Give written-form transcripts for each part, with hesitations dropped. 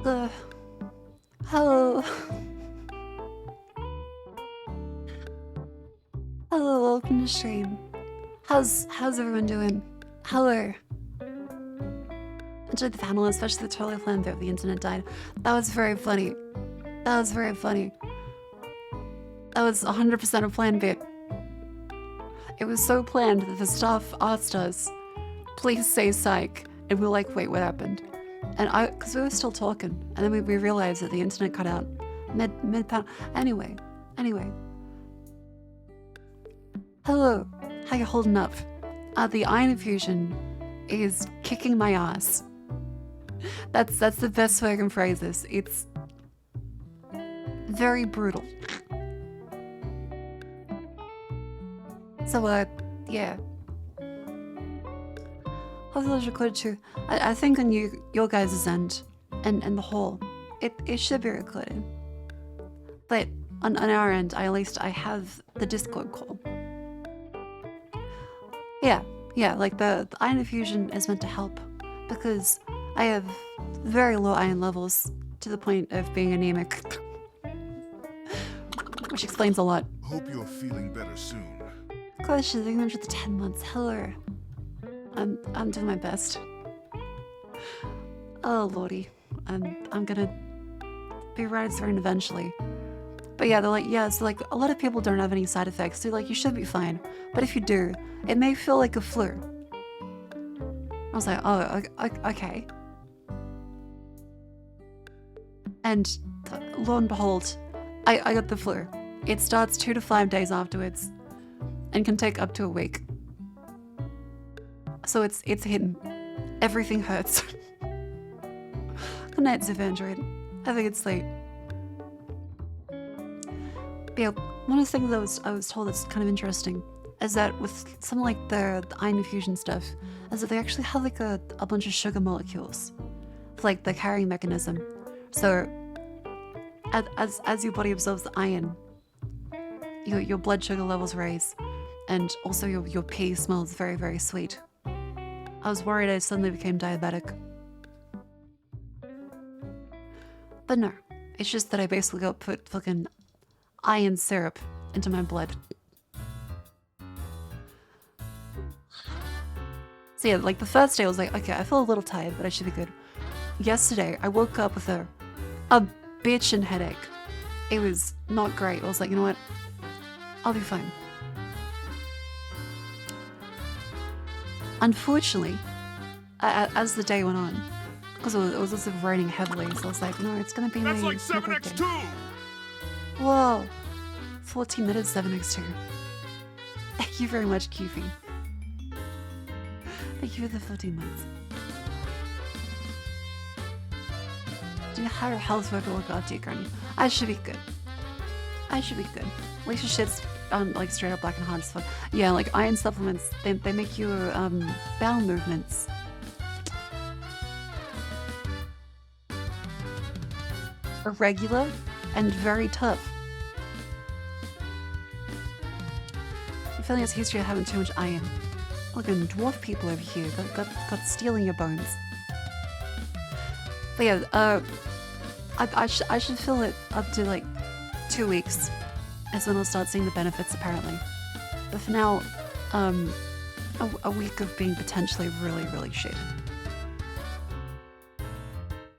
Uh, hello. Hello, welcome to stream. How's everyone doing? Hello. Enjoyed the panel, especially the totally planned bit the internet died. That was very funny. That was very funny. That was 100% a planned bit. It was so planned that the staff asked us, please say psych. And we were like, wait, what happened? And because we were still talking. And then we realized that the internet cut out mid-panel. Anyway. Hello, how you holding up? The iron infusion is kicking my ass. That's the best way I can phrase this. It's very brutal. So, yeah. Hopefully it's recorded too. I think on your guys' end and the whole, it should be recorded. But on our end, at least I have the Discord call. Yeah, like the iron infusion is meant to help because I have very low iron levels to the point of being anemic. Which explains a lot. Hope you're feeling better soon. Gosh, I think I'm the 10 months. Hello. I'm doing my best. Oh lordy. I'm gonna be right soon eventually. But yeah, they're like, yeah, so like a lot of people don't have any side effects. They're like, you should be fine. But if you do, it may feel like a flu. I was like, oh, okay. And lo and behold, I got the flu. It starts 2 to 5 days afterwards and can take up to a week. So it's hitting. Everything hurts. Good night, Ziv Android. Have a good sleep. But yeah, one of the things I was told that's kind of interesting is that with something like the iron infusion stuff, is that they actually have like a bunch of sugar molecules, like the carrying mechanism. So as your body absorbs the iron, your blood sugar levels raise, and also your pee smells very, very sweet. I was worried I suddenly became diabetic. But no, it's just that I basically got put fucking iron syrup into my blood. So yeah, like the first day I was like, okay, I feel a little tired, but I should be good. Yesterday, I woke up with a bitchin' headache. It was not great. I was like, you know what? I'll be fine. Unfortunately, as the day went on, because it was also raining heavily, so I was like, no, it's gonna be That's my like 7x2! Whoa! 14 minutes, 7x2. Thank you very much, Qfy. Thank you for the 14 months. Do you have health work or look after you, Granny? I should be good. I should be good. At least your shit's like straight up black and hard as fuck. Yeah, like iron supplements, they make your bowel movements irregular and very tough. Your family has a history of having too much iron. Looking dwarf people over here got stealing your bones. But yeah, I should fill it up to like 2 weeks. Is when I'll start seeing the benefits apparently. But for now, a week of being potentially really, really shit.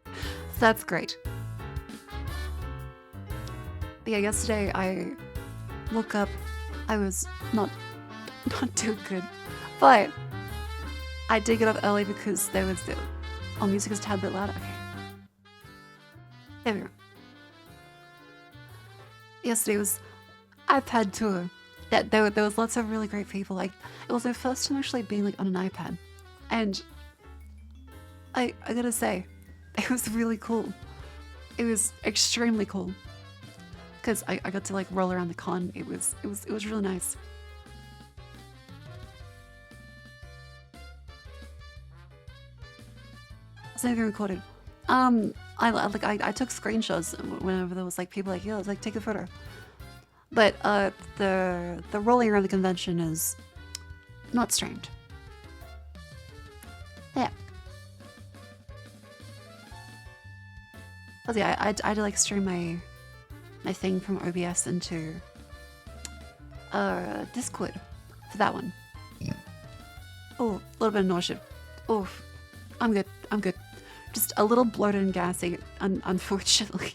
So that's great. But yeah, yesterday I woke up, I was not too good. But I did get up early because there was music is a tad bit louder. Okay. There we go. Yesterday was iPad tour. There was lots of really great people. Like it was my first time actually being like on an iPad, and I gotta say, it was really cool. It was extremely cool because I got to like roll around the con. It was really nice. It's not even recorded. I took screenshots whenever there was like people like, yeah, let's like take a photo. But the rolling around the convention is not streamed. Yeah. But yeah, I had to like stream my thing from OBS into Discord for that one. Oh, a little bit of nausea. Oh, I'm good. I'm good. Just a little bloated and gassy, unfortunately.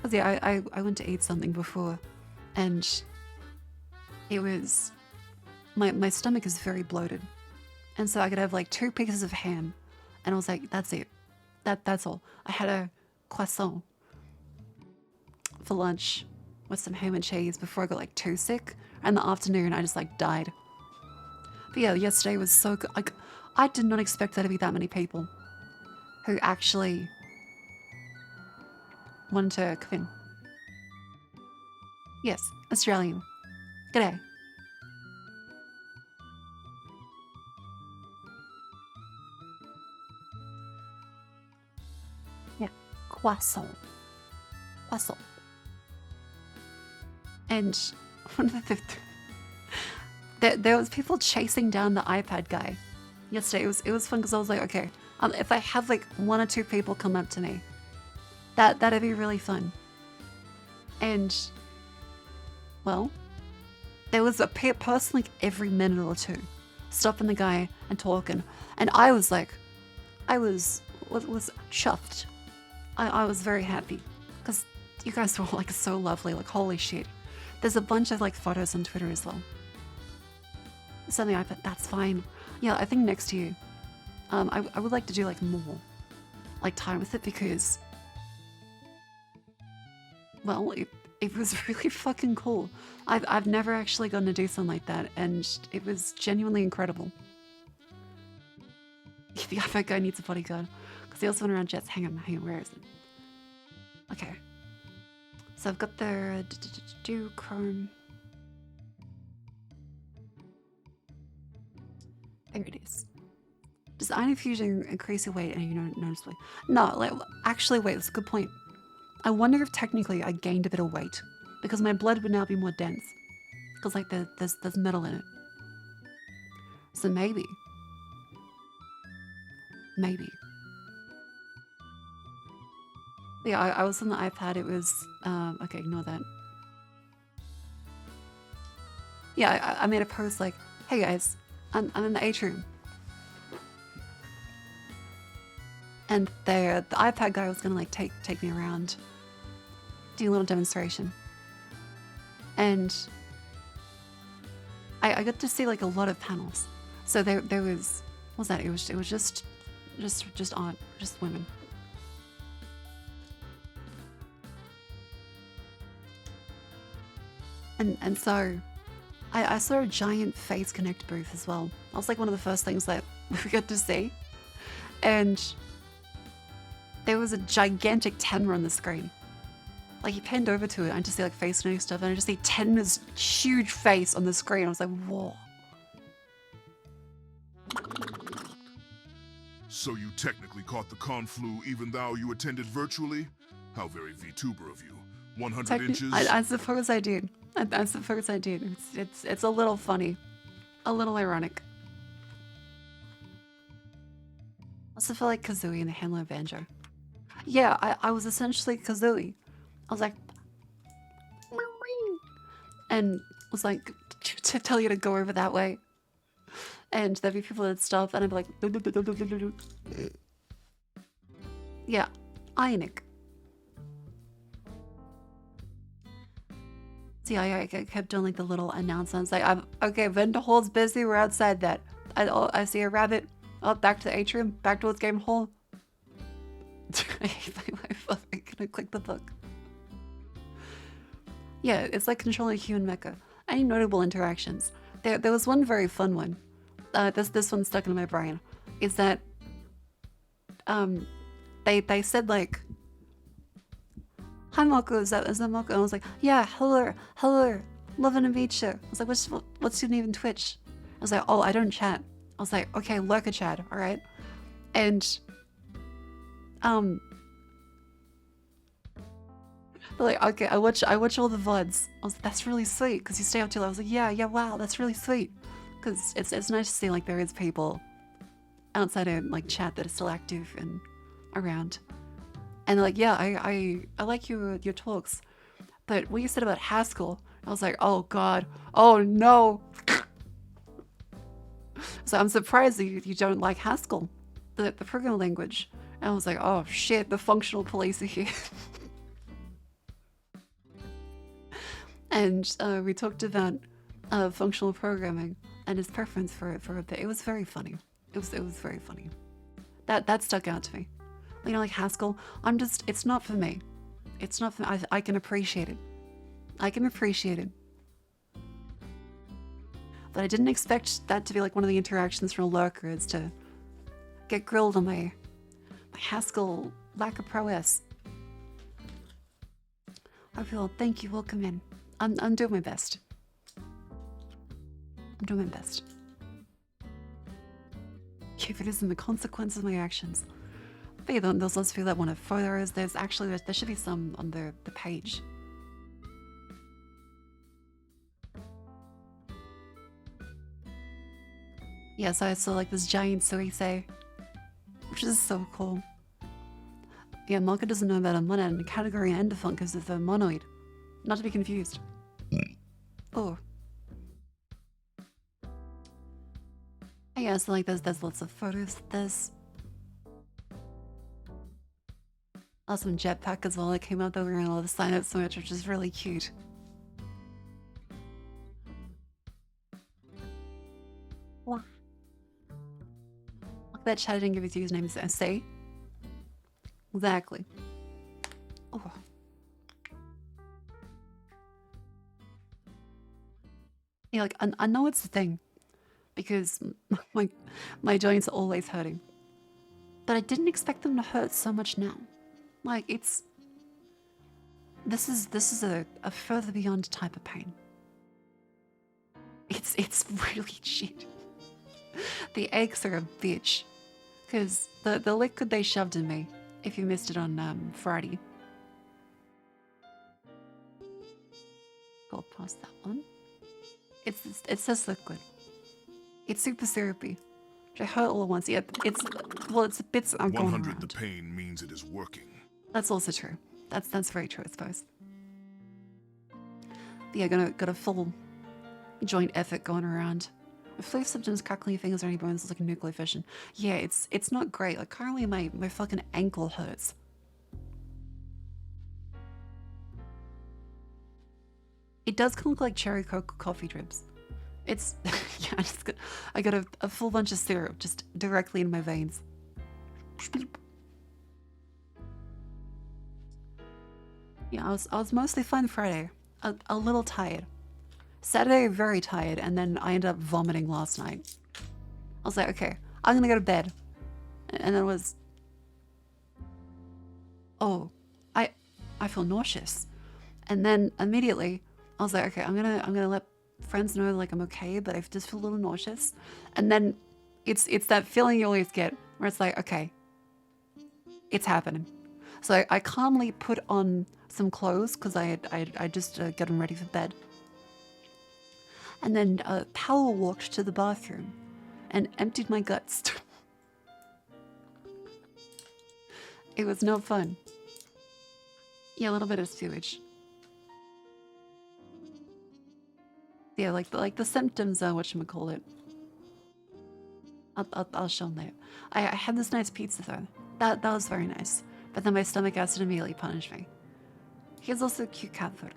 But yeah, I went to eat something before, and it was my stomach is very bloated, and so I could have like 2 pieces of ham, and I was like, that's it, that's all. I had a croissant for lunch with some ham and cheese before I got like too sick, and in the afternoon I just like died. But yeah, yesterday was so good. Like, I did not expect there to be that many people who actually wanted to come in. Yes, Australian. G'day. Yeah, croissant. Croissant. And one of there was people chasing down the iPad guy yesterday. It was fun because I was like, okay, if I have like 1 or 2 people come up to me, that'd be really fun. And well, there was a person like every minute or 2 stopping the guy and talking, and I was like, I was chuffed. I was very happy because you guys were all like so lovely. Like, holy shit. There's a bunch of like photos on Twitter as well. Something iPad, that's fine. Yeah, I think next year, I would like to do like more, like time with it because, well, it was really fucking cool. I've never actually gotten to do something like that, and it was genuinely incredible. The iPad guy needs a bodyguard because he also went around Jets. Hang on, where is it? Okay, so I've got the Chrome. There it is. Does iron infusion increase your weight and you know noticeably? No, like actually, wait, that's a good point. I wonder if technically I gained a bit of weight because my blood would now be more dense because like there's metal in it. So maybe. Yeah, I was on the iPad. It was okay. Ignore that. Yeah, I made a post like, "Hey guys, I'm in the atrium," and the iPad guy was gonna like take me around, do a little demonstration, and I got to see like a lot of panels. So there was, what was that? It was just art, just women. And so I saw a giant Face Connect booth as well. That was like one of the first things that we got to see. And there was a gigantic Tenma on the screen. Like, you panned over to it, and I just see like Face Connect stuff, and I just see Tenma's huge face on the screen. I was like, whoa. So you technically caught the conflu even though you attended virtually? How very VTuber of you. 100 inches? I suppose I did. I suppose I did. It's a little funny. A little ironic. I also feel like Kazooie in the Handler Banjo. Yeah, I was essentially Kazooie. I was like, and was like, to tell you to go over that way. And there'd be people that stop, and I'd be like, yeah, Ionic. See, I kept doing like the little announcements, like, okay, vendor hall's busy, we're outside that. I see a rabbit. Oh, back to the atrium, back towards game hall. I hate my life. I'm gonna click the book. Yeah, it's like controlling a human mecha. Any notable interactions? There was one very fun one. This one stuck in my brain. Is that they said like, "Hi Moko, is that Moko?" And I was like, "Yeah, hello, loving to meet you." I was like, "What's your name in Twitch?" I was like, "Oh, I don't chat." I was like, "Okay, lurker chat, all right." And but like, okay, I watch all the VODs. I was like, "That's really sweet," because you stay up till I was like, yeah, wow, that's really sweet, because it's nice to see like there is people outside of like chat that is still active and around. And they're like, yeah, I like your talks. But what you said about Haskell, I was like, oh God, oh no. So I'm surprised that you don't like Haskell, the programming language. And I was like, oh shit, the functional police are here. And we talked about functional programming and his preference for it for a bit. It was very funny. It was very funny. That stuck out to me. You know, like Haskell, it's not for me. It's not for me. I can appreciate it. I can appreciate it. But I didn't expect that to be like one of the interactions from a lurker, is to get grilled on my Haskell lack of prowess. I feel, thank you, welcome in. I'm doing my best. I'm doing my best. If it isn't the consequences of my actions. But yeah, those lots of people that want photos, there should be some on the page. Yeah, so I saw like this giant suisei, which is so cool. Yeah, Malka doesn't know about a mono and category and defunct because of the monoid. Not to be confused. Oh. Yeah, so like there's lots of photos. There's awesome jetpack as well that came out that we were able to sign up so much, which is really cute. Wow. Look at that chat, I didn't give his username. Say? Exactly. Oh. Yeah, like I know it's a thing because my joints are always hurting, but I didn't expect them to hurt so much now. Like this is a further beyond type of pain. It's really shit. The eggs are a bitch, because the liquid they shoved in me. If you missed it on Friday, go past that one. It's this liquid. It's super syrupy. Which I hurt all at once. Yeah, it's bits I'm going 100 around. The pain means it is working. That's also true. That's very true, I suppose. But yeah, got a full joint effort going around. My flu symptoms, crackling your fingers or any bones is like a nuclear fission. Yeah, it's not great. Like currently my fucking ankle hurts. It does kind of look like cherry coffee drips. It's yeah, I got a full bunch of syrup just directly in my veins. Yeah, I was mostly fine Friday. A little tired. Saturday, very tired, and then I ended up vomiting last night. I was like, okay, I'm gonna go to bed. And then it was, oh, I feel nauseous. And then immediately I was like, okay, I'm gonna let friends know like I'm okay, but I just feel a little nauseous. And then it's that feeling you always get where it's like, okay, it's happening. So I calmly put on some clothes because I just gotten ready for bed. And then power walked to the bathroom and emptied my guts. It was no fun. Yeah, a little bit of sewage. Yeah, like the symptoms are whatchamacallit. I'll show them later. I had this nice pizza though. That was very nice. But then my stomach acid immediately punished me. Here's also a cute cat photo.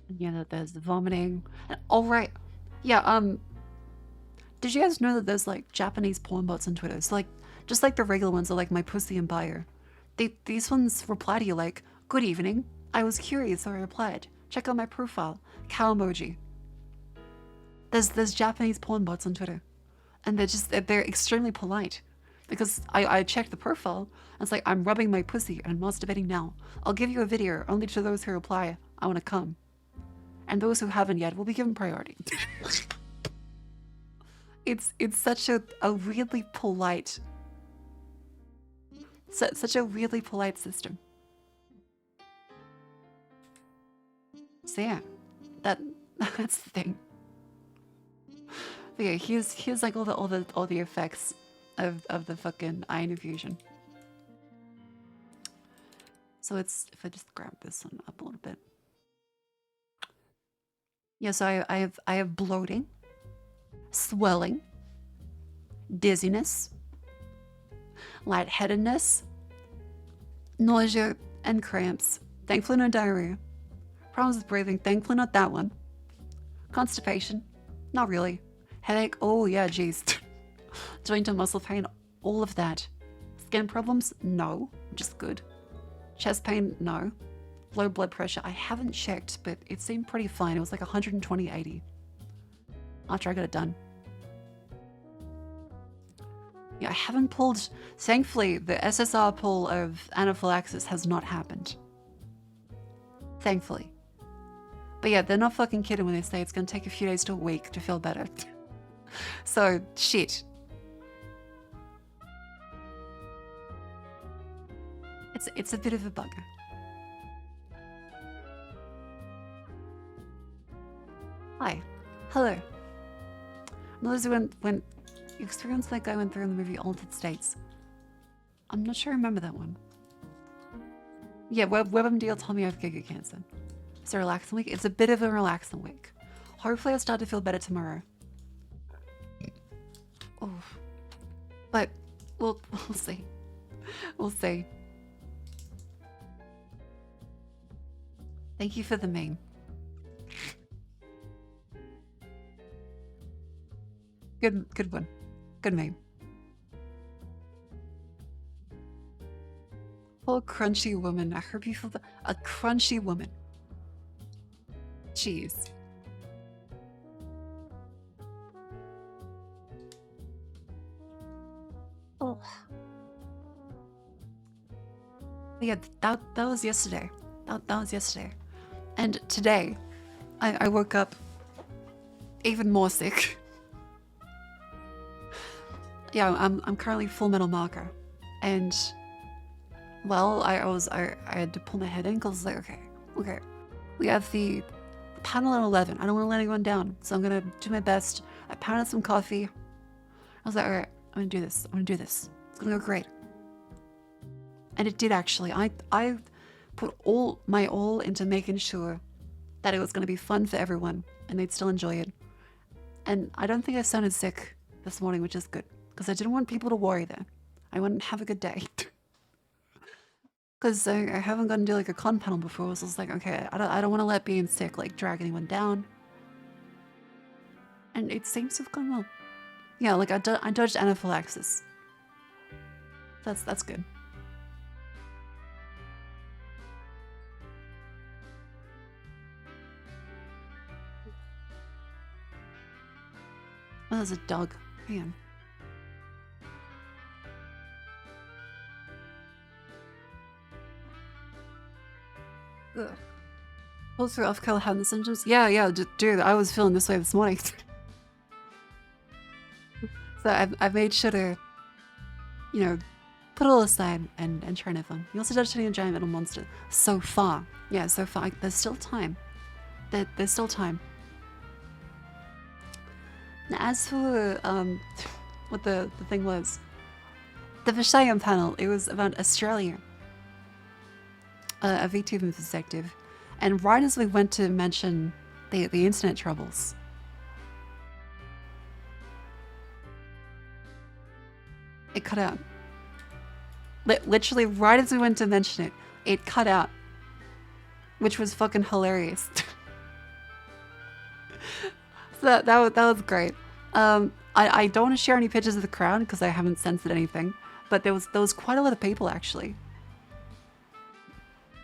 And yeah, there's the vomiting. And, oh right. Yeah, did you guys know that there's like Japanese porn bots on Twitter? It's like just like the regular ones are like my pussy and bio. These ones reply to you like, good evening. I was curious, so I replied. Check out my profile. Cow emoji. There's Japanese porn bots on Twitter. And they're extremely polite. Because I checked the profile, and it's like, I'm rubbing my pussy and masturbating now. I'll give you a video only to those who reply, I wanna come. And those who haven't yet will be given priority. It's such a really polite, such a really polite system. So yeah, that's the thing. But yeah, here's like all the effects of the fucking iron infusion. So it's, if I just grab this one up a little bit. Yeah, so I have bloating, swelling, dizziness, lightheadedness, nausea, and cramps. Thankfully no diarrhea. Problems with breathing, thankfully not that one. Constipation, not really. Headache, oh yeah, geez. Joint and muscle pain, all of that. Skin problems, no, which is good. Chest pain, no. Low blood pressure, I haven't checked, but it seemed pretty fine. It was like 120/80 after I got it done. Yeah, I haven't pulled, thankfully, the SSR pull of anaphylaxis has not happened. Thankfully. But yeah, they're not fucking kidding when they say it's gonna take a few days to a week to feel better. So, shit. It's a bit of a bugger. Hi. Hello. Those when you experienced that guy went through in the movie Altered States. I'm not sure I remember that one. Yeah, WebMD told me I have giga cancer. It's a relaxing week. It's a bit of a relaxing week. Hopefully I'll start to feel better tomorrow. Oh. But we'll see. We'll see. Thank you for the meme. Good one. Good meme. Poor crunchy woman. I hope you feel a crunchy woman. Jeez. Oh. Yeah, that was yesterday. That was yesterday. And today, I woke up even more sick. Yeah, I'm currently full metal marker, and well, I had to pull my head in because I was like, okay, we have the panel at 11. I don't want to let anyone down, so I'm gonna do my best. I pounded some coffee. I was like, all right, I'm gonna do this. It's gonna go great. And it did actually. I put all my all into making sure that it was gonna be fun for everyone and they'd still enjoy it. And I don't think I sounded sick this morning, which is good, because I didn't want people to worry there. I wanted to have a good day. Because I haven't gotten to do like a con panel before, so it's like, okay, I don't want to let being sick like drag anyone down. And it seems to have gone well. Yeah, like I dodged anaphylaxis. That's good. Oh, there's a dog. Man. Ugh. Pull through offkai having the symptoms? Yeah, dude, I was feeling this way this morning. So I've made sure to, you know, put it all aside and try and have fun. You also dodged hitting a giant metal monster. So far. Yeah, so far. There's still time. There's still time. Now, as for what the thing was, the vershion panel, it was about Australia, a vtuber perspective, and right as we went to mention the internet troubles, it cut out. Literally right as we went to mention it, it cut out, which was fucking hilarious. So that was great. I don't want to share any pictures of the crowd because I haven't censored anything, but there was quite a lot of people actually.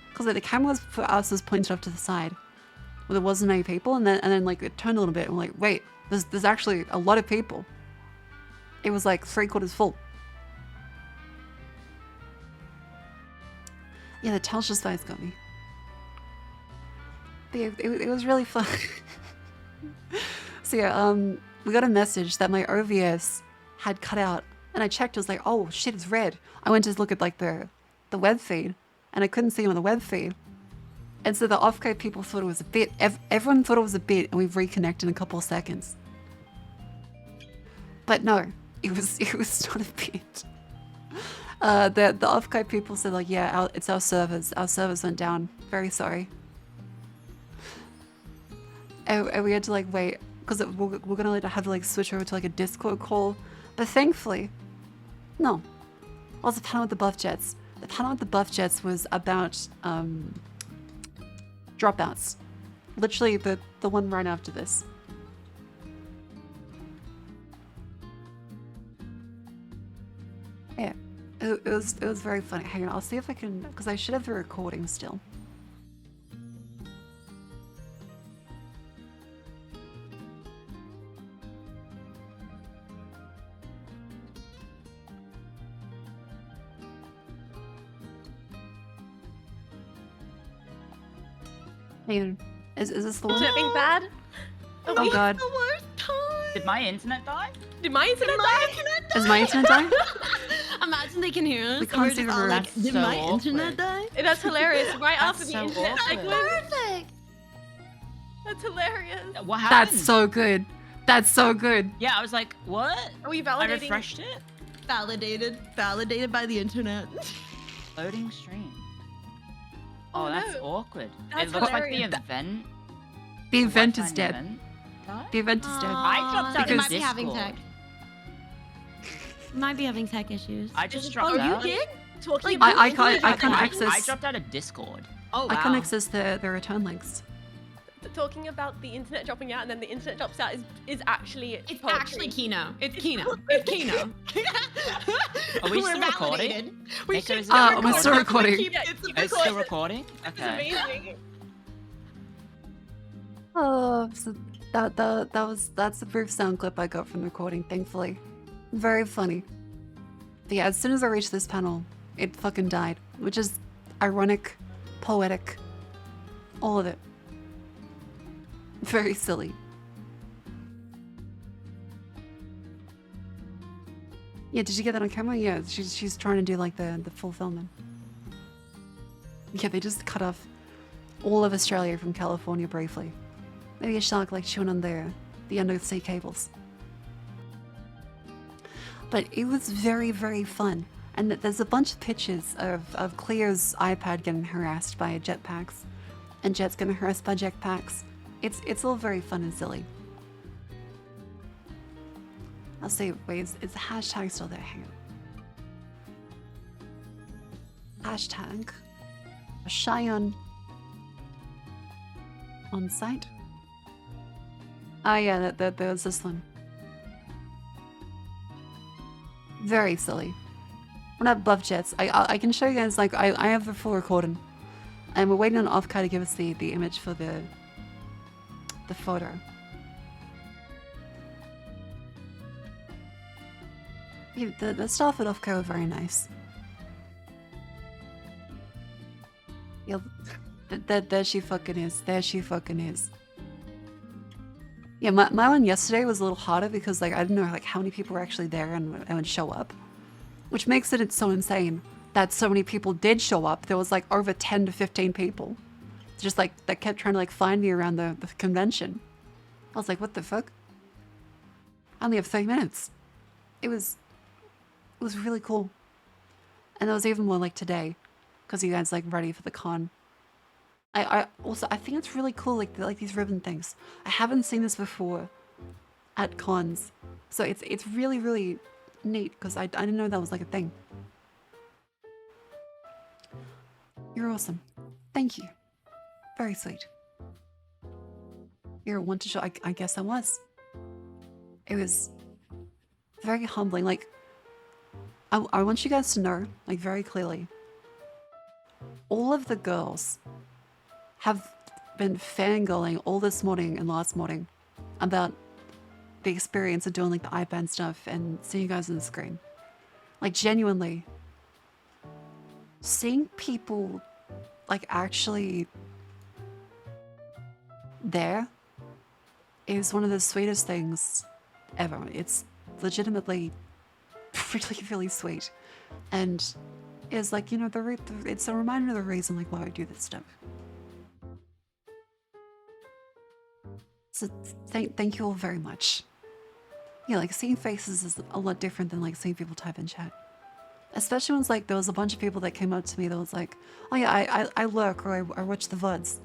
Because like, the camera was for us was pointed up to the side, where there wasn't any people, and then like it turned a little bit, and we're like, wait, there's actually a lot of people. It was like 3/4 full. Yeah, the Telstra spice got me. But yeah, it was really fun. So yeah, we got a message that my OVS had cut out, and I checked. I was like, oh shit, it's red. I went to look at like the web feed, and I couldn't see him on the web feed. And so the offkai people thought it was a bit. Everyone thought it was a bit, and we've reconnected in a couple of seconds. But no, it was not a bit. The offkai people said like, yeah, it's our servers. Our servers went down. Very sorry. And we had to like wait because we're gonna like have to like switch over to like a Discord call. But thankfully, no. It was a panel with the buff jets. The panel with the buff jets was about dropouts. Literally the one right after this. Yeah, it was very funny. Hang on, I'll see if I can, because I should have the recording still. Hang on, is this the one? Is it being bad? Oh god. The worst time. Did my internet die? Did my internet die? Is my internet dying? Imagine they can hear us. We and can't we're see just the all room. like, That's did so my awkward. internet die? That's hilarious. Right That's after the so internet awkward. segment. Perfect. What That's hilarious. happened? That's so good. That's so good. Yeah, I was like, what? Are we I validating? refreshed it. Validated. Validated by the internet. Loading stream. Oh, Oh, that's no. awkward. That's it looks hilarious. like the event. The event is Wi-Fi dead. event died? The event is dead. I dropped out They of might be having Discord. tech. Might be having tech issues. I just Oh, dropped you out. did? Talking Like, about I internet can't dropping out. access. I dropped out of Discord. Oh, I can't access the return links. Talking about the internet dropping out and then the internet drops out is actually It's poetry. actually Kino. It's Kino. It's Kino. Are we We're still recording? validated. We Echo, should is it start we're still recording. Yeah, It's keep It's still recording? It's Okay. amazing. Oh, so that's the brief sound clip I got from the recording, thankfully. Very funny. But yeah, as soon as I reached this panel, it fucking died, which is ironic, poetic, all of it. Very silly. Yeah, did you get that on camera? Yeah, she's trying to do like the full filming. Yeah, they just cut off all of Australia from California briefly. Maybe a shark like chewing on the undersea cables. But it was very, very fun. And there's a bunch of pictures of Cleo's iPad getting harassed by jetpacks, and Jet's getting harassed by jetpacks. It's all very fun and silly. I'll say, wait, is the hashtag still there? Hang on. Hashtag Cheyenne on site. Oh yeah, there's this one. Very silly. We're not buff jets. I can show you guys, like, I have the full recording. And we're waiting on offkai to give us the image for the photo. Yeah, the staff at offkai were very nice. Yeah, there she fucking is. There she fucking is. Yeah, my one yesterday was a little harder because like I didn't know like how many people were actually there and would show up, which makes it so insane that so many people did show up. There was like over 10 to 15 people, just like that kept trying to like find me around the convention. I was like, what the fuck? I only have 30 minutes. It was really cool, and there was even more like today, because you guys like ready for the con. I also I think it's really cool like these ribbon things. I haven't seen this before at cons, so it's really, really neat because I didn't know that was like a thing. You're awesome. Thank you. Very sweet. You're a one to show. I guess I was. It was very humbling. Like I want you guys to know, like very clearly, all of the girls have been fangirling all this morning and last morning about the experience of doing like the iPad stuff and seeing you guys on the screen. Like genuinely, seeing people like actually there is one of the sweetest things ever. It's legitimately really, really sweet, and is like, you know, it's a reminder of the reason like why I do this stuff. So thank you all very much. Yeah, like seeing faces is a lot different than like seeing people type in chat. Especially when it's like there was a bunch of people that came up to me that was like, oh yeah, I lurk or I watch the VODs.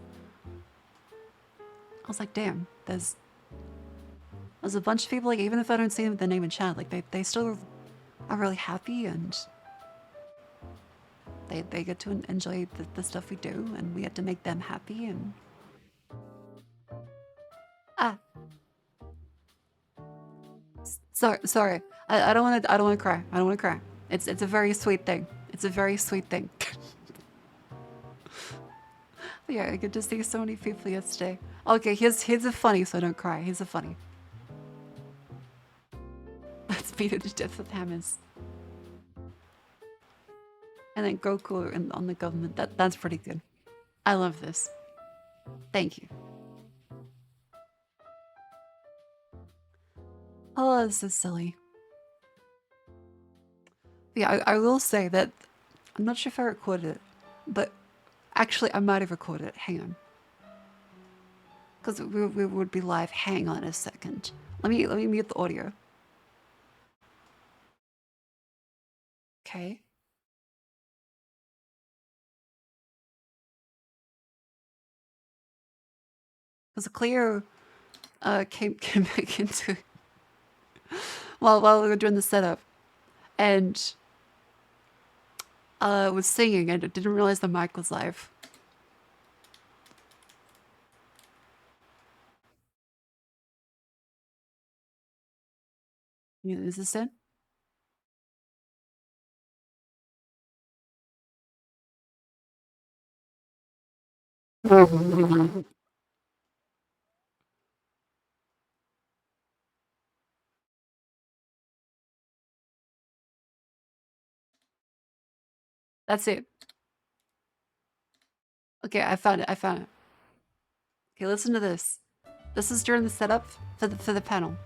I was like, damn, there's a bunch of people, like even if I don't see their name in chat, like they still are really happy and they get to enjoy the stuff we do and we get to make them happy and ah sorry. I don't wanna cry. I don't wanna cry. It's a very sweet thing. It's a very sweet thing. Yeah, I get to see so many people yesterday. Okay, here's a funny, so don't cry. Here's a funny. Let's beat it to death with hammers. And then Goku on the government. That's pretty good. I love this. Thank you. Oh, this is silly. Yeah, I will say that I'm not sure if I recorded it, but actually I might have recorded it. Hang on. Because we would be live. Hang on a second. Let me mute the audio. Okay. Because Cleo came back into while we were doing the setup and was singing and didn't realize the mic was live. Is this it? That's it. Okay, I found it. Okay, listen to this. This is during the setup for the panel.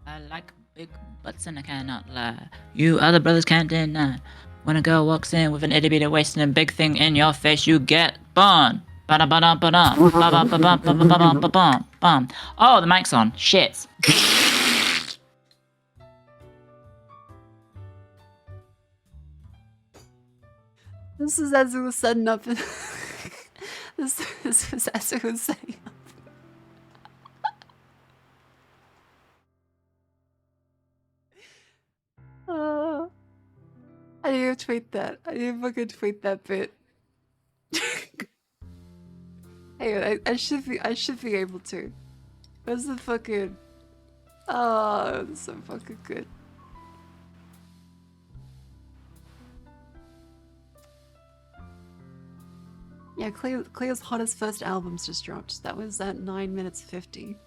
I like big butts and I cannot lie. You other brothers can't deny. When a girl walks in with an itty bitty waist and a big thing in your face, you get burned. Ba-da-ba-dum-ba-dum. Ba-ba-ba-bum-ba-ba-bum-ba-bum. Oh, the mic's on. Shit. This is as it was setting up. This was as it was setting up. I need to tweet that. I need to fucking tweet that bit. Hey, I should be able to. Where's the fucking? Oh, that's so fucking good. Yeah, Cleo's hottest first albums just dropped. That was at 9 minutes 50.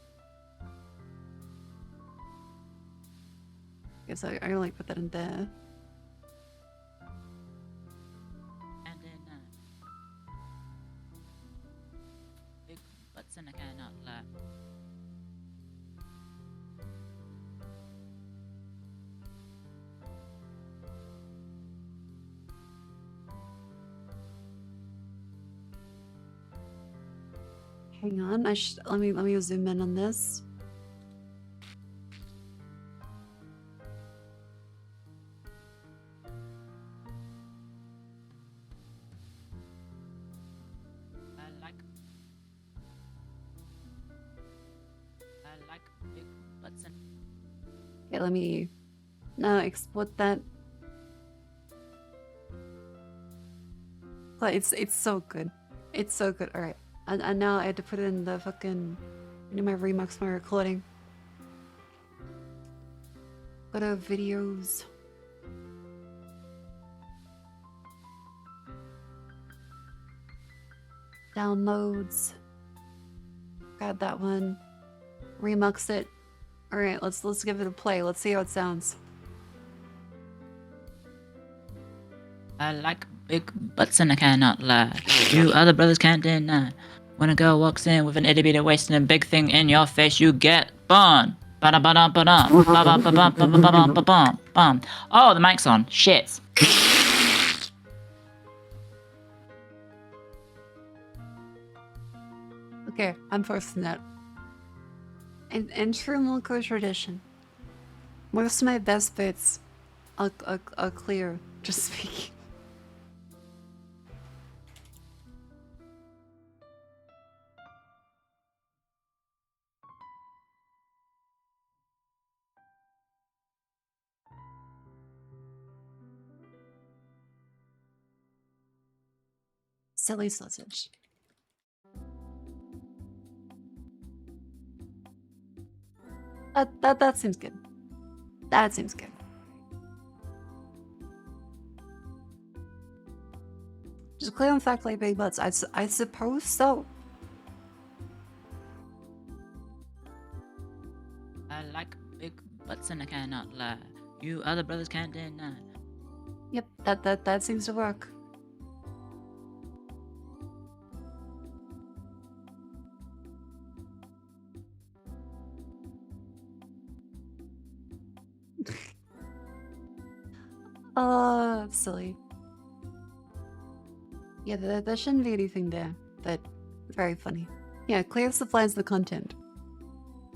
Guess I only put that in there. And then, big butts and I cannot lie. Hang on, let me zoom in on this. I like big butts and Okay, let me now export that. But it's so good. It's so good. All right, and now I had to put it in the fucking my remix, my recording. Go to videos. Downloads. Grab that one. Remix it. All right, let's give it a play. Let's see how it sounds. I like big butts and I cannot lie. You other brothers can't deny. When a girl walks in with an itty bitty waist and a big thing in your face, you get burned. Ba-da-ba-dum-ba-dum. Ba-ba-ba-bum-ba-ba-bum-ba-bum. Oh, the mic's on. Shit. Okay, I'm posting that. In true Milko tradition, most of my best bits are clear, just speaking. Silly sausage. That seems good. That seems good. Just clear on fact like big butts. I suppose so. I like big butts and I cannot lie. You other brothers can't deny. Yep, that seems to work. Silly. Yeah, there shouldn't be anything there, but very funny. Yeah, Claire supplies the content.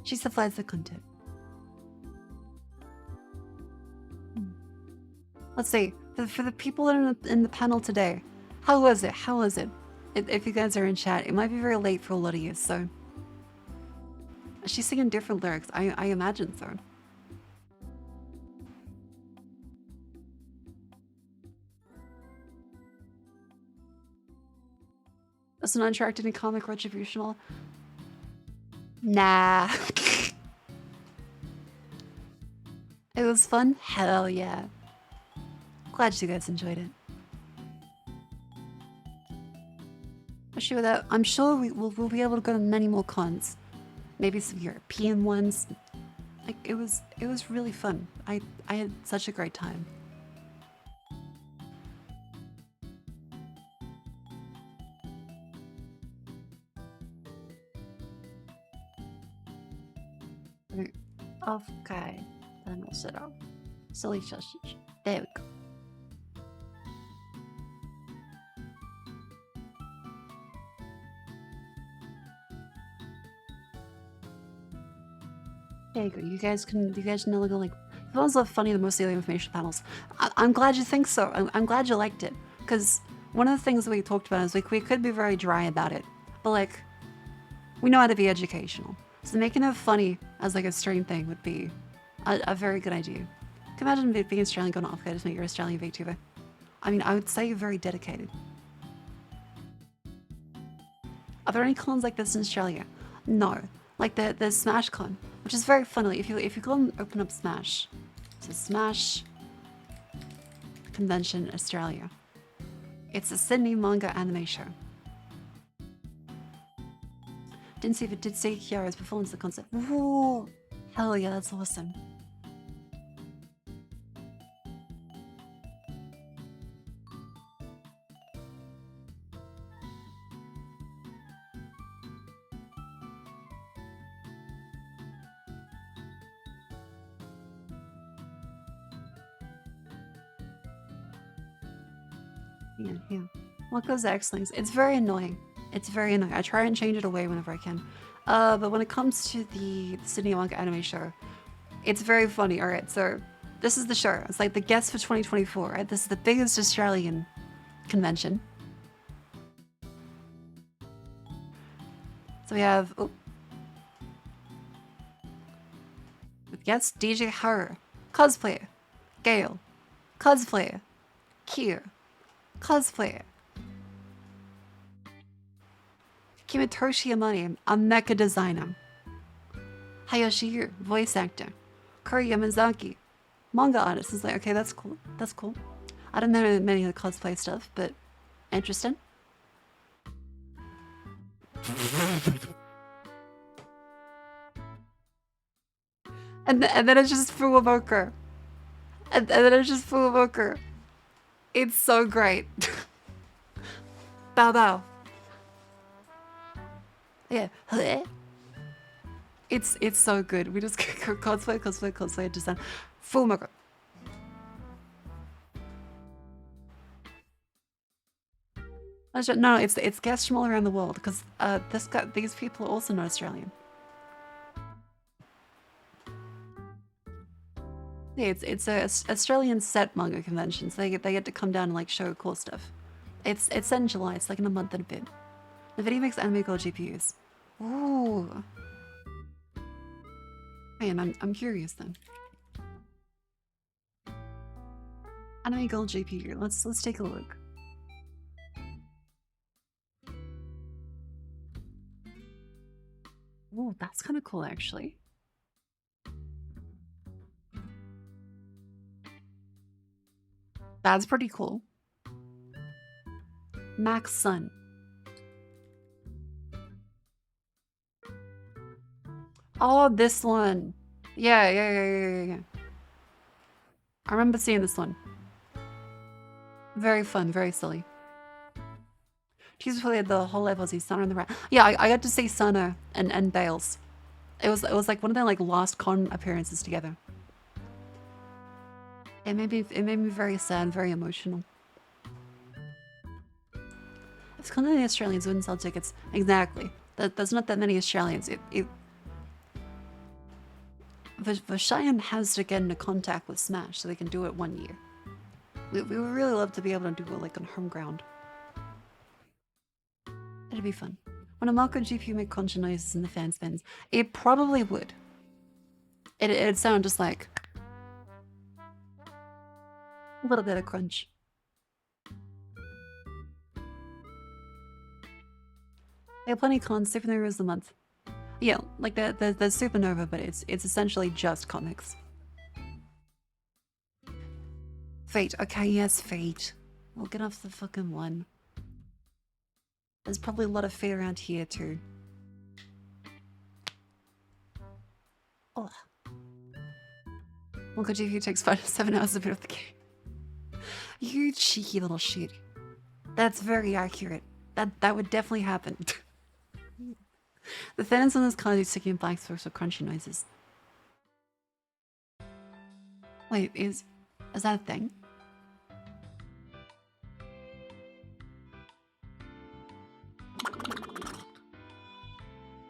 She supplies the content. Let's see, for the people that are in the panel today, how was it? How was it? If you guys are in chat, it might be very late for a lot of you, so... She's singing different lyrics, I imagine so. That's an uncharted and comic retributional. Nah. It was fun? Hell yeah. Glad you guys enjoyed it. I'm sure we'll be able to go to many more cons. Maybe some European ones. Like it was really fun. I had such a great time. Offkai. Then we'll set up. Silly sausage. There we go. There you go. You guys know like the ones that are funny the most of the information panels. I'm glad you think so. I'm glad you liked it. Because one of the things that we talked about is like we could be very dry about it. But like we know how to be educational. So making it funny as like a stream thing would be a very good idea. Can you imagine being Australian going to offkai to make your Australian VTuber? I mean, I would say you're very dedicated. Are there any cons like this in Australia? No. Like the Smash Con, which is very funny. If you go and open up Smash, so Smash Convention Australia. It's a Sydney manga anime show. Didn't see if it did say Kiara's performance of the concert. Whoa! Hell yeah, that's awesome. Yeah. What goes X-Links? It's very annoying. It's very annoying. I try and change it away whenever I can. But when it comes to the Sydney manga anime show, it's very funny. Alright, so this is the show. It's like the guest for 2024, right? This is the biggest Australian convention. So we have guest DJ Haru, cosplayer, Gale, cosplayer, Kier, cosplayer, Kimitoshi Yamane, a mecha designer, Hayashi, voice actor, Kuri Yamazaki, manga artist. Is like, okay, that's cool. That's cool. I don't know many of the cosplay stuff, but interesting. And then it's just Fuwamoker. And then it's just Fuwamoker. It's so great. Bow bow. Yeah. It's so good. We just go cosplay, design. Fuwamoker. No, it's guests from all around the world because these people are also not Australian. Yeah, it's a Australian set manga convention, so they get to come down and like show cool stuff. It's set in July. It's like in a month and a bit. The video makes anime gold GPUs. Ooh. Man, I'm curious then. Anime gold GPU. Let's take a look. Ooh, that's kind of cool actually. That's pretty cool. Max Sun. Oh, this one. Yeah. I remember seeing this one. Very fun, very silly. She's probably the whole level see Sana and the rat. Yeah, I got to see Sana and Bales. It was like one of their like last con appearances together. It made me very sad, very emotional. If kind of the Australians wouldn't sell tickets, exactly. There's not that many Australians. Vershion has to get into contact with Smash so they can do it 1 year. We would really love to be able to do it like on home ground. It'd be fun. When a Malco GPU make concha noises and the fan spins, it probably would. It'd sound just like a little bit of crunch. They have plenty of cons, supernovas a month. Yeah, like the supernova, but it's essentially just comics. Fate. Okay, yes, Fate. We'll get off the fucking one. There's probably a lot of Fate around here too. Oh. Well, good GPU takes 5 to 7 hours to boot up the game. You cheeky little shit. That's very accurate. That would definitely happen. The fans on this card do sticky and black source of crunchy noises. Wait, is that a thing?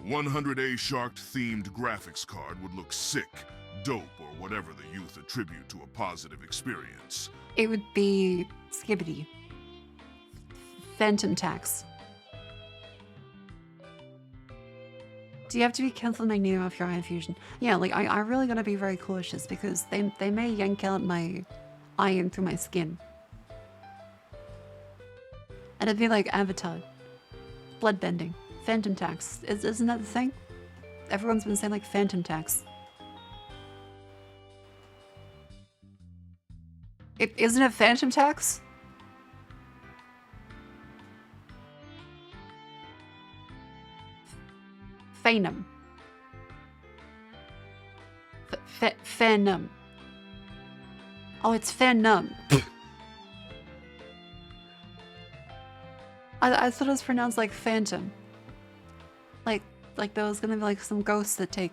$100A Shark themed graphics card would look sick, dope, or whatever the youth attribute to a positive experience. It would be Skibbity. Phantom Tax. Do you have to be careful of magneto off your iron fusion? Yeah, like I really gotta be very cautious because they may yank out my iron through my skin. And it'd be like Avatar. Bloodbending. Phantom Tax. Isn't that the thing? Everyone's been saying like Phantom Tax. Isn't it Phantom Tax? Phantom. Phantom. Oh, it's Phantom. I thought it was pronounced like Phantom. Like there was gonna be like some ghosts that take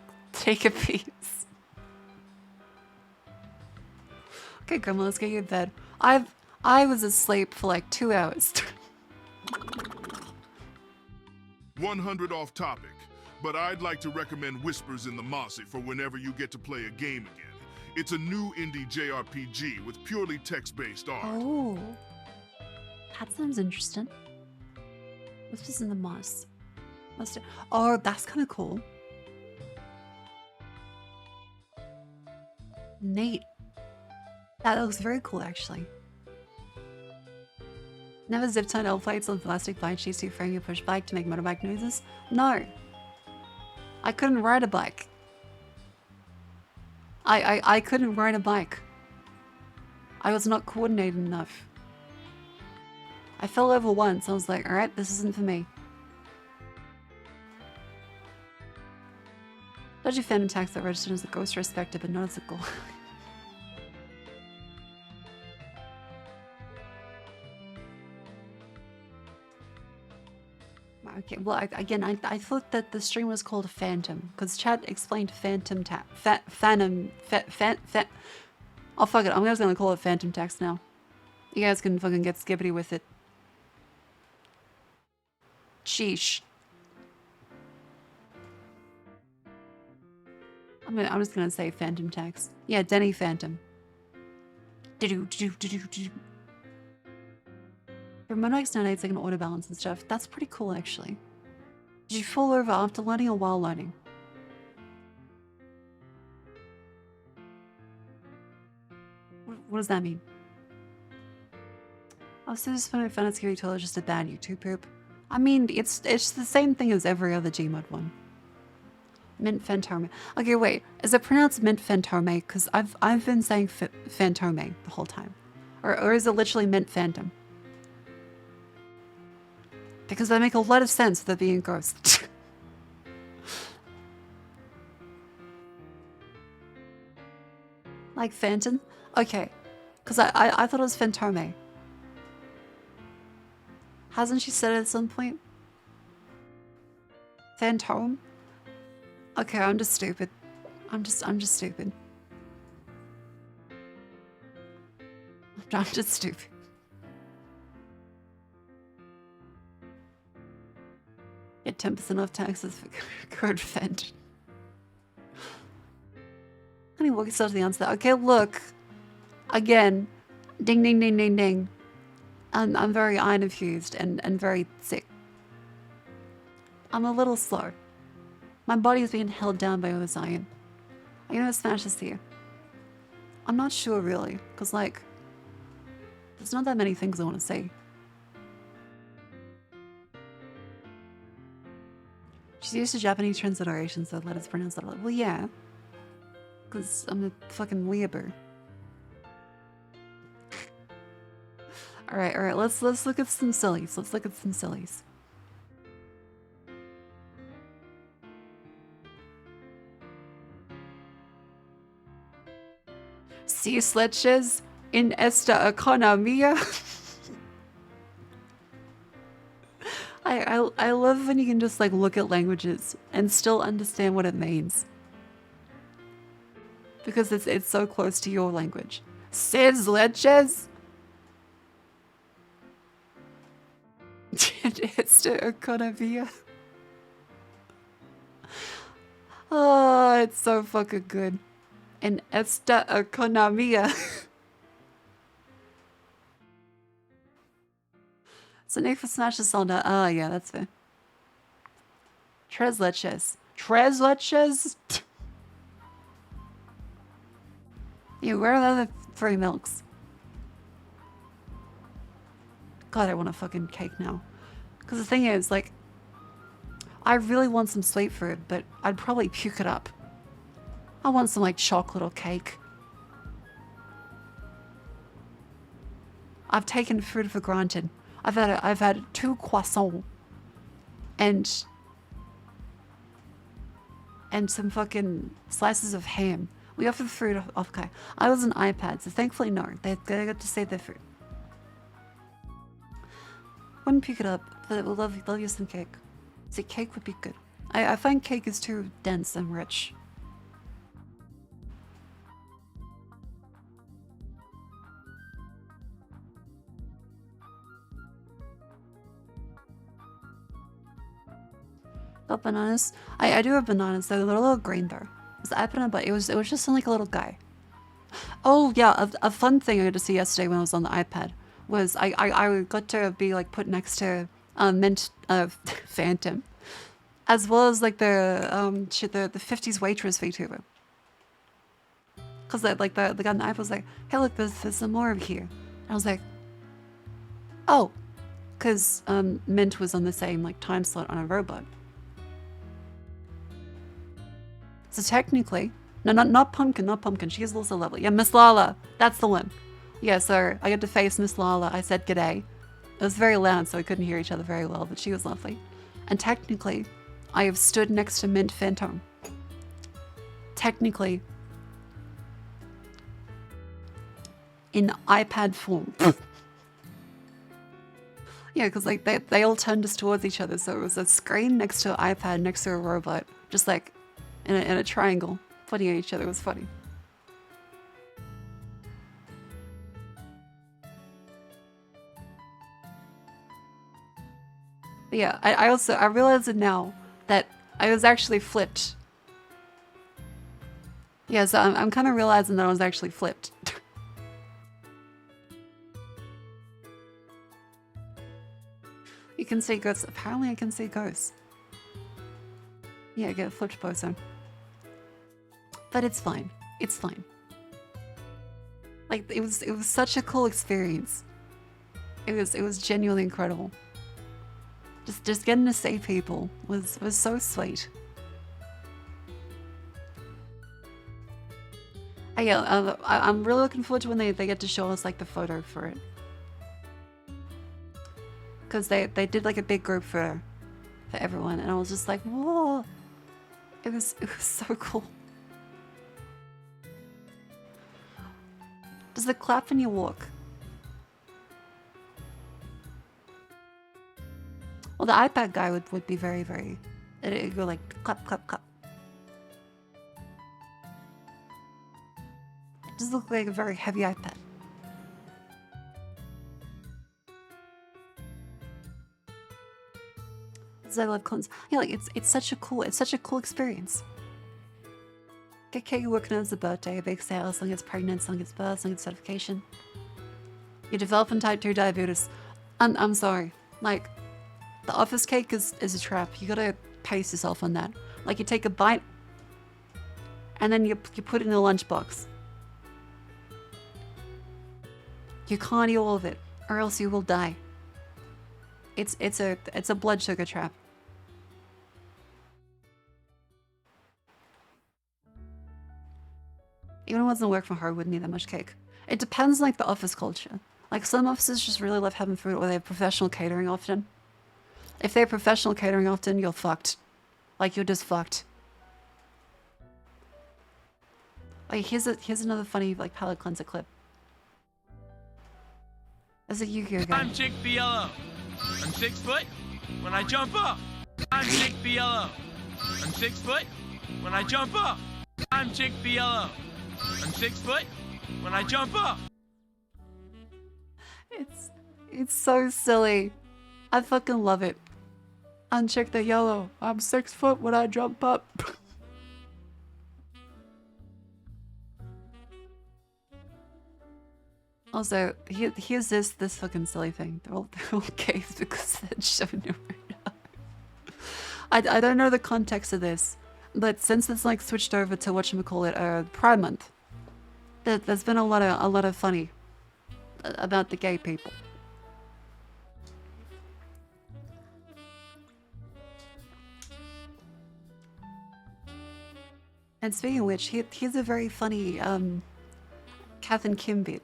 a piece. Okay, Grandma, let's get you to bed. I was asleep for like 2 hours. 100 off topic, but I'd like to recommend Whispers in the Mossy for whenever you get to play a game again. It's a new indie JRPG with purely text-based art. Oh, that sounds interesting. What's this in the moss? Oh, that's kind of cool. Neat. That looks very cool, actually. Never zip-tied L plates on plastic bike sheets to frame your push bike to make motorbike noises? No. I couldn't ride a bike. I couldn't ride a bike. I was not coordinated enough. I fell over once. I was like, alright, this isn't for me. Dodgy Phantom Tax that registered as a ghost respected, but not as a goal. Okay, well, I thought that the stream was called Phantom, because chat explained Phantom Tax. Oh, fuck it, I'm just gonna call it Phantom Tax now. You guys can fucking get skibbity with it. Sheesh. I'm just gonna say Phantom Tax. Yeah, Denny Phantom. For Monex 98, I can auto balance and stuff. That's pretty cool, actually. Did you fall over after learning or while learning? What does that mean? Oh, so just when I found out Scary Toilet is just a bad YouTube poop. I mean, it's the same thing as every other Gmod one. Mint Fantome. Okay, wait. Is it pronounced Mint Fantome? Because I've been saying Fantome the whole time. Or is it literally Mint Phantom? Because they make a lot of sense with it being ghost. Like Phantom? Okay. Because I thought it was Fantome. Hasn't she said it at some point? Phantom? Okay, I'm just stupid. I'm just stupid. I'm just stupid. Get 10% off taxes for code Fent. Honey, walk yourself to the answer. Okay, look. Again. Ding, ding, ding, ding, ding. I'm very iron infused and very sick. I'm a little slow. My body is being held down by all this iron. I'm gonna smash this here. I'm not sure really, because like, there's not that many things I want to say. She's used to Japanese transliteration, so let us pronounce that. Well, yeah. Because I'm a fucking weeaboo. Alright, let's look at some sillies. Let's look at some sillies. Sea sledges in esta economia. I love when you can just like look at languages and still understand what it means. Because it's so close to your language. Sea sledges. Esta economia. Oh, it's so fucking good. In esta economia. So Nick for Smash the Solda. Oh, yeah, that's fair. Tres leches. Tres leches? Yeah, where are the other free milks? God, I want a fucking cake now. Because the thing is, like, I really want some sweet fruit, but I'd probably puke it up. I want some, like, chocolate or cake. I've taken food for granted. I've had 2 croissants and some fucking slices of ham. We offered food offkai. I was an iPad, so thankfully no. They got to save their food. Wouldn't pick it up, but we'll love you some cake. See, cake would be good. I find cake is too dense and rich. Got bananas. I do have bananas. They're a little green though. I put on, but it was just like a little guy. Oh yeah, a fun thing I got to see yesterday when I was on the iPad was I got to be like put next to Mint Phantom, as well as like the 50s waitress VTuber. Cause like the guy on the iPad was like, hey look, there's some more over here. And I was like, oh, cause Mint was on the same like time slot on a robot. So technically, no, not Pumpkin. She is also lovely. Yeah, Miss Lala, that's the one. Yeah, so I got to face Miss Lala. I said g'day. It was very loud, so we couldn't hear each other very well, but she was lovely. And technically, I have stood next to Mint Phantom. Technically, in iPad form. Yeah, because like they all turned us towards each other, so it was a screen next to an iPad next to a robot, just like in a triangle, pointing at each other. It was funny. But yeah, I realize it now that I was actually flipped. Yeah, so I'm kind of realizing that I was actually flipped. You can see ghosts. Apparently I can see ghosts. Yeah, I get a flipped boson. But it's fine. It's fine. Like it was such a cool experience. It was genuinely incredible. Just getting to see people was so sweet. Yeah, I'm really looking forward to when they get to show us like the photo for it. Because they did like a big group for everyone, and I was just like, whoa! It was so cool. Does it clap when you walk? Well, the iPad guy would be very, very... It'd go like clap, clap, clap. It does look like a very heavy iPad. I love cons. Yeah, like it's such a cool experience. Get cake working on his birthday, a big sale, someone gets pregnant, someone gets birth, someone gets certification. You're developing type 2 diabetes. I'm sorry. Like, the office cake is a trap. You gotta pace yourself on that. Like, you take a bite, and then you put it in a lunchbox. You can't eat all of it, or else you will die. It's a blood sugar trap. Even if it wasn't work from home, wouldn't eat that much cake. It depends on like the office culture. Like some offices just really love having food, or they have professional catering often. If they have professional catering often, you're fucked. Like you're just fucked. Like here's another funny like palate cleanser clip. There's a Yu-Gi-Oh guy. I'm Chick Biello. I'm 6 foot when I jump up. I'm Chick Biello. I'm 6 foot when I jump up. I'm Chick Biello. I'm 6 foot when I jump up. It's so silly. I fucking love it. Uncheck the yellow. I'm 6 foot when I jump up. Also, here's this fucking silly thing. They're all gays because that show never I don't know the context of this, but since it's like switched over to whatchamacallit, Pride Month, there's been a lot of funny about the gay people. And speaking of which, here's a very funny Kath and Kim bit.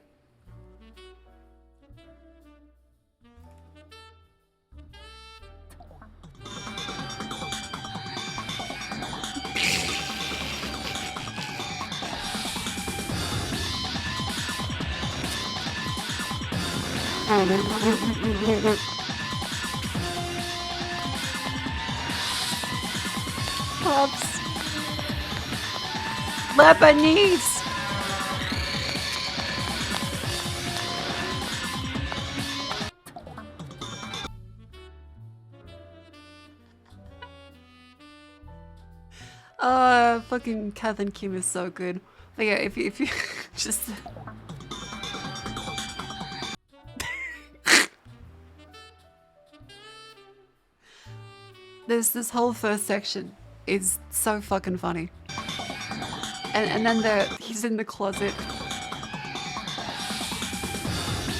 Pops. Lebanese. Fucking Kath and Kim is so good. But yeah, if you just this whole first section is so fucking funny. And then he's in the closet.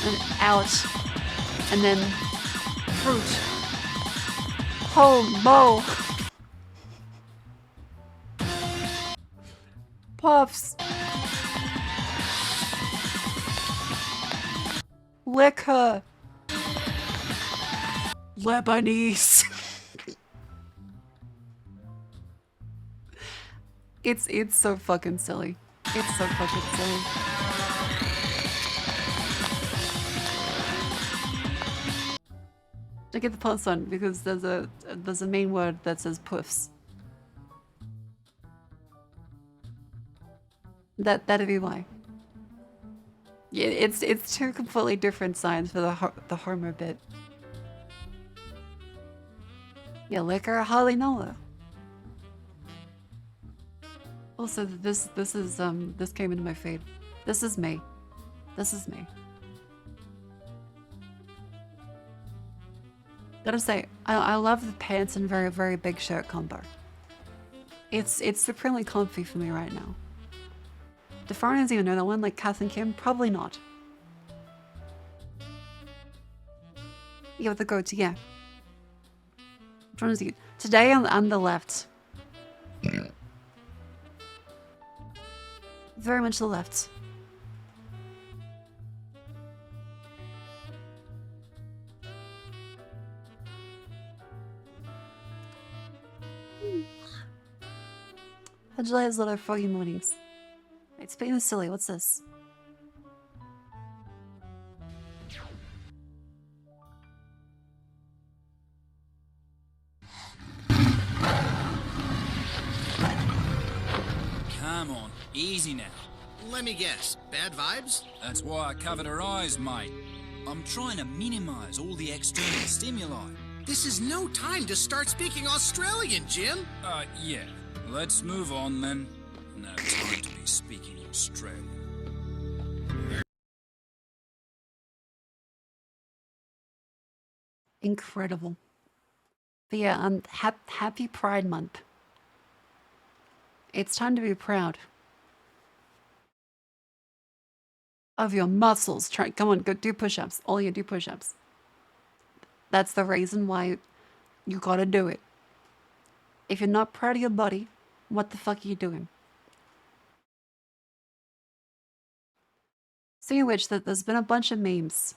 And ouch. And then fruit. Homo. Puffs. Liquor. Lebanese. It's so fucking silly. It's so fucking silly. I get the pulse on because there's a main word that says puffs. That'd be why. Yeah, it's two completely different signs for the Homer bit. Yeah, liquor, I hardly know her. Also, this came into my feed. This is me. This is me. Gotta say, I love the pants and very, very big shirt combo. It's supremely comfy for me right now. Do foreigners even know that one, like Kath and Kim? Probably not. Yeah, with the goatee, yeah. Which one is you? Today on the left. Very much the left. July has a lot of foggy mornings. It's being silly. What's this? Come on, easy now. Let me guess, bad vibes? That's why I covered her eyes, mate. I'm trying to minimize all the external stimuli. This is no time to start speaking Australian, Jim. Yeah. Let's move on then. No time to be speaking Australian. Incredible. But yeah, happy Pride Month. It's time to be proud of your muscles. Come on, go do push-ups. All you do push-ups. That's the reason why you gotta do it. If you're not proud of your body, what the fuck are you doing? Speaking of which, there's been a bunch of memes.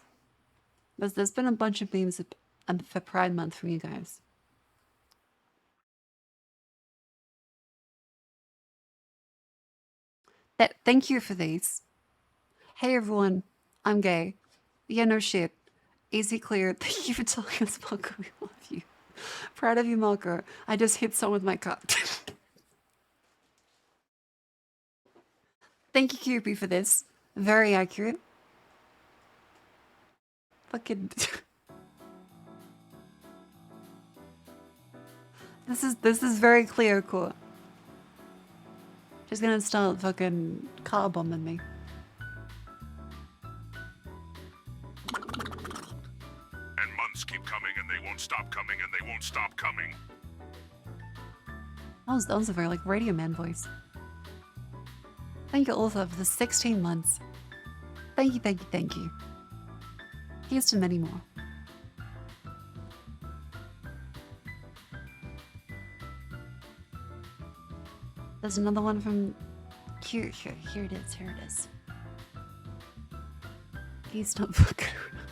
There's been a bunch of memes for Pride Month from you guys. Thank you for these. Hey everyone, I'm gay. Yeah, no shit. Easy clear. Thank you for telling us, Marco. We love you. Proud of you, Marco. I just hit someone with my car. Thank you, Cupid, for this. Very accurate. Fucking. This is very clear, cool. She's gonna start fucking car bombing me. And months keep coming and they won't stop coming and they won't stop coming. That was a very like Radio Man voice. Thank you also for the 16 months. Thank you, thank you, thank you. Here's to many more. There's another one from here it is, here it is. Please don't fuck around.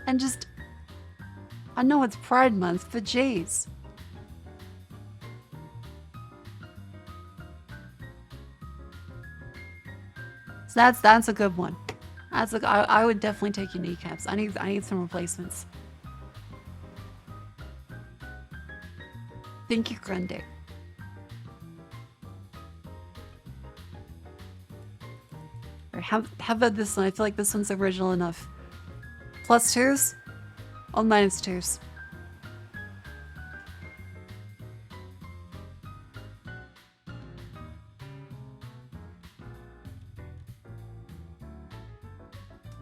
And just, I know it's Pride Month, but jeez. So that's a good one. I would definitely take your kneecaps. I need some replacements. Thank you, Grundy. How about this one? I feel like this one's original enough. +2s or -2s?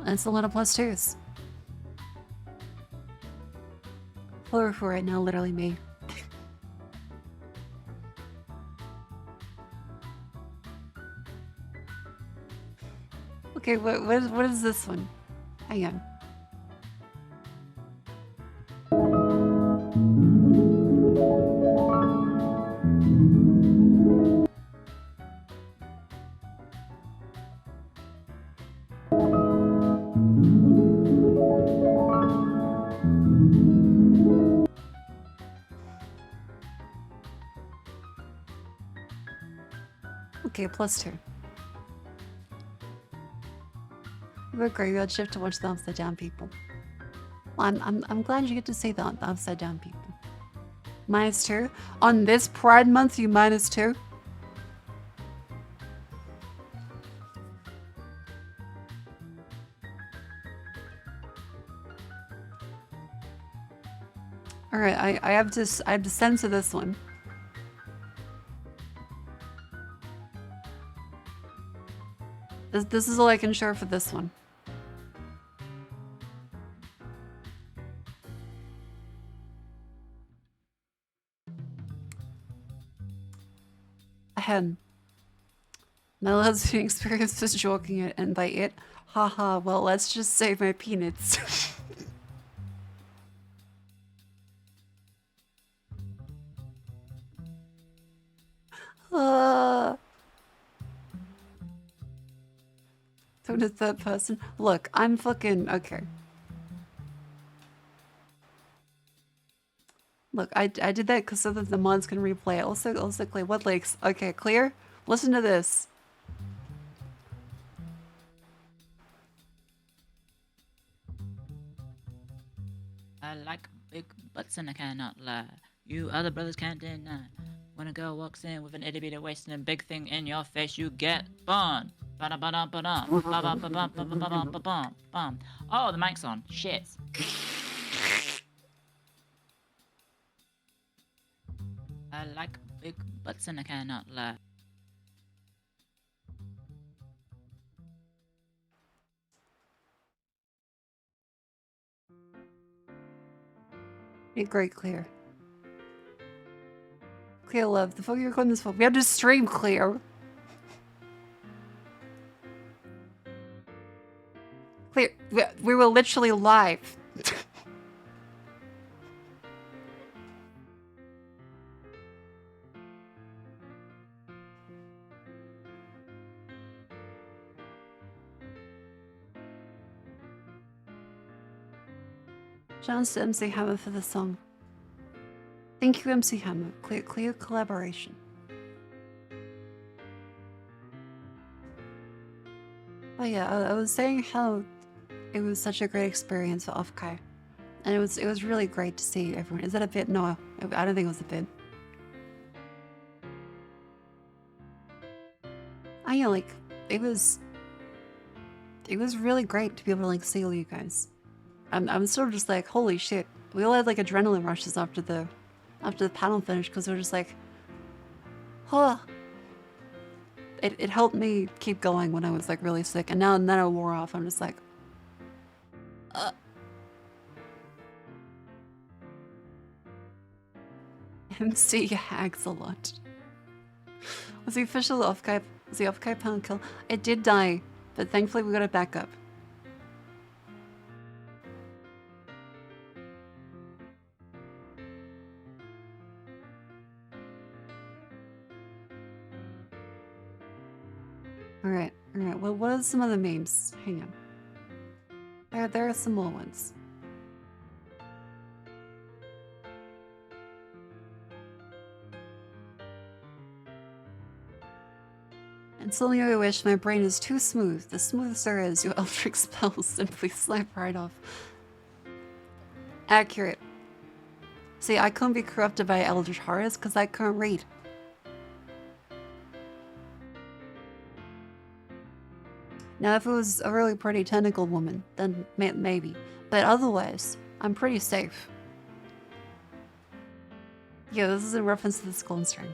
That's a lot of +2s. For right now, literally me. Okay, what is this one? Hang on. Okay, +2. We were graveyard shift to watch the upside down people. Well, I'm glad you get to see the upside down people. -2 on this Pride Month. You -2. All right, I have to censor this one. This is all I can share for this one. Ahem. My lesbian experience was joking it, and by it, haha, well, let's just save my peanuts. To the third person. Look, I'm fucking okay. Look, I did that because so that the mods can replay it. Also clear. What lakes? Okay, clear? Listen to this. I like big butts and I cannot lie. You other brothers can't deny. When a girl walks in with an itty bitty waist and a big thing in your face, you get burned. Ba-da-ba-da-ba-da. Oh, the mic's on. Shit. I like big butts and I cannot lie. Hey, great, clear. Clear, love. The fuck are you recording this for? We have to stream, clear. Clear. We were literally live. Shouts to MC Hammer for the song. Thank you, MC Hammer. Clear collaboration. Oh yeah, I was saying how it was such a great experience for offkai, and it was really great to see everyone. Is that a bit? No, I don't think it was a bit. I know, like it was really great to be able to like see all you guys. I'm sort of just like, holy shit. We all had like adrenaline rushes after the panel finished because we were just like, huh. It helped me keep going when I was like really sick, and then it wore off. I'm just like, MC hags a lot. Was the official offkai panel kill? It did die, but thankfully we got it back up. Alright. Well, what are some other memes? Hang on. There are some more ones. And suddenly I wish my brain is too smooth. The smoothest there is, your eldritch spells simply slip right off. Accurate. See, I couldn't be corrupted by eldritch horrors because I can't read. Now, if it was a really pretty tentacle woman, then maybe. But otherwise, I'm pretty safe. Yeah, this is in reference to the skull and string.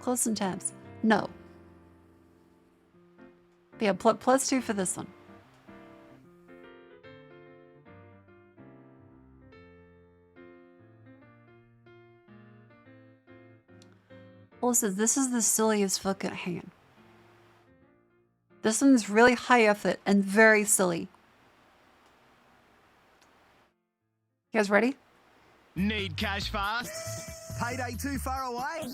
Close and tabs. No. But yeah, +2 for this one. Also, this is the silliest fucking hand. This one's really high effort and very silly. You guys ready? Need cash fast? Payday too far away?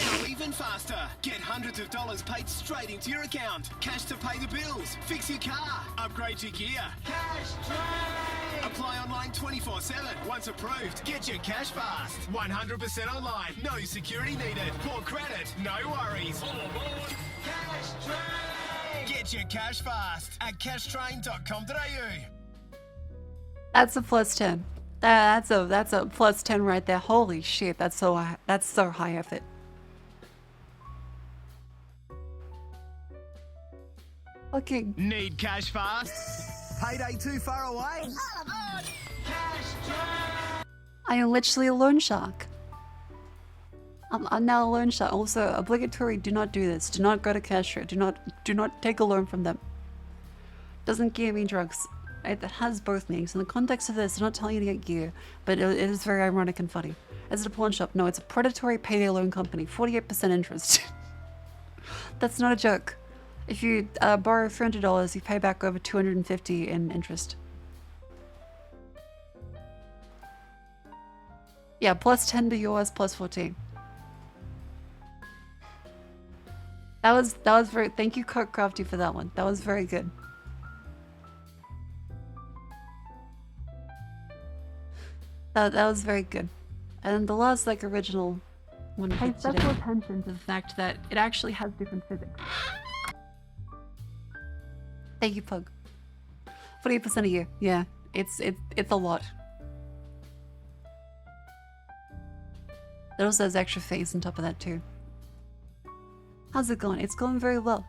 Now even faster. Get hundreds of dollars paid straight into your account. Cash to pay the bills, fix your car, upgrade your gear. Cash trade! Apply online 24/7. Once approved, get your cash fast. 100% online. No security needed. Poor credit. No worries. All aboard. Cash trade! Get your cash fast at cashtrain.com.au. That's a +10. That's a +10 right there. Holy shit, that's so high effort. Okay. Need cash fast? Payday too far away? I am literally a loan shark. I'm now a loan shark. Also, obligatory, do not do this. Do not go to Castro. Do not take a loan from them. Doesn't give me drugs. It has both meanings. In the context of this, I'm not telling you to get gear, but it is very ironic and funny. Is it a pawn shop? No, it's a predatory payday loan company. 48% interest. That's not a joke. If you borrow $300, you pay back over $250 in interest. Yeah, plus 10 to yours, plus 14. That was very. Thank you, Cook Crafty, for that one. That was very good. That was very good. And the last like original one. Pay special attention to the fact that it actually has different physics. Thank you, Pug. 48% a year. Yeah, it's a lot. It also has extra phase on top of that too. How's it going? It's going very well.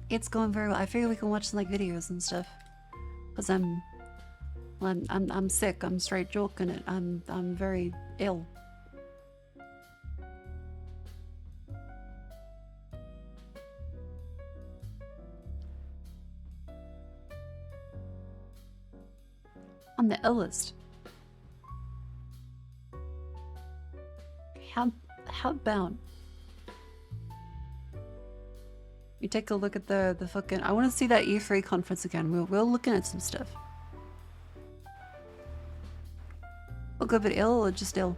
It's going very well. I figure we can watch some like videos and stuff. Cause I'm sick. I'm straight joking it. I'm very ill. I'm the illest. How about you take a look at the fucking. I want to see that E3 conference again. We're looking at some stuff. We'll go a bit ill or just ill.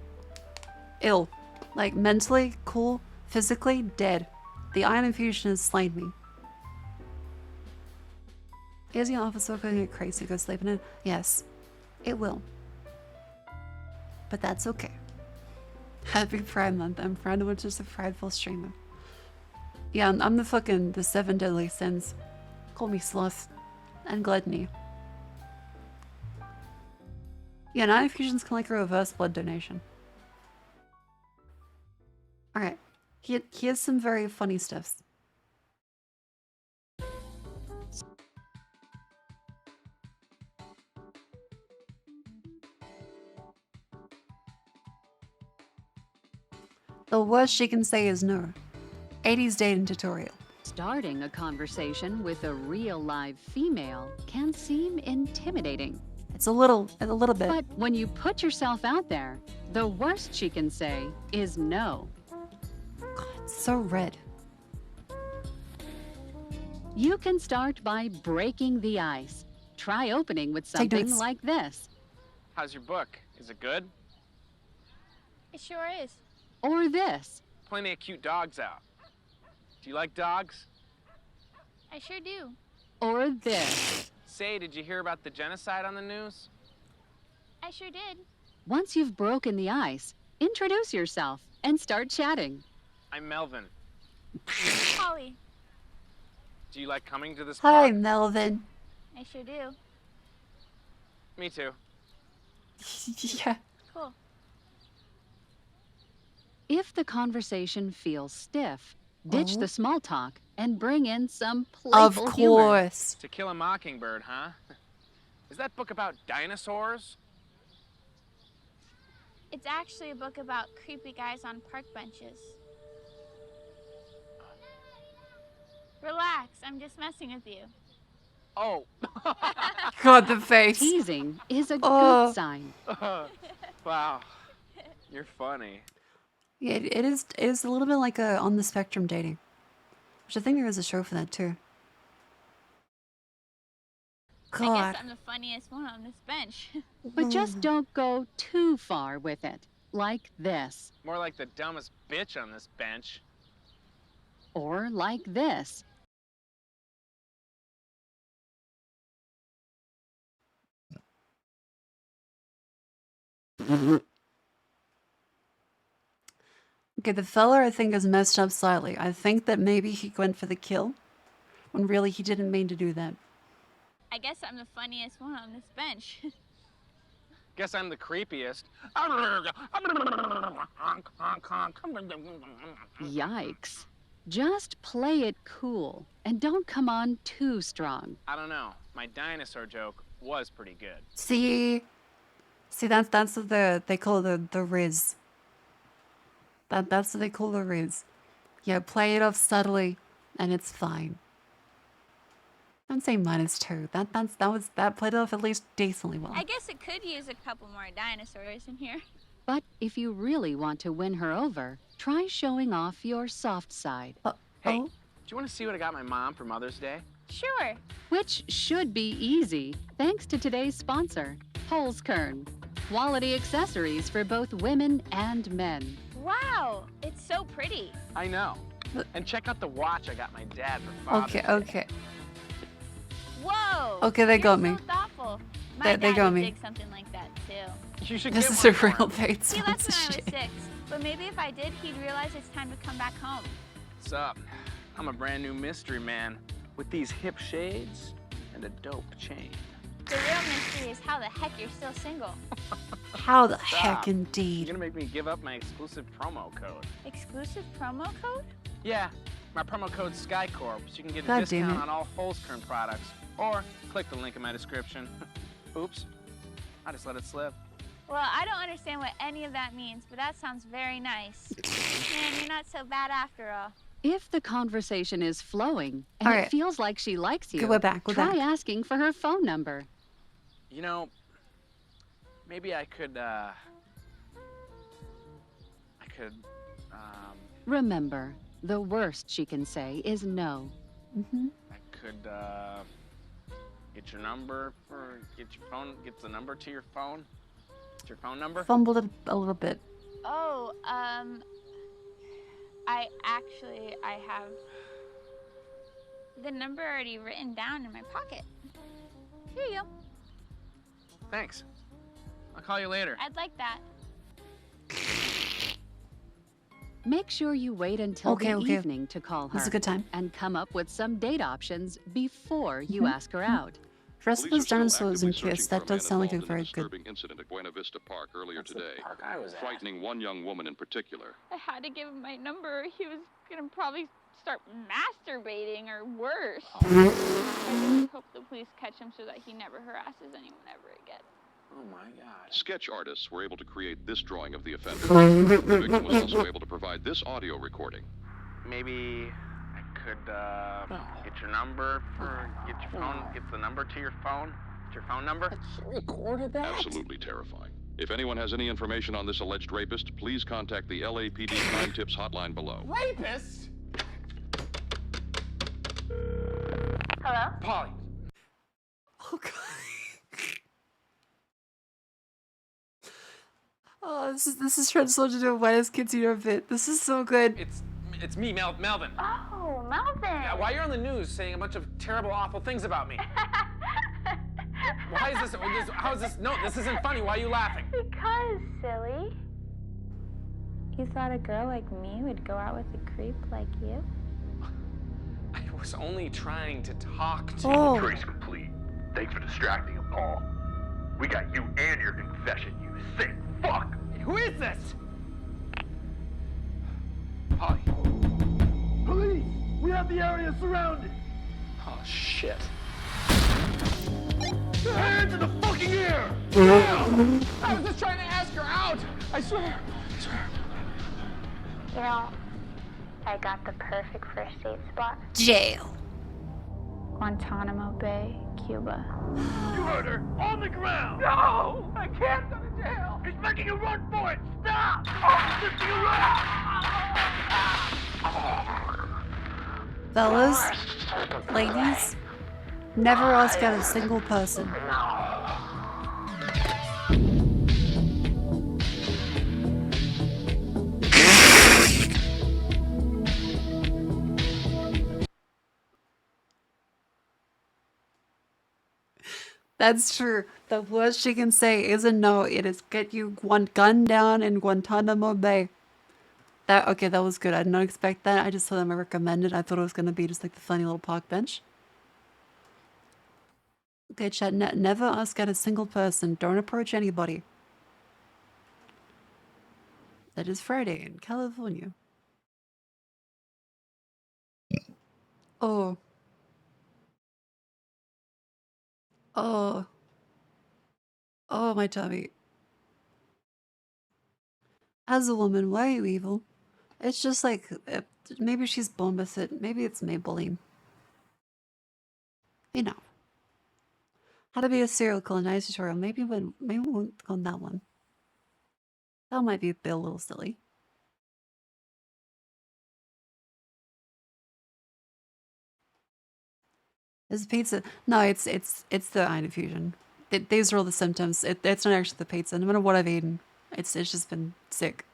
Ill, like mentally cool, physically dead. The iron infusion has slain me. Is your office work going to get crazy? Go sleeping in? Yes, it will. But that's okay. Happy Pride Month. I'm proud of just a prideful streamer. Yeah, I'm the 7 deadly sins. Call me sloth and gluttony. Yeah, night infusions can like a reverse blood donation. Alright. Here's some very funny stuff. The worst she can say is no. 80s dating tutorial. Starting a conversation with a real live female can seem intimidating. It's a little bit. But when you put yourself out there, the worst she can say is no. God, it's so red. You can start by breaking the ice. Try opening with something like this. How's your book? Is it good? It sure is. Or this. Plenty of cute dogs out. Do you like dogs? I sure do. Or this. Say, did you hear about the genocide on the news? I sure did. Once you've broken the ice, introduce yourself and start chatting. I'm Melvin. Holly. Do you like coming to this Hi, park? Melvin. I sure do. Me too. Yeah. Cool. If the conversation feels stiff, ditch the small talk and bring in some playful humor. Of course. To Kill a Mockingbird, huh? Is that book about dinosaurs? It's actually a book about creepy guys on park benches. Relax, I'm just messing with you. Oh. God, the face. Teasing is a good sign. Wow. You're funny. Yeah, it is a little bit like a on the spectrum dating. Which I think there is a show for that too. I God. guess I'm the funniest one on this bench. But just don't go too far with it. Like this. More like the dumbest bitch on this bench. Or like this. Okay, the fella I think is messed up slightly. I think that maybe he went for the kill, when really he didn't mean to do that. I guess I'm the funniest one on this bench. Guess I'm the creepiest. Yikes. Just play it cool and don't come on too strong. I don't know. My dinosaur joke was pretty good. See, that's what they call the riz. That's what they call the riz. Yeah, play it off subtly, and it's fine. I'd say -2. That played it off at least decently well. I guess it could use a couple more dinosaurs in here. But if you really want to win her over, try showing off your soft side. Hey, do you want to see what I got my mom for Mother's Day? Sure. Which should be easy, thanks to today's sponsor, Holzkern. Quality accessories for both women and men. Wow, it's so pretty. I know. And check out the watch I got my dad for Father's Day. Okay. Whoa. Okay, they got me. So thoughtful. My They dad got would me. dig something like that too. You should This get is a one for real him. paid He left when I was sponsorship. 6, but maybe if I did, he'd realize it's time to come back home. What's up? I'm a brand new mystery man with these hip shades and a dope chain. The real mystery is how the heck you're still single. How the Stop. heck, You're indeed. gonna make me give up my exclusive promo code. Exclusive promo code? Yeah, my promo code SkyCorp, so you can get a God damn discount it. on all Holzkern products. Or click the link in my description. Oops, I just let it slip. Well, I don't understand what any of that means, but that sounds very nice. Man, you're not so bad after all. If the conversation is flowing and All it right. feels like she likes you, We're back. try asking for her phone number. You know, maybe I could, Remember, the worst she can say is no. I could, get your number for, get the number to your phone? Get your phone number? Fumbled it a little bit. Oh, I have the number already written down in my pocket. Here you go. Thanks. I'll call you later. I'd like that. Make sure you wait until Okay. the evening to call her. That's a good time. And come up with some date options before you ask her out. Dress up as dinosaurs and kiss. That does sound like a very good. disturbing incident at Buena Vista Park earlier today, Park I was at. frightening one young woman in particular. I had to give him my number. He was gonna probably start masturbating or worse. I just hope the police catch him so that he never harasses anyone ever again. Oh my God. Sketch artists were able to create this drawing of the offender. The victim was also able to provide this audio recording. Maybe I could, get your number for, get the number to your phone? Get your phone number? Recorded that? Absolutely terrifying. If anyone has any information on this alleged rapist, please contact the LAPD Crime Tips hotline below. Rapist? Hello? Polly. Oh god. Oh, this is transformed into a Whitest Kids Eater bit. This is so good. It's me, Melvin. Oh, Melvin. Yeah, why are you on the news saying a bunch of terrible, awful things about me? Why is this, how is this, no, this isn't funny. Why are you laughing? Because, silly. You thought a girl like me would go out with a creep like you? I was only trying to talk to Oh. you. Trace complete. Thanks for distracting him, Paul. We got you and your confession, you sick fuck! Who is this? Polly. Police! We have the area surrounded! Oh, shit. Hands in the fucking air! I was just trying to ask her out. I swear. You know, I got the perfect first date spot. Jail. Guantanamo Bay, Cuba. You heard her! On the ground! No! I can't go to jail! He's making a run for it! Stop! Oh, he's making a run! Fellas, ladies, never ask out a single person. That's true. The worst she can say is a no. It is get you gunned down in Guantanamo Bay. That was good. I did not expect that. I just saw them recommended. I thought it was gonna be just like the funny little park bench. Okay, chat. Never ask out a single person. Don't approach anybody. That is Friday in California. Oh. Oh. Oh, my tummy. As a woman, why are you evil? It's just like, maybe she's born with it. Maybe it's Maybelline. You know. How to be a serial killer nice tutorial. Maybe we won't go on that one. That might be a little silly. Is pizza? No, it's the eye infusion. These are all the symptoms. It's not actually the pizza. No matter what I've eaten, it's just been sick.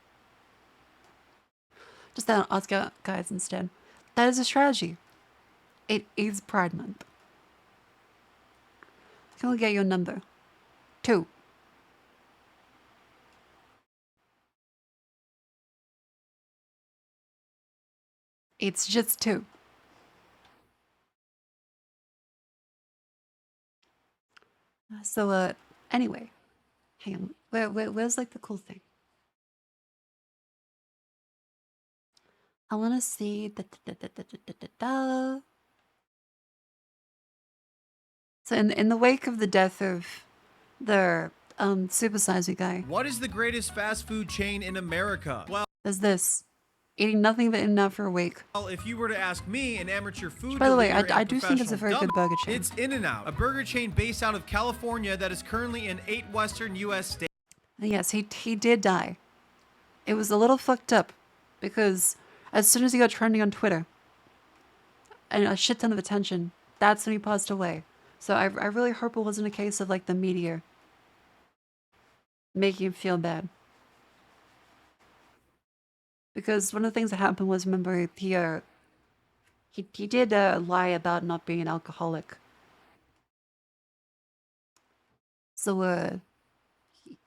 Just ask out guys instead. That is a strategy. It is Pride Month. Can we get your number? 2. It's just 2. So, anyway. Hang on. Where's like the cool thing? I want to see So in the wake of the death of the Super Size Me guy, What is the greatest fast food chain in America? Well, there's this. Eating nothing but In-N-Out for a week. if you were to ask me, an amateur food By the way, deliverer I and do think it's a very good professional burger chain. It's In-N-Out, a burger chain based out of California that is currently in 8 western U.S. states. And yes, he did die. It was a little fucked up because as soon as he got trending on Twitter and a shit ton of attention, that's when he passed away. So I really hope it wasn't a case of like the media making him feel bad. Because one of the things that happened was, remember, he did lie about not being an alcoholic. So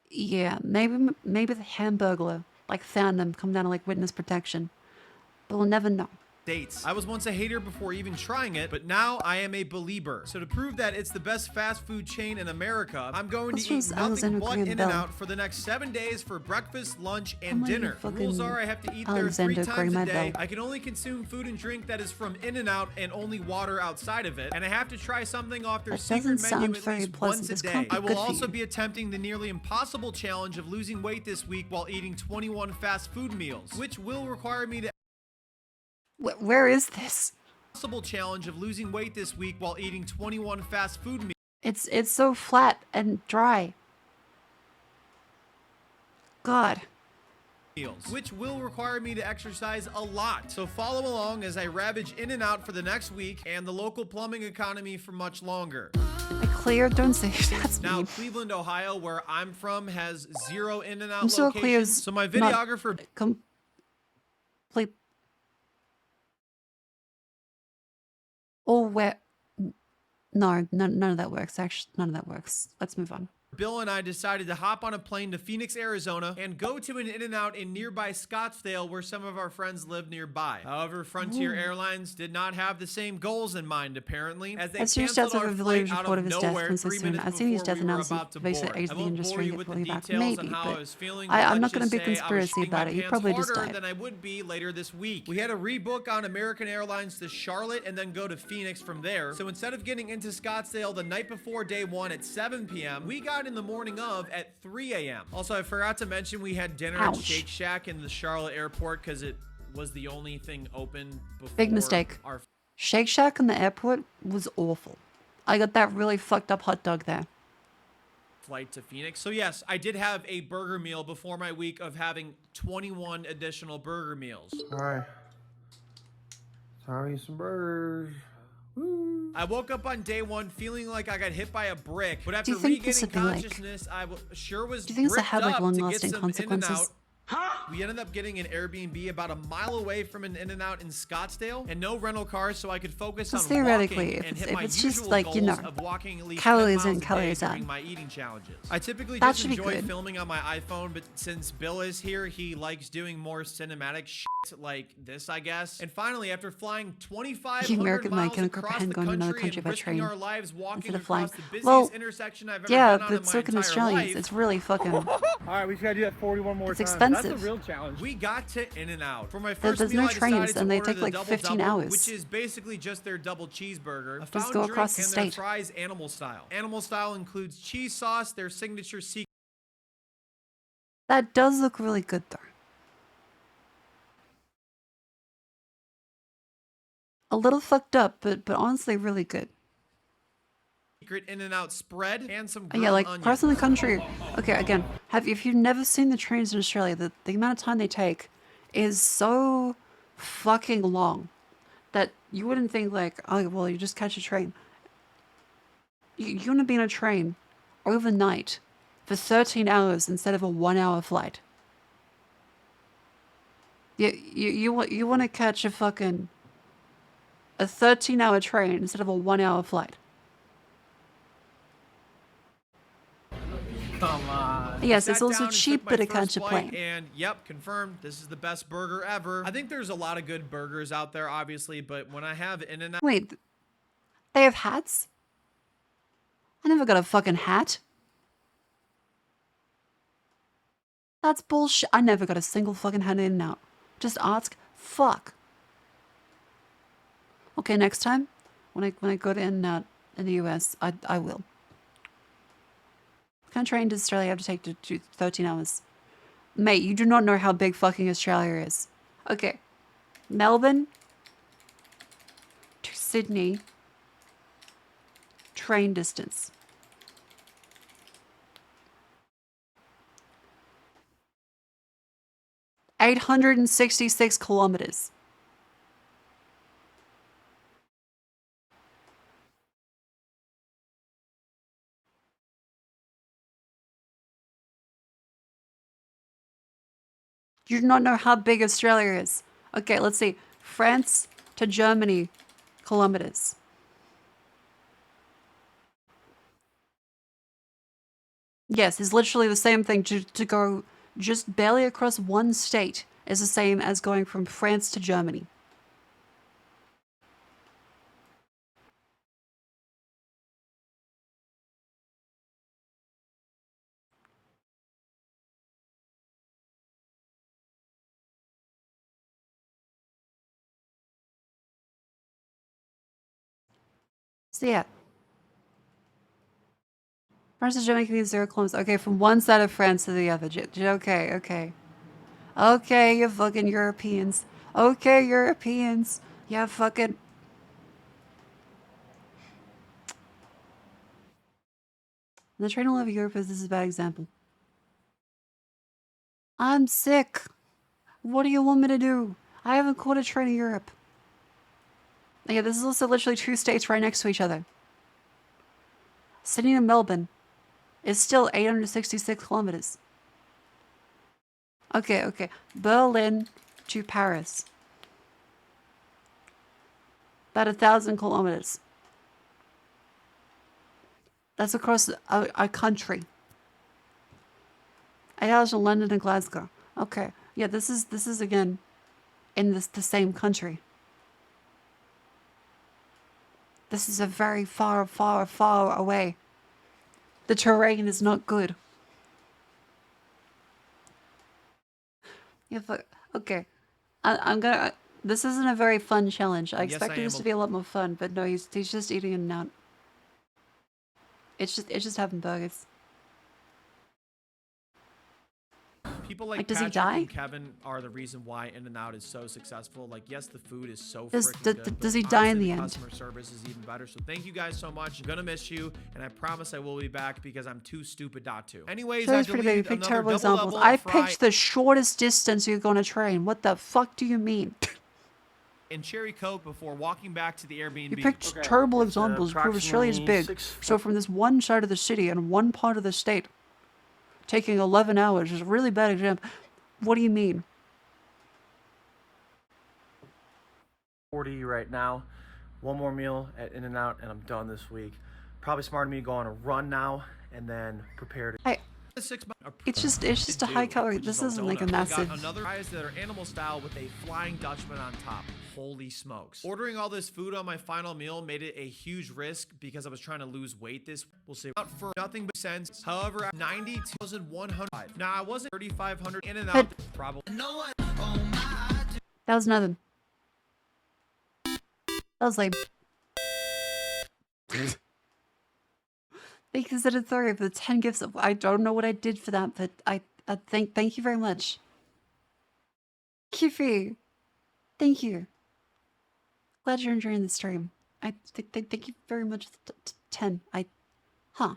yeah, maybe the Hamburglar like found him, come down to like witness protection, but we'll never know. I was once a hater before even trying it, but now I am a believer. So to prove that it's the best fast food chain in America, I'm going to eat nothing but In-N-Out for the next 7 days for breakfast, lunch, and dinner. The rules are I have to eat there 3 times a day. I can only consume food and drink that is from In-N-Out and only water outside of it. And I have to try something off their secret menu at least once a day. I will also be attempting the nearly impossible challenge of losing weight this week while eating 21 fast food meals, which will require me to Where is this? Possible challenge of losing weight this week while eating 21 fast food meals. It's so flat and dry. God. Which will require me to exercise a lot. So follow along as I ravage In-N-Out for the next week and the local plumbing economy for much longer. Clear, don't say that's Now, mean. Cleveland, Ohio, where I'm from, has 0 In-N-Out I'm sure locations. Clear's So my videographer complete. Oh, where? No, none of that works. Actually, none of that works. Let's move on. Bill and I decided to hop on a plane to Phoenix, Arizona, and go to an In-N-Out in nearby Scottsdale where some of our friends live nearby. However, Frontier Ooh. Airlines did not have the same goals in mind, apparently, as they I've seen canceled stats of our a flight village out report of of his death nowhere 3 consistent. minutes I've seen his before death we were announced about to basically board. exit I the won't industry bore and you get with the fully back. details on Maybe, how I but was feeling. I'm Let's not going to just be say I was conspiracy shitting my about it. He pants probably just harder died. than I would be later this week. We had to rebook on American Airlines to Charlotte and then go to Phoenix from there. So instead of getting into Scottsdale the night before day 1 at 7 p.m., we got in the morning of at 3 a.m. Also, I forgot to mention we had dinner at Ouch. Shake Shack in the Charlotte airport because it was the only thing open before Big mistake. our Shake Shack in the airport was awful. I got that really fucked up hot dog there. flight to Phoenix. So yes, I did have a burger meal before my week of having 21 additional burger meals. All right. Time to eat some burgers. Woo. I woke up on day 1 feeling like I got hit by a brick, but after Do you think this regaining would be, like- consciousness, I sure was Do you think this would bricked have, like, up to long-lasting get some consequences? In-N-Out. We ended up getting an Airbnb about a mile away from an In-N-Out in Scottsdale, and no rental cars, so I could focus on Because theoretically, walking if and it's- hit if my it's just, usual like, you goals know, of walking at least calories 10 in, miles a calories day out. during my eating challenges. I typically That just should be enjoy good. filming on my iPhone, but since Bill is here, he likes doing more cinematic shit like this, I guess. And finally, after flying 2,500 The American miles Mike can across the comprehend going to another country country and by risking train our lives walking instead of across flying. the busiest Well, intersection I've ever yeah, been on in but my so can entire Australians. life. It's really fucking. All right, we just gotta do that 41 more It's times. expensive. expensive. real challenge. We got to In-N-Out. For my first There's meal, no I trains, decided to and they order take the like double 15 double, hours. which is basically just their double cheeseburger, a Just fountain go drink, across the and their state. fries animal style. Animal style includes cheese sauce, their signature secret. That does look really good, though. A little fucked up, but honestly really good. In-N-Out spread and some Oh, grilled yeah, like onions. parts of the country. Okay, again, if you've never seen the trains in Australia, the amount of time they take is so fucking long that you wouldn't think like, oh well, you just catch a train. You're gonna be in a train overnight for 13 hours instead of a 1-hour flight. You want to catch a 13-hour train instead of a 1-hour flight. Come on. Yes, I it's sat also down and cheap, took my but it first catch a flight, plane. And yep, confirmed. This is the best burger ever. I think there's a lot of good burgers out there, obviously, but when I have In-N-Out. Wait, they have hats? I never got a fucking hat. That's bullshit. I never got a single fucking hat in and out. Just ask. Fuck. Okay, next time, when I go to In-N-Out in the US, I will. What kind of train does Australia have to take to do 13 hours? Mate, you do not know how big fucking Australia is. Okay. Melbourne to Sydney. Train distance. $866 kilometers. You do not know how big Australia is. Okay, let's see. France to Germany, kilometers. Yes, it's literally the same thing. To go just barely across one state is the same as going from France to Germany. So yeah. France to Germany can be 0 kilometers. Okay, from one side of France to the other. Okay, okay. Okay, you fucking Europeans. Okay, Europeans. Yeah, fucking... The train all over Europe is this is a bad example. I'm sick. What do you want me to do? I haven't caught a train in Europe. Yeah, this is also literally 2 states right next to each other. Sydney to Melbourne is still 866 kilometers. Okay, okay. Berlin to Paris. About 1,000 kilometers. That's across a country. 8,000 London and Glasgow. Okay. Yeah, this is again in the same country. This is a very far, far, far away. The terrain is not good. Yeah, but okay. I'm gonna. This isn't a very fun challenge. I expected this to be a lot more fun, but no, he's just eating a nut. It's just having burgers. People like does he Patrick die? and Kevin are the reason why In-N-Out is so successful. Like, yes, the food is so Does- freaking d- good. d- but does he die in honestly, the end? Customer service is even better. So thank you guys so much. I'm gonna miss you, and I promise I will be back because I'm too stupid not to. Anyways, So I that's pretty big. You deleted picked another terrible double examples. double I fry picked the shortest distance you're gonna train. What the fuck do you mean? and cherry coke before walking back to the Airbnb. You picked terrible examples to prove Australia is big. So from this one side of the city and one part of the state, taking 11 hours is a really bad example. What do you mean? 40 right now. One more meal at In-N-Out and I'm done this week. Probably smart of me to go on a run now and then prepare to... It's just a high calorie. This isn't like a massive. Got another fries that are animal style with a flying Dutchman on top. Holy smokes. Ordering all this food on my final meal made it a huge risk because I was trying to lose weight this we'll say not for nothing but cents. However, at 92,100. Now I wasn't 3,500 in and out probably. That was nothing. That was like. Thank you, Zedithori, for the 10 gifts. I don't know what I did for that, but I thank you very much. Kifi, thank you. Glad you're enjoying the stream. I thank you very much. 10. Huh.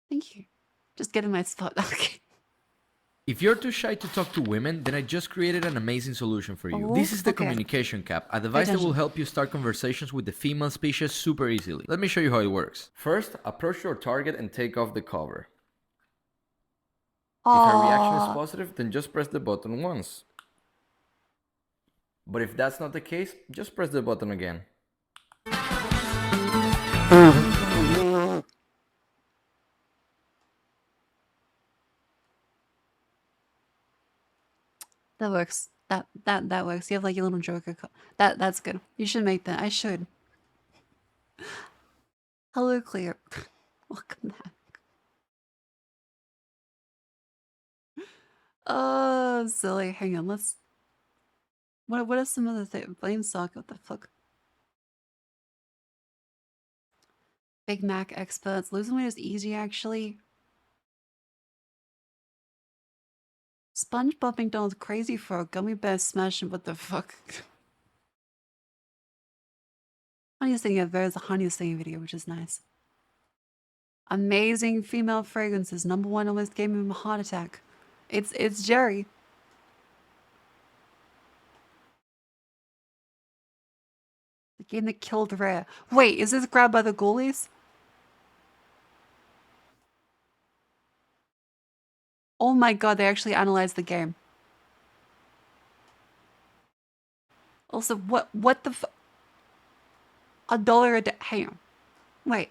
Thank you. Just getting my spot. Okay. If you're too shy to talk to women, then I just created an amazing solution for you. This is the communication cap, a device that will help you start conversations with the female species super easily. Let me show you how it works. First, approach your target and take off the cover. If her reaction is positive, then just press the button once. But if that's not the case, just press the button again. That works. That works. You have like your little Joker. That's good. You should make that. I should. Hello, Clear. Welcome back. Oh, silly. Hang on. Let's. What are some other things? Blame sock. What the fuck? Big Mac experts. Losing weight is easy, actually. SpongeBob McDonald's crazy for a gummy bear smashing. What the fuck? Honey's thing, yeah, there's a Honey's thing video, which is nice. Amazing female fragrances. #1 almost gave him a heart attack. It's Jerry. The game that killed Rare. Wait, is this grabbed by the ghoulies? Oh my god, they actually analyzed the game. Also, what the f- $1 a day. Hang on. Wait.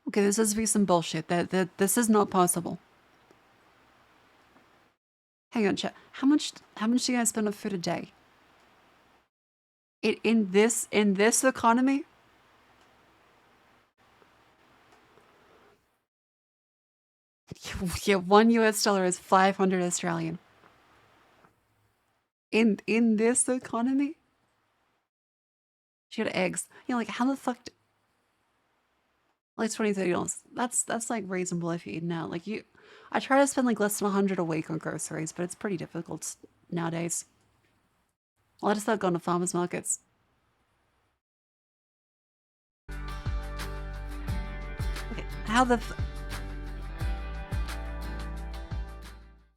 Okay, this has to be some bullshit. This is not possible. Hang on, chat. How much do you guys spend on food a day? In this economy? Yeah, $1 US is 500 Australian. In this economy? She had eggs. You know, like how the fuck like $20-30. That's like reasonable if you're eating out. Like I try to spend like less than 100 a week on groceries, but it's pretty difficult nowadays. Well, I just start going to farmers markets. Okay, how the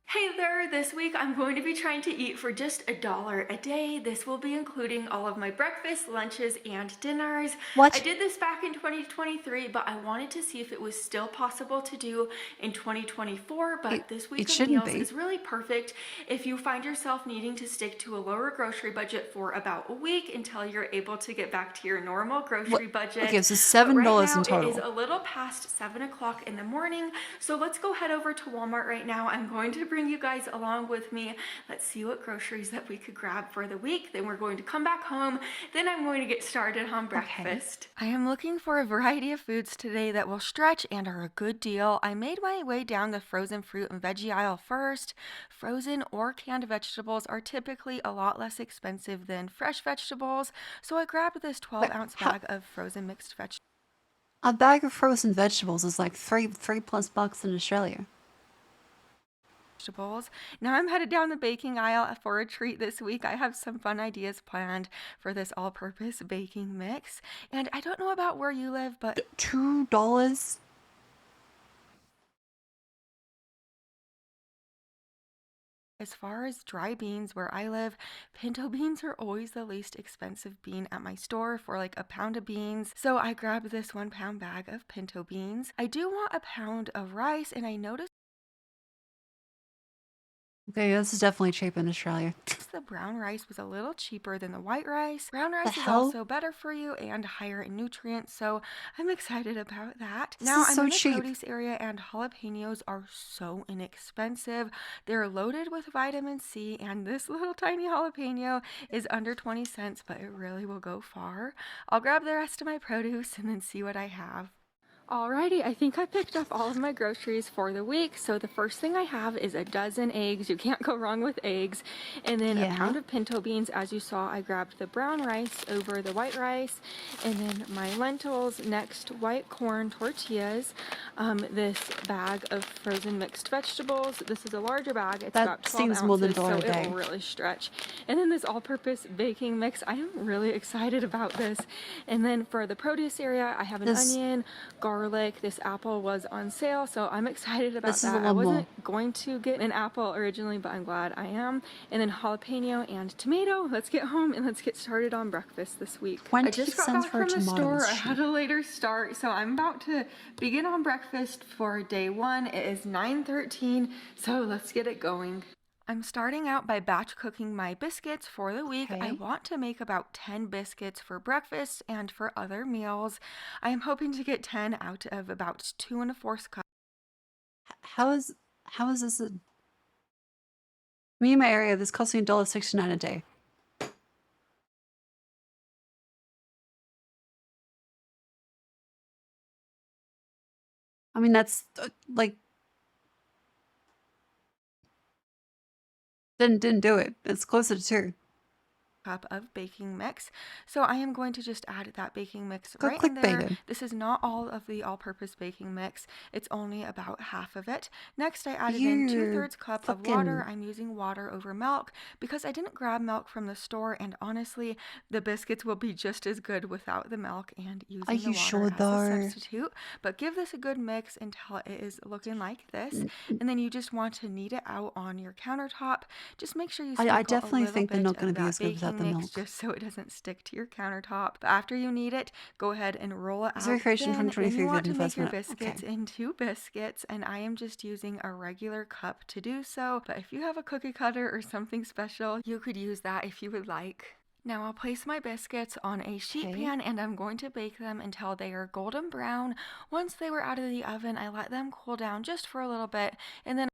Hey there, this week I'm going to be trying to eat for just $1 a day. This will be including all of my breakfasts, lunches, and dinners. What? I did this back in 2023, but I wanted to see if it was still possible to do in 2024, but this week of meals is really perfect if you find yourself needing to stick to a lower grocery budget for about a week until you're able to get back to your normal grocery budget. Okay, so $7 right now, in total. It is a little past 7 o'clock in the morning, so let's go head over to Walmart right now. I'm going to bring you guys along with me. Let's see what groceries that we could grab for the week. Then we're going to come back home. Then I'm going to get started on breakfast. I am looking for a variety of foods today that will stretch and are a good deal. I made my way down the frozen fruit and veggie aisle first. Frozen or canned vegetables are typically a lot less expensive than fresh vegetables, so I grabbed this 12-ounce bag of frozen mixed vegetables. A bag of frozen vegetables is like $3+ in Australia. Now I'm headed down the baking aisle for a treat this week. I have some fun ideas planned for this all-purpose baking mix. And I don't know about where you live, but $2? As far as dry beans, where I live, pinto beans are always the least expensive bean at my store for like a pound of beans. So I grabbed this 1-pound bag of pinto beans. I do want a pound of rice, and I noticed Okay, this is definitely cheap in Australia. the brown rice was a little cheaper than the white rice. Brown rice is hell? also better for you and higher in nutrients, so I'm excited about that. This Now is I'm so in the cheap. produce area, and jalapenos are so inexpensive. They're loaded with vitamin C, and this little tiny jalapeno is under 20 cents, but it really will go far. I'll grab the rest of my produce and then see what I have. Alrighty, I think I picked up all of my groceries for the week. So the first thing I have is a dozen eggs. You can't go wrong with eggs. And then a pound of pinto beans. As you saw, I grabbed the brown rice over the white rice. And then my lentils, next white corn tortillas. This bag of frozen mixed vegetables. This is a larger bag. It's about 12 seems ounces, more than so $1 a it day. will really stretch. And then this all-purpose baking mix. I am really excited about this. And then for the produce area, I have an onion, garlic. This apple was on sale, so I'm excited about that. I wasn't going to get an apple originally, but I'm glad I am. And then jalapeno and tomato. Let's get home and let's get started on breakfast this week. I just got back from the store. I had a later start, so I'm about to begin on breakfast for day 1. It is 9:13, so let's get it going. I'm starting out by batch cooking my biscuits for the week. I want to make about 10 biscuits for breakfast and for other meals. I am hoping to get 10 out of about 2 1/4 cups. How is this a... Me in my area, this costs me $1.69 a day. I mean, that's like... Didn't do it. It's closer to 2. Cup of baking mix. So I am going to just add that baking mix Go right in there. clickbaited. This is not all of the all-purpose baking mix. It's only about half of it. Next, I added in 2/3 cup of water. I'm using water over milk because I didn't grab milk from the store, and honestly, the biscuits will be just as good without the milk and using the water as a substitute. But give this a good mix until it is looking like this, and then you just want to knead it out on your countertop. Just make sure you sprinkle I definitely a little think they're bit not going of to be that as good without the mix milk. just so it doesn't stick to your countertop. But after you knead it, go ahead and roll it Is out there a creation from thin. 23 Then you want to Vietnam make first your minute? biscuits into biscuits, and I am just using a regular cup to do so. But if you have a cookie cutter or something special, you could use that if you would like. Now I'll place my biscuits on a sheet pan, and I'm going to bake them until they are golden brown. Once they were out of the oven, I let them cool down just for a little bit, and then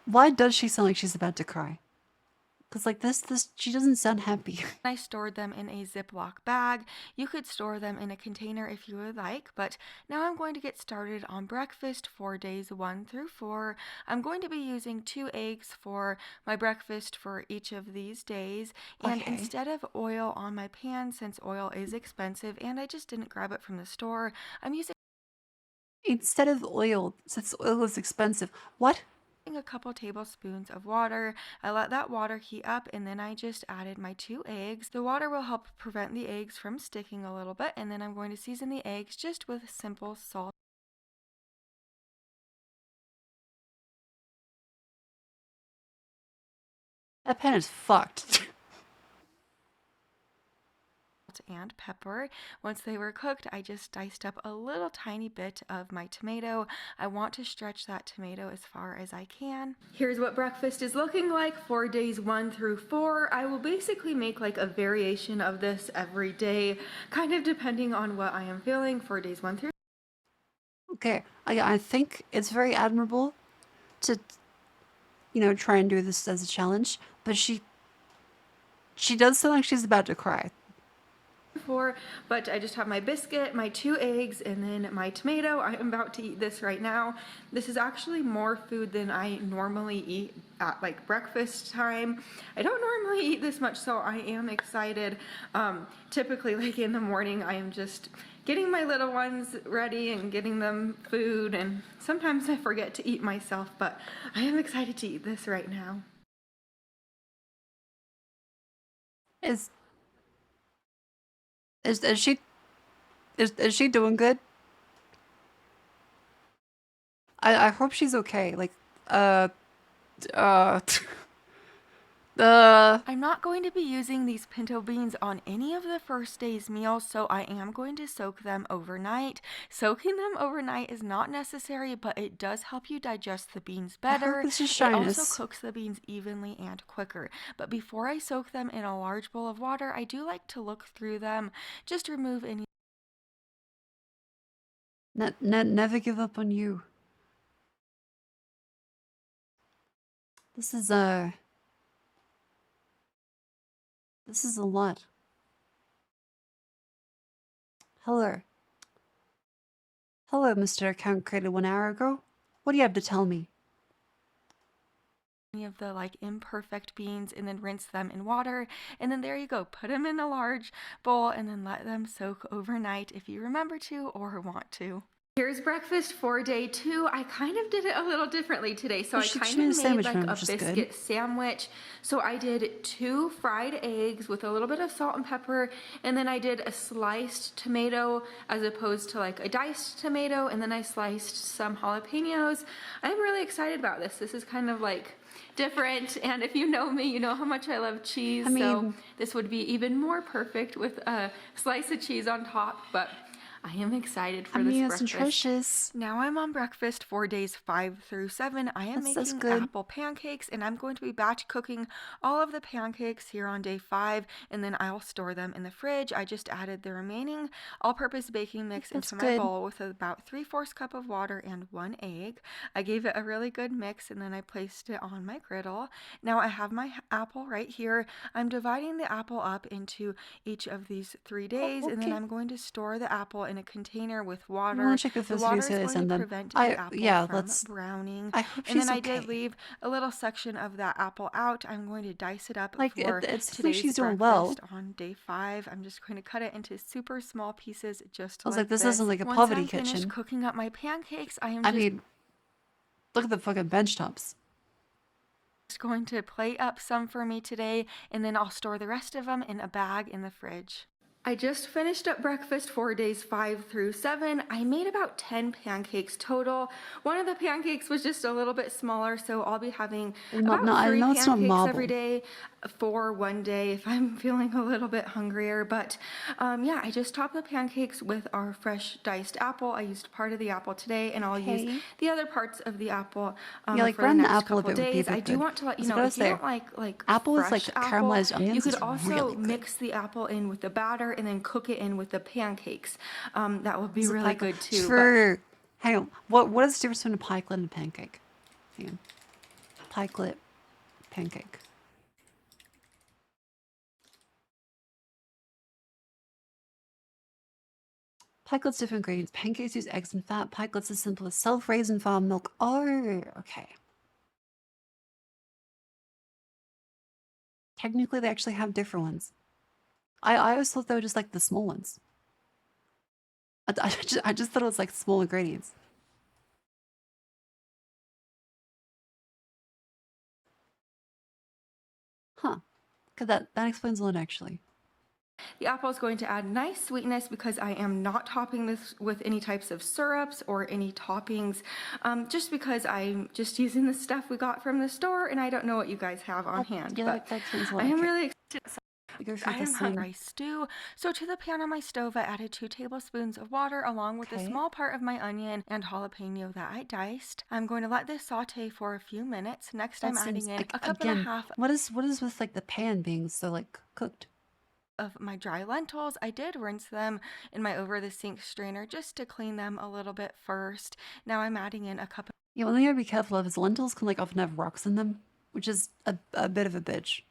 Why does she sound like she's about to cry? Because like this, she doesn't sound happy. I stored them in a Ziploc bag. You could store them in a container if you would like, but now I'm going to get started on breakfast for days 1 through 4. I'm going to be using 2 eggs for my breakfast for each of these days, and instead of oil on my pan, since oil is expensive and I just didn't grab it from the store, I'm using Instead of oil, since oil is expensive. What? a couple tablespoons of water. I let that water heat up, and then I just added my 2 eggs. The water will help prevent the eggs from sticking a little bit, and then I'm going to season the eggs just with simple salt. That pan is fucked. And pepper. Once they were cooked, I just diced up a little tiny bit of my tomato. I want to stretch that tomato as far as I can. Here's what breakfast is looking like for days 1 through 4. I will basically make like a variation of this every day, kind of depending on what I am feeling for days 1 through. Okay, I think it's very admirable to, you know, try and do this as a challenge, but she does sound like she's about to cry. But I just have my biscuit, my 2 eggs, and then my tomato. I am about to eat this right now. This is actually more food than I normally eat at like breakfast time. I don't normally eat this much, so I am excited. Typically, like in the morning, I am just getting my little ones ready and getting them food, and sometimes I forget to eat myself, but I am excited to eat this right now. Is she doing good? I hope she's okay. Like I'm not going to be using these pinto beans on any of the first day's meals, so I am going to soak them overnight. Soaking them overnight is not necessary, but it does help you digest the beans better. It's just It also shyness. cooks the beans evenly and quicker. But before I soak them in a large bowl of water, I do like to look through them, just remove any. Never give up on you. This is a lot. Hello. Hello, Mr. Account created 1 hour ago. What do you have to tell me? Of the like imperfect beans and then rinse them in water, and then there you go, put them in a large bowl and then let them soak overnight if you remember to or want to. Here's breakfast for day 2. I kind of did it a little differently today. So I kind of made like a biscuit sandwich. So I did 2 fried eggs with a little bit of salt and pepper, and then I did a sliced tomato as opposed to like a diced tomato, and then I sliced some jalapenos. I'm really excited about this. This is kind of like different, and if you know me, you know how much I love cheese. So this would be even more perfect with a slice of cheese on top, but I am excited for this breakfast. Nutritious. Now I'm on breakfast for days 5 through 7. I am making apple pancakes, and I'm going to be batch cooking all of the pancakes here on day 5, and then I'll store them in the fridge. I just added the remaining all-purpose baking mix into my bowl with about 3/4 cup of water and 1 egg. I gave it a really good mix, and then I placed it on my griddle. Now I have my apple right here. I'm dividing the apple up into each of these 3 days, and then I'm going to store the apple in a container with water. I want to check if The those water videos is going to them. prevent the apple from browning. I hope And then she's I okay. did leave a little section of that apple out. I'm going to dice it up Like, for it's today's she's doing breakfast well. on day 5. I'm just going to cut it into super small pieces, just I was like like, this this. isn't like a Once poverty I'm finished kitchen. cooking up my pancakes, I am I just mean, look at the fucking bench tops. going to plate up some for me today, and then I'll store the rest of them in a bag in the fridge. I just finished up breakfast for days 5 through 7. I made about 10 pancakes total. One of the pancakes was just a little bit smaller, so I'll be having about 3 pancakes every day for one day if I'm feeling a little bit hungrier. But yeah, I just topped the pancakes with our fresh diced apple. I used part of the apple today, and I'll use the other parts of the apple for the next couple days. I do want to let you know, if you don't like apple with like fresh apple, caramelized onions, you could is also really good. mix the apple in with the batter and then cook it in with the pancakes. That would be really good too. Sure. Hang on. What is the difference between a pikelet and a pancake? Hang on. Pikelet, pancake. Pikelets different ingredients. Pancakes use eggs and fat. Pikelets is simple as self-raised and farm milk. Oh, okay. Technically, they actually have different ones. I always thought they were just like the small ones. I just thought it was like small ingredients. Huh. That explains a lot, actually. The apple is going to add nice sweetness because I am not topping this with any types of syrups or any toppings, just because I'm just using the stuff we got from the store, and I don't know what you guys have on hand. Yeah, but that explains a lot. I am Okay. really excited. I have am rice stew. So to the pan on my stove, I added 2 tablespoons of water along with a small part of my onion and jalapeno that I diced. I'm going to let this saute for a few minutes. Next, I'm adding in a cup and a half. What is with like the pan being so like cooked? Of my dry lentils. I did rinse them in my over the sink strainer just to clean them a little bit first. Now I'm adding in a cup. Yeah, one thing you gotta be careful of is lentils can like often have rocks in them, which is a bit of a bitch.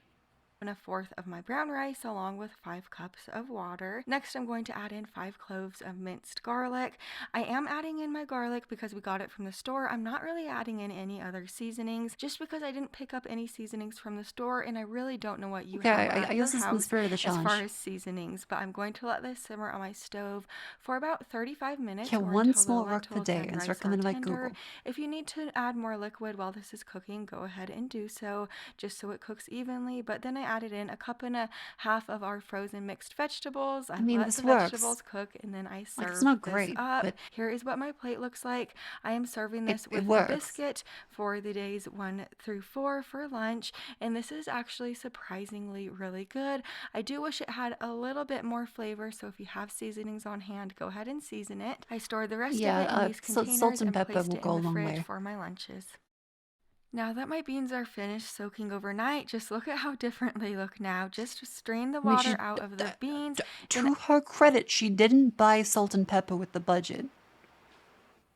And 1/4 of my brown rice along with 5 cups of water. Next, I'm going to add in 5 cloves of minced garlic. I am adding in my garlic because we got it from the store. I'm not really adding in any other seasonings just because I didn't pick up any seasonings from the store, and I really don't know what you have at I your guess it's in the house spirit of the as challenge. far as seasonings. But I'm going to let this simmer on my stove for about 35 minutes. Yeah, or one until small the rock per lentils day and is rice recommended are by tender. Google. If you need to add more liquid while this is cooking, go ahead and do so, just so it cooks evenly. But then I added in a cup and a half of our frozen mixed vegetables. I mean, let this the works. vegetables cook, and then I serve Like, it's not this great, up. but Here is what my plate looks like. I am serving this it with a works. biscuit for the days 1 through 4 for lunch, and this is actually surprisingly really good. I do wish it had a little bit more flavor, so if you have seasonings on hand, go ahead and season it. I stored the rest of it in these containers salt and and pepper placed will it go a in the long fridge way. for my lunches. Now that my beans are finished soaking overnight, just look at how different they look now. Just strain the water out of the beans. To her credit, she didn't buy salt and pepper with the budget.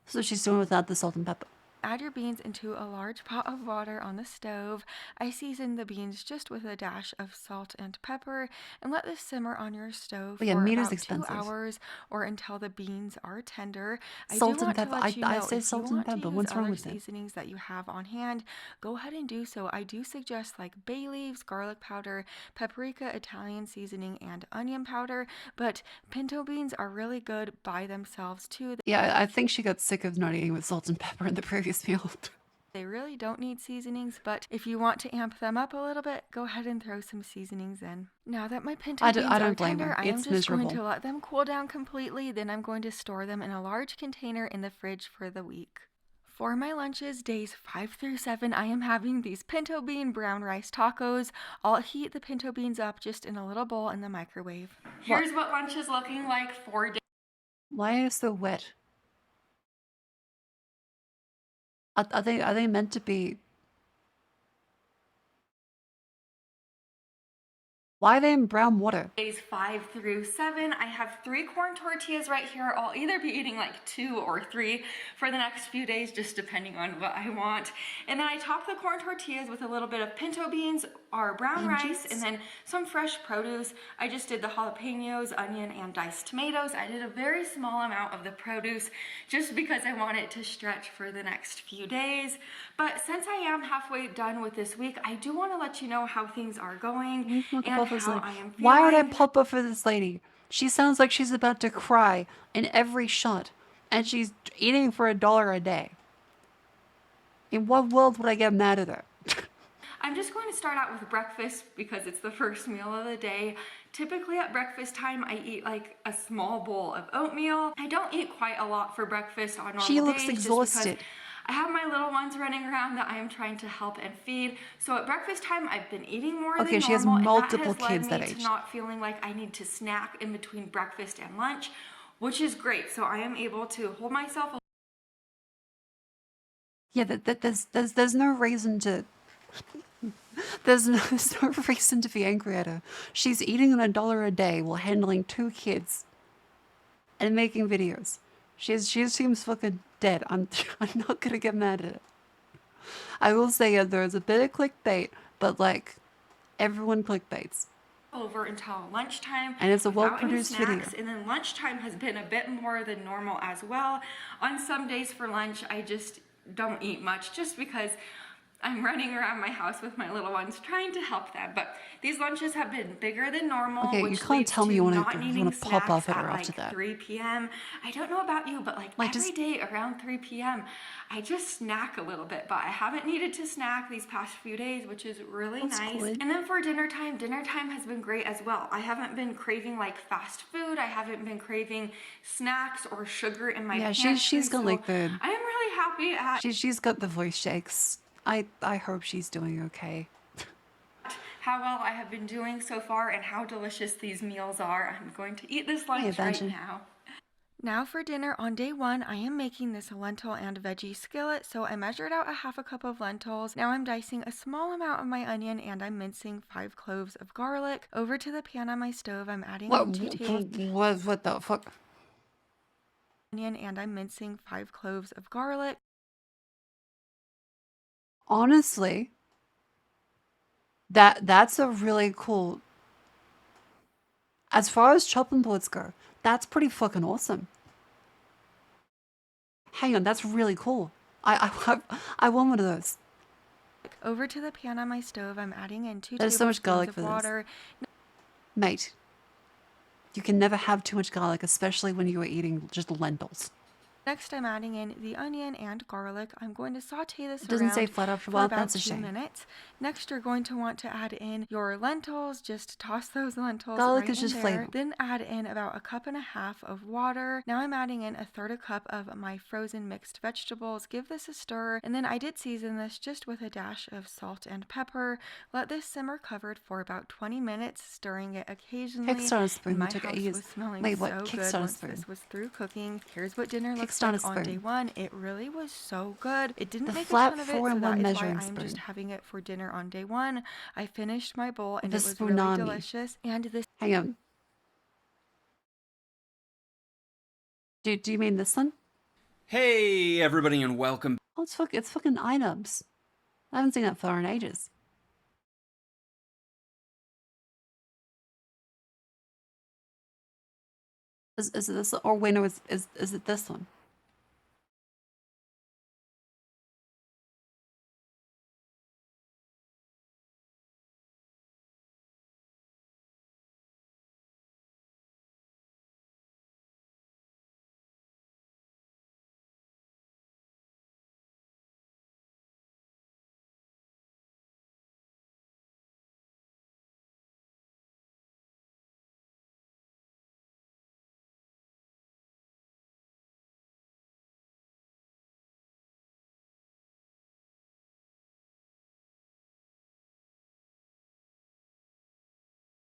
So she's doing without the salt and pepper. Add your beans into a large pot of water on the stove. I season the beans just with a dash of salt and pepper and let this simmer on your stove Yeah, for meat is about 2 expensive. hours or until the beans are tender. Salt I do and want to pepper. let you know I say if you salt and want to pepper. use What's wrong other with that? seasonings that you have on hand, go ahead and do so. I do suggest like bay leaves, garlic powder, paprika, Italian seasoning, and onion powder, but pinto beans are really good by themselves too. Yeah, I think she got sick of not eating with salt and pepper in the previous meal. They really don't need seasonings, but if you want to amp them up a little bit, go ahead and throw some seasonings in. Now that my pinto beans are tender, I am just going to let them cool down completely. Then I'm going to store them in a large container in the fridge for the week. For my lunches, days 5 through 7, I am having these pinto bean brown rice tacos. I'll heat the pinto beans up just in a little bowl in the microwave. Here's what lunch is looking like for days. Why is it so wet? Are they meant to be? Why are they in brown water? Days 5 through 7, I have 3 corn tortillas right here. I'll either be eating like 2 or 3 for the next few days, just depending on what I want. And then I top the corn tortillas with a little bit of pinto beans or brown rice, and then some fresh produce. I just did the jalapenos, onion, and diced tomatoes. I did a very small amount of the produce just because I want it to stretch for the next few days. But since I am halfway done with this week, I do want to let you know how things are going and how I am feeling. Why would I pop up for this lady? She sounds like she's about to cry in every shot, and she's eating for $1 a day. In what world would I get mad at her? I'm just going to start out with breakfast because it's the first meal of the day. Typically at breakfast time, I eat like a small bowl of oatmeal. I don't eat quite a lot for breakfast on normal days. She looks exhausted. I have my little ones running around that I am trying to help and feed. So at breakfast time, I've been eating more than normal. Okay, she has multiple and that has kids led that me age. to not feeling like I need to snack in between breakfast and lunch, which is great. So I am able to hold myself. Yeah, there's no reason to. There's no reason to be angry at her. She's eating on $1 a day while handling 2 kids and making videos. She seems fucking dead. I'm not gonna get mad at it. I will say there's a bit of clickbait, but like everyone clickbaits. Over until lunchtime, And it's a without well-produced any video. snacks, and then lunchtime has been a bit more than normal as well. On some days for lunch, I just don't eat much just because I'm running around my house with my little ones trying to help them. But these lunches have been bigger than normal, Okay, you which can't leads tell me to you not want needing to pop off at her snacks after that. 3 p.m. I don't know about you, but like every day around 3 p.m. I just snack a little bit, but I haven't needed to snack these past few days, which is really nice. good. And then for dinner time has been great as well. I haven't been craving like fast food. I haven't been craving snacks or sugar in my Yeah, pantry. she's got like the. I am really happy at She's got the voice shakes. I hope she's doing okay. how well I have been doing so far and how delicious these meals are. I'm going to eat this lunch right Benji. now. Now for dinner on day 1, I am making this lentil and veggie skillet. So I measured out a half a cup of lentils. Now I'm dicing a small amount of my onion and I'm mincing 5 cloves of garlic. Over to the pan on my stove, I'm adding in 2 tablespoons. What the fuck? Onion and I'm mincing 5 cloves of garlic. Honestly, that's a really cool. As far as chopping boards go, that's pretty fucking awesome. Hang on, that's really cool. I want one of those. Over to the pan on my stove, I'm adding in 2 There's so much garlic tablespoons for of this. water. Mate, you can never have too much garlic, especially when you are eating just lentils. Next, I'm adding in the onion and garlic. I'm going to saute this It doesn't say around flat after a for while. about That's a 2 shame. minutes. Next, you're going to want to add in your lentils. Just toss those lentils Garlic right is in just there. flavor. Then add in about 1.5 cups of water. Now I'm adding in 1/3 cup of my frozen mixed vegetables. Give this a stir, and then I did season this just with a dash of salt and pepper. Let this simmer covered for about 20 minutes, stirring it occasionally. Kickstarter spoon. And my We took house ages. was smelling Wait, what? so good Kickstarter once spoon. this was through cooking. Here's what dinner looks Kickstarter like on day spoon. 1. It really was so good. It didn't The make a flat ton of it, so 4-in-1 that is why measuring I'm spoon. just having it for dinner on day 1. I finished my bowl and The it was really spoonami. delicious. And this Hang on. Do you mean this one? Hey everybody and welcome. Oh, it's fucking items. I haven't seen that flower in ages. Is it this, or wait, no, is it this one?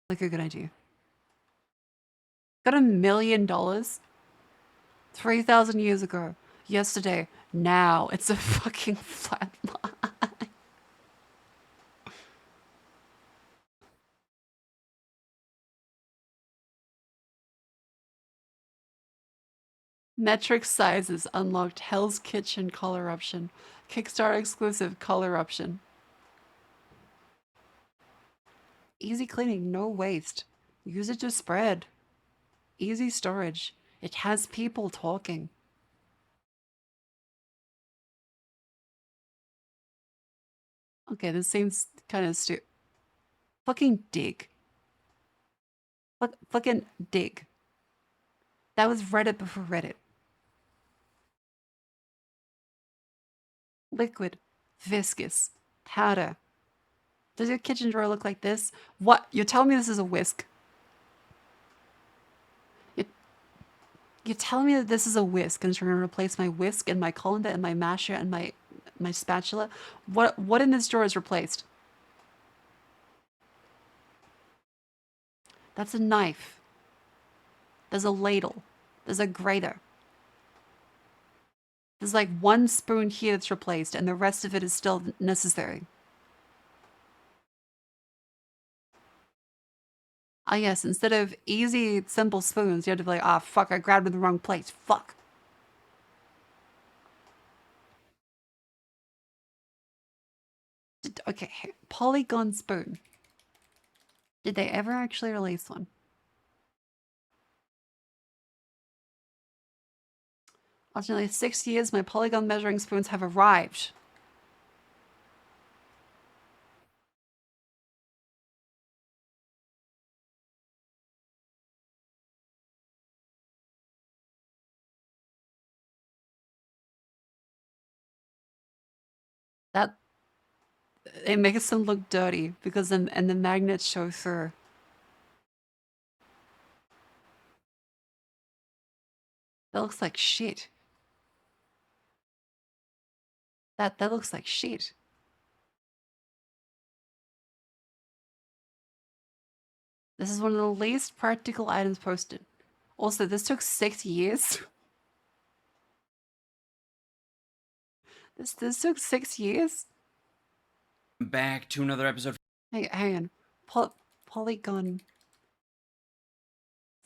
Like a good idea. Got $1 million 3,000 years ago. Yesterday. Now it's a fucking flat line. Metric sizes unlocked. Hell's Kitchen color option. Kickstarter exclusive color option. Easy cleaning, no waste. Use it to spread. Easy storage. It has people talking. Okay, this seems kind of stupid. Fucking dig. Fucking dig. That was Reddit before Reddit. Liquid. Viscous. Powder. Does your kitchen drawer look like this? What? You're telling me this is a whisk? You're telling me that this is a whisk and you're going to replace my whisk and my colander and my masher and my spatula? What in this drawer is replaced? That's a knife. There's a ladle. There's a grater. There's like one spoon here that's replaced and the rest of it is still necessary. Ah yes, instead of easy, simple spoons, you have to be like, ah, fuck, I grabbed it in the wrong place. Fuck. Okay, polygon spoon. Did they ever actually release one? After nearly 6 years, my polygon measuring spoons have arrived. That it makes them look dirty because the magnets show through. That looks like shit. That looks like shit. This is one of the least practical items posted. Also, this took 6 years. This took 6 years. Back to another episode. Hang on. Polygon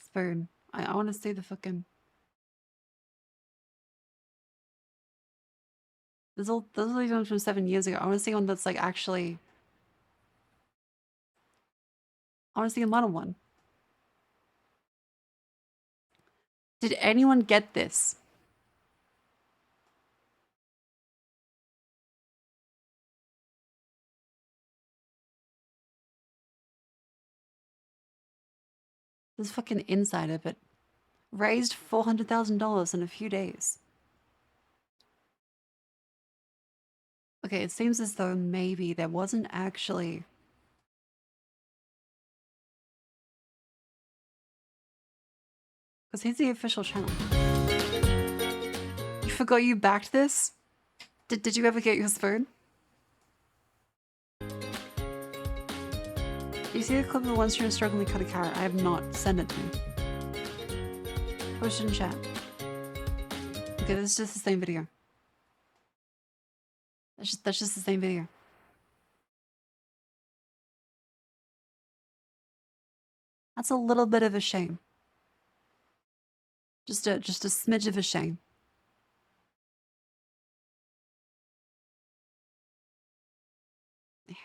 spoon. I want to see the fucking. Those are these ones from 7 years ago. I want to see one that's like actually. I want to see a modern one. Did anyone get this? This fucking inside of it. Raised $400,000 in a few days. Okay, it seems as though maybe there wasn't actually... Because he's the official channel. You forgot you backed this? Did you ever get your spoon? You see the clip of the one streamer struggling to cut a carrot? I have not. Send it to me. Post it in chat. Okay, this is just the same video. That's just the same video. That's a little bit of a shame. Just a smidge of a shame.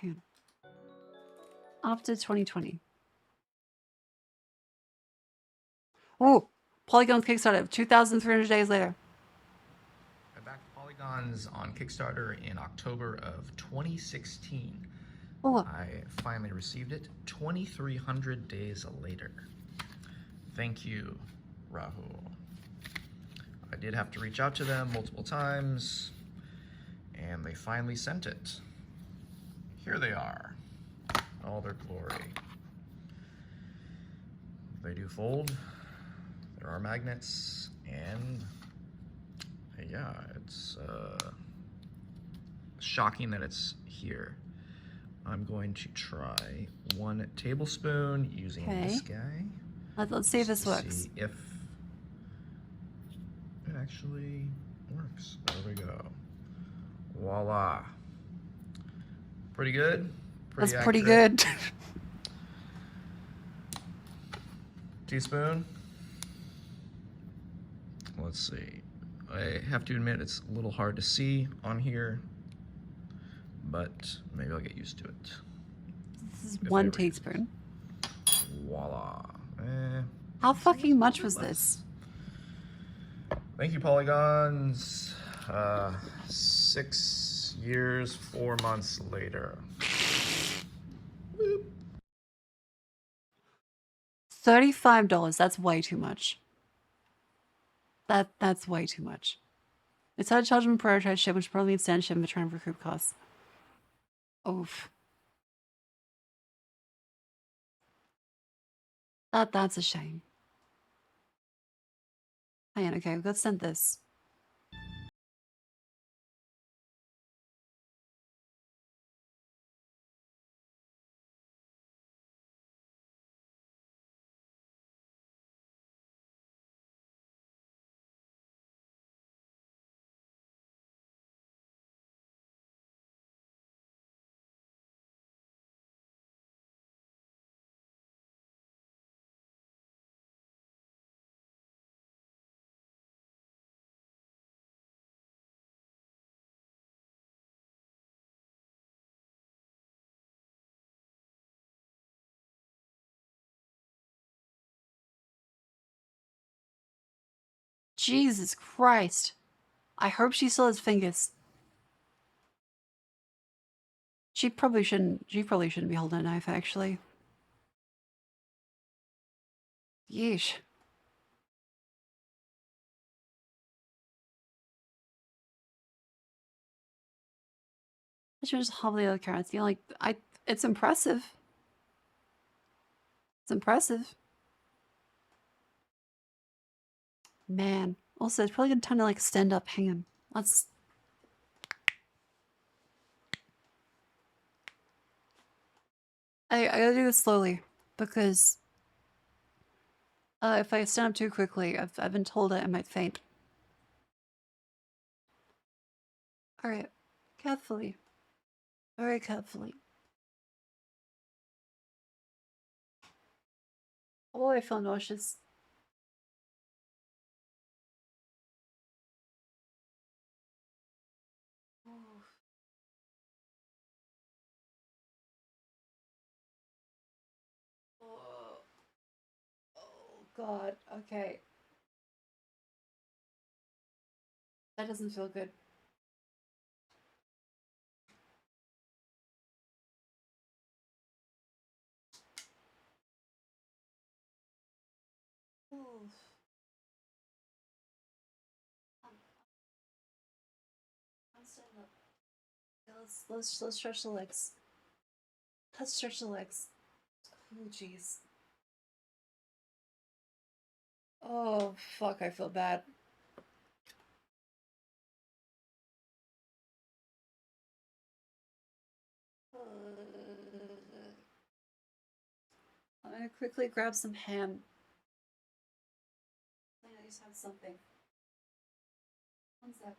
Hang on. After 2020. Oh, Polygon's Kickstarter, 2,300 days later. I backed Polygons on Kickstarter in October of 2016. Oh. I finally received it 2,300 days later. Thank you, Rahul. I did have to reach out to them multiple times, and they finally sent it. Here they are, all their glory. They do fold. There are magnets, and yeah, it's shocking that it's here. I'm going to try 1 tablespoon using this guy. Let's see if this works. See if it actually works. There we go. Voila. Pretty good. That's pretty good. Teaspoon. Let's see. I have to admit it's a little hard to see on here, but maybe I'll get used to it. This is 1 teaspoon. Voila. How fucking much was this? Thank you, Polygons. 6 years, 4 months later. Boop. $35, that's way too much. That's way too much. It's how to charge them prioritize ship, which probably means stand ship and trying to recoup costs. Oof. That's a shame. Hang on, okay, we've got to send this. Jesus Christ. I hope she still has fingers. She probably shouldn't be holding a knife, actually. Yeesh. I should just hold the other carrots. You know, like, it's impressive. It's impressive. Man. Also, it's probably a good time to, like, stand up. Hang on. Let's... I gotta do this slowly, because... if I stand up too quickly, I've been told that I might faint. Alright. Carefully. Very carefully. Oh, I feel nauseous. Oh God, okay. That doesn't feel good. Oof. I'm standing up. Let's stretch the legs. Let's stretch the legs. Oh jeez. Oh fuck, I feel bad. I'm gonna quickly grab some ham. I just have something. One sec.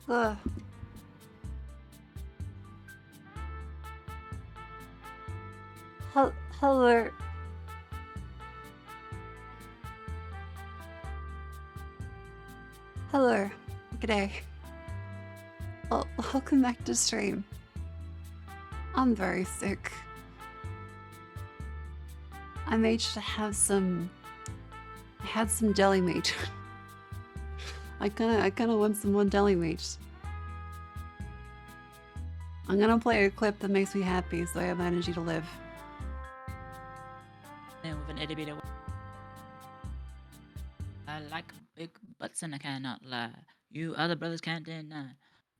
Ugh. Hello. Hello. G'day. Well, welcome back to stream. I'm very sick. I made sure to have some... I had some deli meat. I kinda want some more deli meat. I'm gonna play a clip that makes me happy so I have energy to live. And with an itty bitty. I like big butts and I cannot lie. You other brothers can't deny.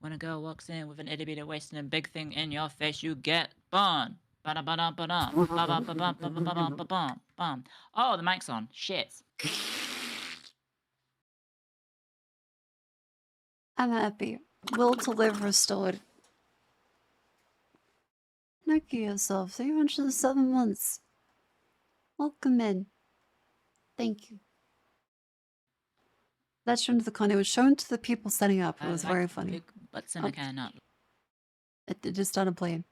When a girl walks in with an itty bitty waist and a big thing in your face, you get burned. Ba-da-ba-da-ba-dum. Ba-ba-ba-bum-ba-ba-bum-ba-bum. Oh, the mic's on. Shit. I'm happy. Will to live restored. Nucky yourself, 307 months. Welcome in. Thank you. That's shown to the con. It was shown to the people setting up. It was very funny. Big butts and I cannot. It just started playing.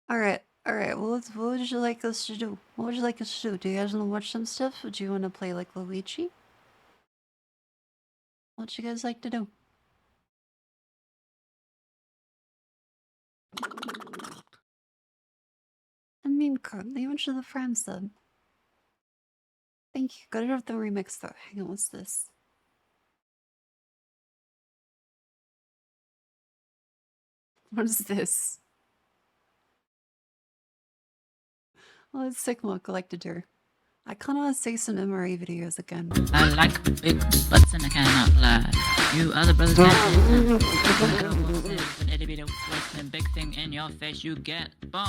Alright. What would you like us to do? What would you like us to do? Do you guys want to watch some stuff? Would you want to play like Luigi? What would you guys like to do? I mean, thank you much for the Prime sub. Thank you. Gotta have the remix though. Hang on, what's this? What is this? Oh, it's Sigma Collector. I kind of want to see some MRE videos again. I like big butts and I cannot lie. You other brothers can't deny. An itty bitty waist and big thing in your face, you get born.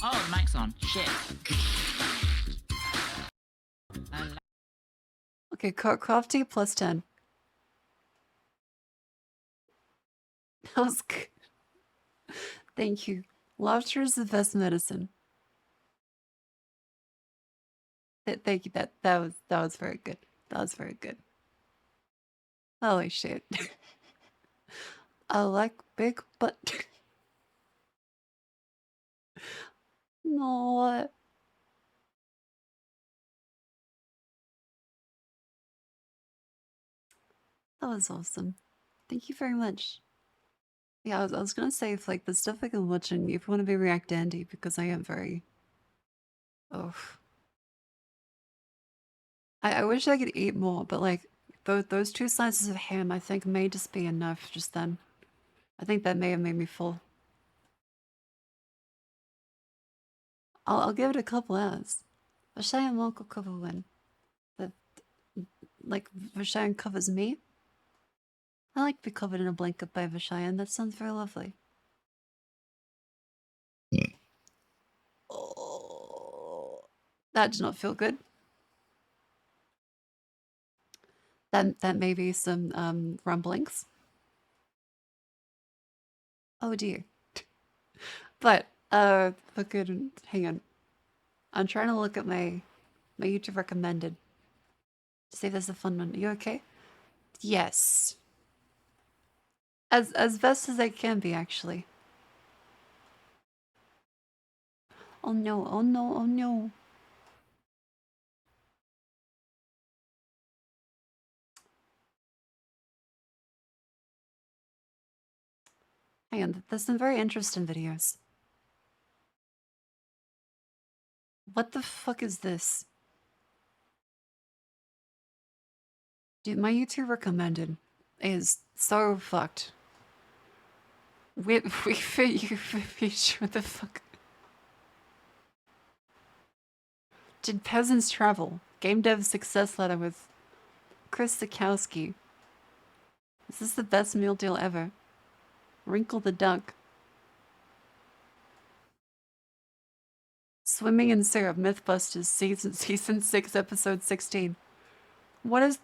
Oh, the mic's on. Shit. Okay, Crafty plus 10. That was good. Thank you. Laughter is the best medicine. Thank you. That was very good. That was very good. Holy shit. I like big butt. No. That was awesome. Thank you very much. Yeah, I was gonna say if like the stuff I can watch and if you want to be React Dandy because I am very I wish I could eat more, but like those 2 slices of ham I think may just be enough just then. I think that may have made me full. I'll give it a couple hours. Vershion won't cover when. But like Vershion covers me. I like to be covered in a blanket by Vershion. That sounds very lovely. Oh, that does not feel good. That may be some rumblings. Oh dear. But good. Hang on. I'm trying to look at my YouTube recommended to see if there's a fun one. Are you okay? Yes. As best as I can be, actually. Oh no, oh no, oh no. Hang on, there's some very interesting videos. What the fuck is this? Dude, my YouTube recommended is so fucked. We fit you what the fuck? Did peasants travel? Game dev success letter with Chris Sikowski. Is this the best meal deal ever? Wrinkle the duck. Swimming in syrup, Mythbusters, season 6, episode 16. What is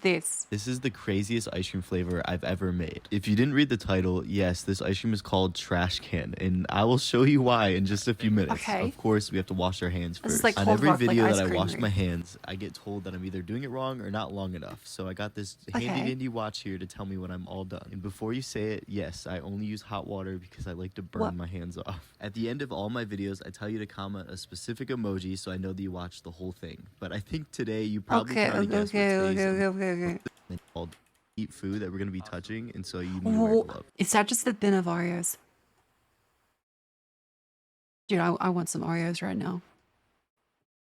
this? This is the craziest ice cream flavor I've ever made. If you didn't read the title, yes, this ice cream is called Trash Can, and I will show you why in just a few minutes. Okay. Of course, we have to wash our hands This first. is like On Cold every Rock, like video ice that I cream, wash right? my hands, I get told that I'm either doing it wrong or not long enough. So I got this Okay. handy-dandy watch here to tell me when I'm all done. And before you say it, yes, I only use hot water because I like to burn What? my hands off. At the end of all my videos, I tell you to comment a specific emoji so I know that you watched the whole thing. But I think today you probably Okay, can already guess what today's okay. it's called eat food that we're gonna be touching, and so you need to wear Whoa, gloves. is that just a bin of Oreos? Dude, I want some Oreos right now.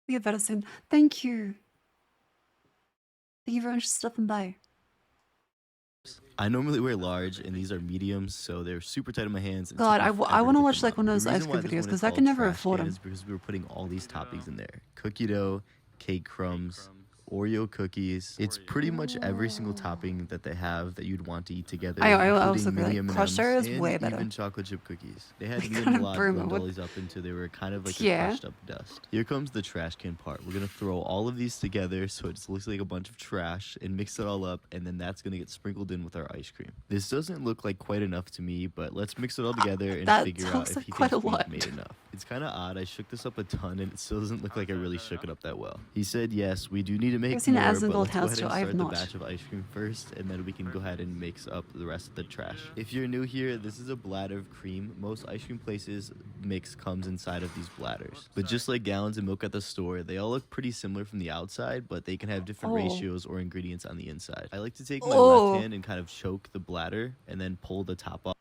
We get better soon. Thank you. Thank you very much for stopping by. I normally wear large, and these are mediums, so they're super tight on my hands. and God, took me I forever want to get watch them like one of on. those The ice reason why cream this videos one is because I called can never Trash afford Can them. is because we were putting all these toppings in there: cookie dough, cake crumbs, Oreo cookies. It's pretty much every single topping that they have that you'd want to eat together, I also including agree, mini like, M&Ms crushed Oreos, and way better. even chocolate chip cookies. They had They me kinda and Vlad burn blend my- all these up until they were kind of like Yeah. a crushed up dust. Here comes the trash can part. We're gonna throw all of these together so it just looks like a bunch of trash and mix it all up, and then that's gonna get sprinkled in with our ice cream. This doesn't look like quite enough to me, but let's mix it all together and That figure out sounds if like he quite thinks a lot. we've made enough. It's kind of odd. I shook this up a ton and it still doesn't look like I really shook it up that well. He said, yes, we do need to make I've seen more, it as in but Gold let's go House ahead too. and I have start the not. batch of ice cream first, and then we can go ahead and mix up the rest of the trash. If you're new here, this is a bladder of cream. Most ice cream places mix comes inside of these bladders. But just like gallons of milk at the store, they all look pretty similar from the outside, but they can have different ratios or ingredients on the inside. I like to take my left hand and kind of choke the bladder and then pull the top off.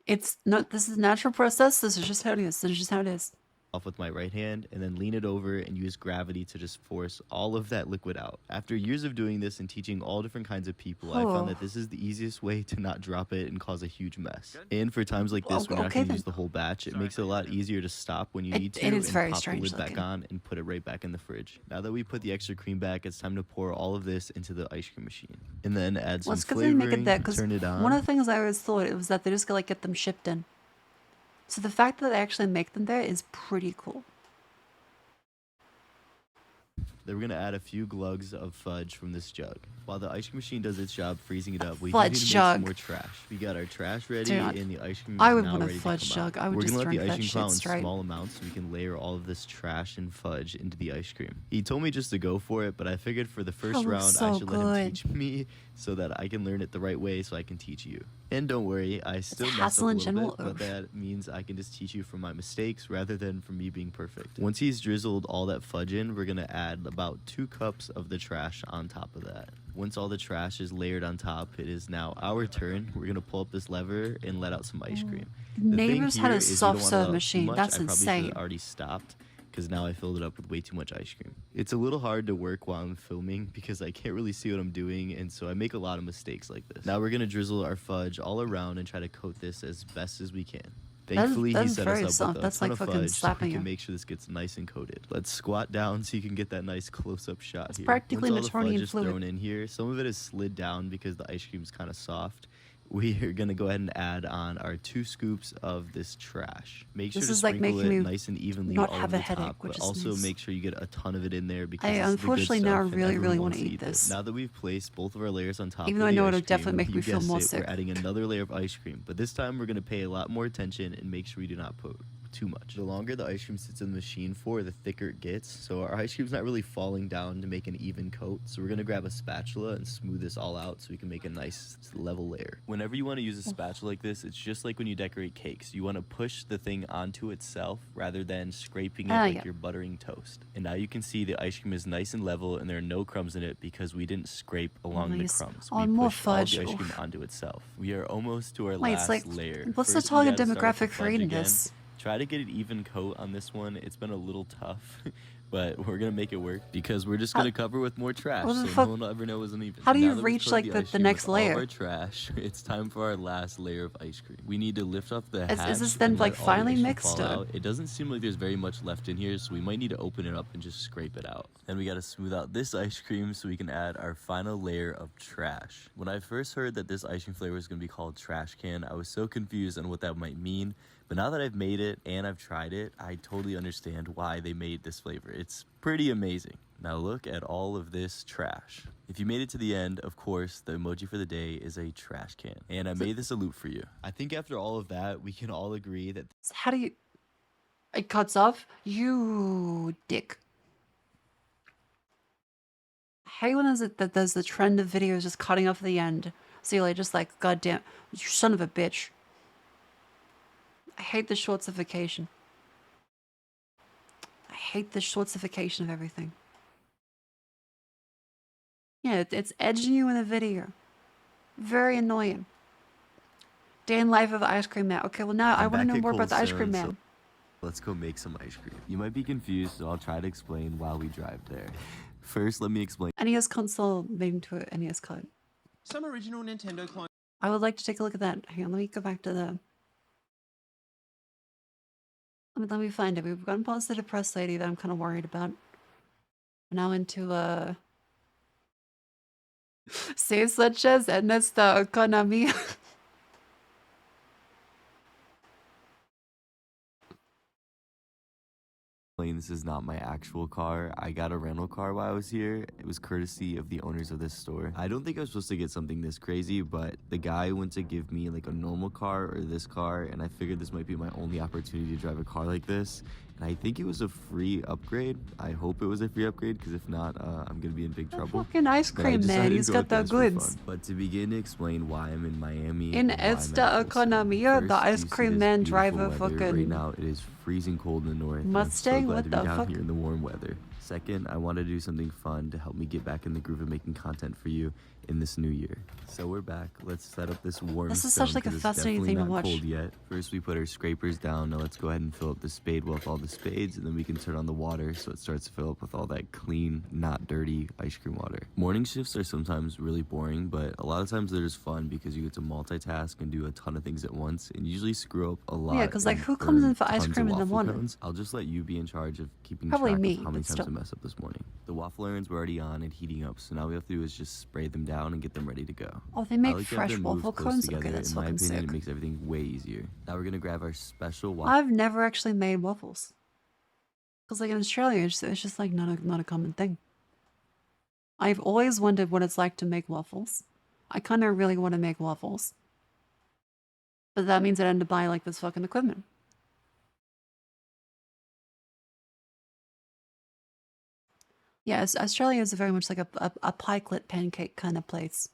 It's not, this is a natural process. This is just how it is. This is just how it is. Off with my right hand and then lean it over and use gravity to just force all of that liquid out. After years of doing this and teaching all different kinds of people, I found that this is the easiest way to not drop it and cause a huge mess. And for times like this, when you're not going to use the whole batch, it makes it a lot easier to stop when you need to and pop the lid back on and put it right back in the fridge. Now that we put the extra cream back, it's time to pour all of this into the ice cream machine. And then add some flavoring, turn it on. One of the things I always thought it was that they just like get them shipped in. So the fact that they actually make them there is pretty cool. Then we're going to add a few glugs of fudge from this jug. While the ice cream machine does its job freezing it up, we need to make some more trash. We got our trash ready and the ice cream is now ready to come out. We're going to let the ice cream come out in small amounts so we can layer all of this trash and fudge into the ice cream. He told me just to go for it, but I figured for the first round I should let him teach me so that I can learn it the right way so I can teach you. And don't worry, I still mess up a little bit, but that means I can just teach you from my mistakes rather than from me being perfect. Once he's drizzled all that fudge in, we're going to add about 2 cups of the trash on top of that. Once all the trash is layered on top, it is now our turn. We're going to pull up this lever and let out some ice cream. Neighbors had a soft serve machine. That's insane. I probably should have already stopped because now I filled it up with way too much ice cream. It's a little hard to work while I'm filming because I can't really see what I'm doing, and so I make a lot of mistakes like this. Now we're going to drizzle our fudge all around and try to coat this as best as we can. Thankfully, he set us up with a ton of fudge so we can make sure this gets nice and coated. Let's squat down so you can get that nice close-up shot here. Practically Once all the fudge is fluid. thrown in here, some of it is slid down because the ice cream is kind of soft. We are going to go ahead and add on our 2 scoops of this trash. Make sure to sprinkle it nice and evenly all over the top, but also make sure you get a ton of it in there because I unfortunately now really want to eat this. Now that we've placed both of our layers on top even though I know it'll definitely make me feel more sick. We're adding another layer of ice cream, but this time we're going to pay a lot more attention and make sure we do not put too much. The longer the ice cream sits in the machine for, the thicker it gets. So our ice cream's not really falling down to make an even coat. So we're going to grab a spatula and smooth this all out so we can make a nice level layer. Whenever you want to use a spatula like this, it's just like when you decorate cakes. You want to push the thing onto itself rather than scraping it like you're buttering toast. And now you can see the ice cream is nice and level and there are no crumbs in it because we didn't scrape along the crumbs. We pushed all the ice cream onto itself. We are almost to our last layer. What's the target demographic for eating this? Try to get an even coat on this one. It's been a little tough, but we're going to make it work because we're just going to cover with more trash so no one will ever know it was uneven. How do you reach like the next layer? All our trash, it's time for our last layer of ice cream. We need to lift up the hatch. Is this then like finally mixed? It doesn't seem like there's very much left in here, so we might need to open it up and just scrape it out. Then we got to smooth out this ice cream so we can add our final layer of trash. When I first heard that this ice cream flavor was going to be called trash can, I was so confused on what that might mean. But now that I've made it and I've tried it, I totally understand why they made this flavor. It's pretty amazing. Now look at all of this trash. If you made it to the end, of course, the emoji for the day is a trash can. And I made this a loop for you. I think after all of that, we can all agree that... How do you... It cuts off? You dick. I hate when there's the trend of videos just cutting off the end. So you're like, just like, goddamn, you son of a bitch. I hate the shortsification. I hate the shortsification of everything. Yeah, it's edging you in the video. Very annoying. Day in life of the ice cream man. Okay, well now I want to know more about the ice cream man. Let's go make some ice cream. You might be confused, so I'll try to explain while we drive there. First, let me explain. NES console made into an NES card. Some original Nintendo clones. I would like to take a look at that. Hang on, let me go back to the... Let me find it. We've gone past the depressed lady that I'm kind of worried about. Now into say such as en esta economía. This is not my actual car. I got a rental car while I was here. It was courtesy of the owners of this store. I don't think I was supposed to get something this crazy, but the guy went to give me like a normal car or this car, and I figured this might be my only opportunity to drive a car like this. And I think it was a free upgrade. I hope it was a free upgrade, because if not, I'm gonna be in big trouble. Fucking ice cream man, he's got the goods. But to begin to explain why I'm in Miami, In esta economia, the ice cream man driver fucking right now it is freezing cold in the north. Mustang. I'm so glad What to the be down fuck? here in the warm weather. Second, I want to do something fun to help me get back in the groove of making content for you in this new year. So we're back. Let's set up this warm This is stone, such like a 'cause it's fascinating definitely thing to not watch. cold yet. First, we put our scrapers down. Now let's go ahead and fill up the spade with all the spades, and then we can turn on the water so it starts to fill up with all that clean, not dirty ice cream water. Morning shifts are sometimes really boring, but a lot of times they're just fun because you get to multitask and do a ton of things at once, and usually screw up a lot. Yeah, 'cause, like, and who comes burn in for ice tons of cream in the waffle morning? cones. I'll just let you be in charge of keeping Probably track me, of how many but times still. I mess up this morning. The waffle irons were already on and heating up, so now all we have to do is just spray them down and get them ready to go. Oh, they I make like to have fresh them move waffle close cones? together. Okay, that's in my fucking opinion, sick. it makes everything way easier. Now we're gonna grab our special waffle. I've never actually made waffles. Because like in Australia, it's just like not a common thing. I've always wondered what it's like to make waffles. I kind of really want to make waffles. But that means I end up buying like this fucking equipment. Yeah, Australia is very much like a pikelet pancake kind of place.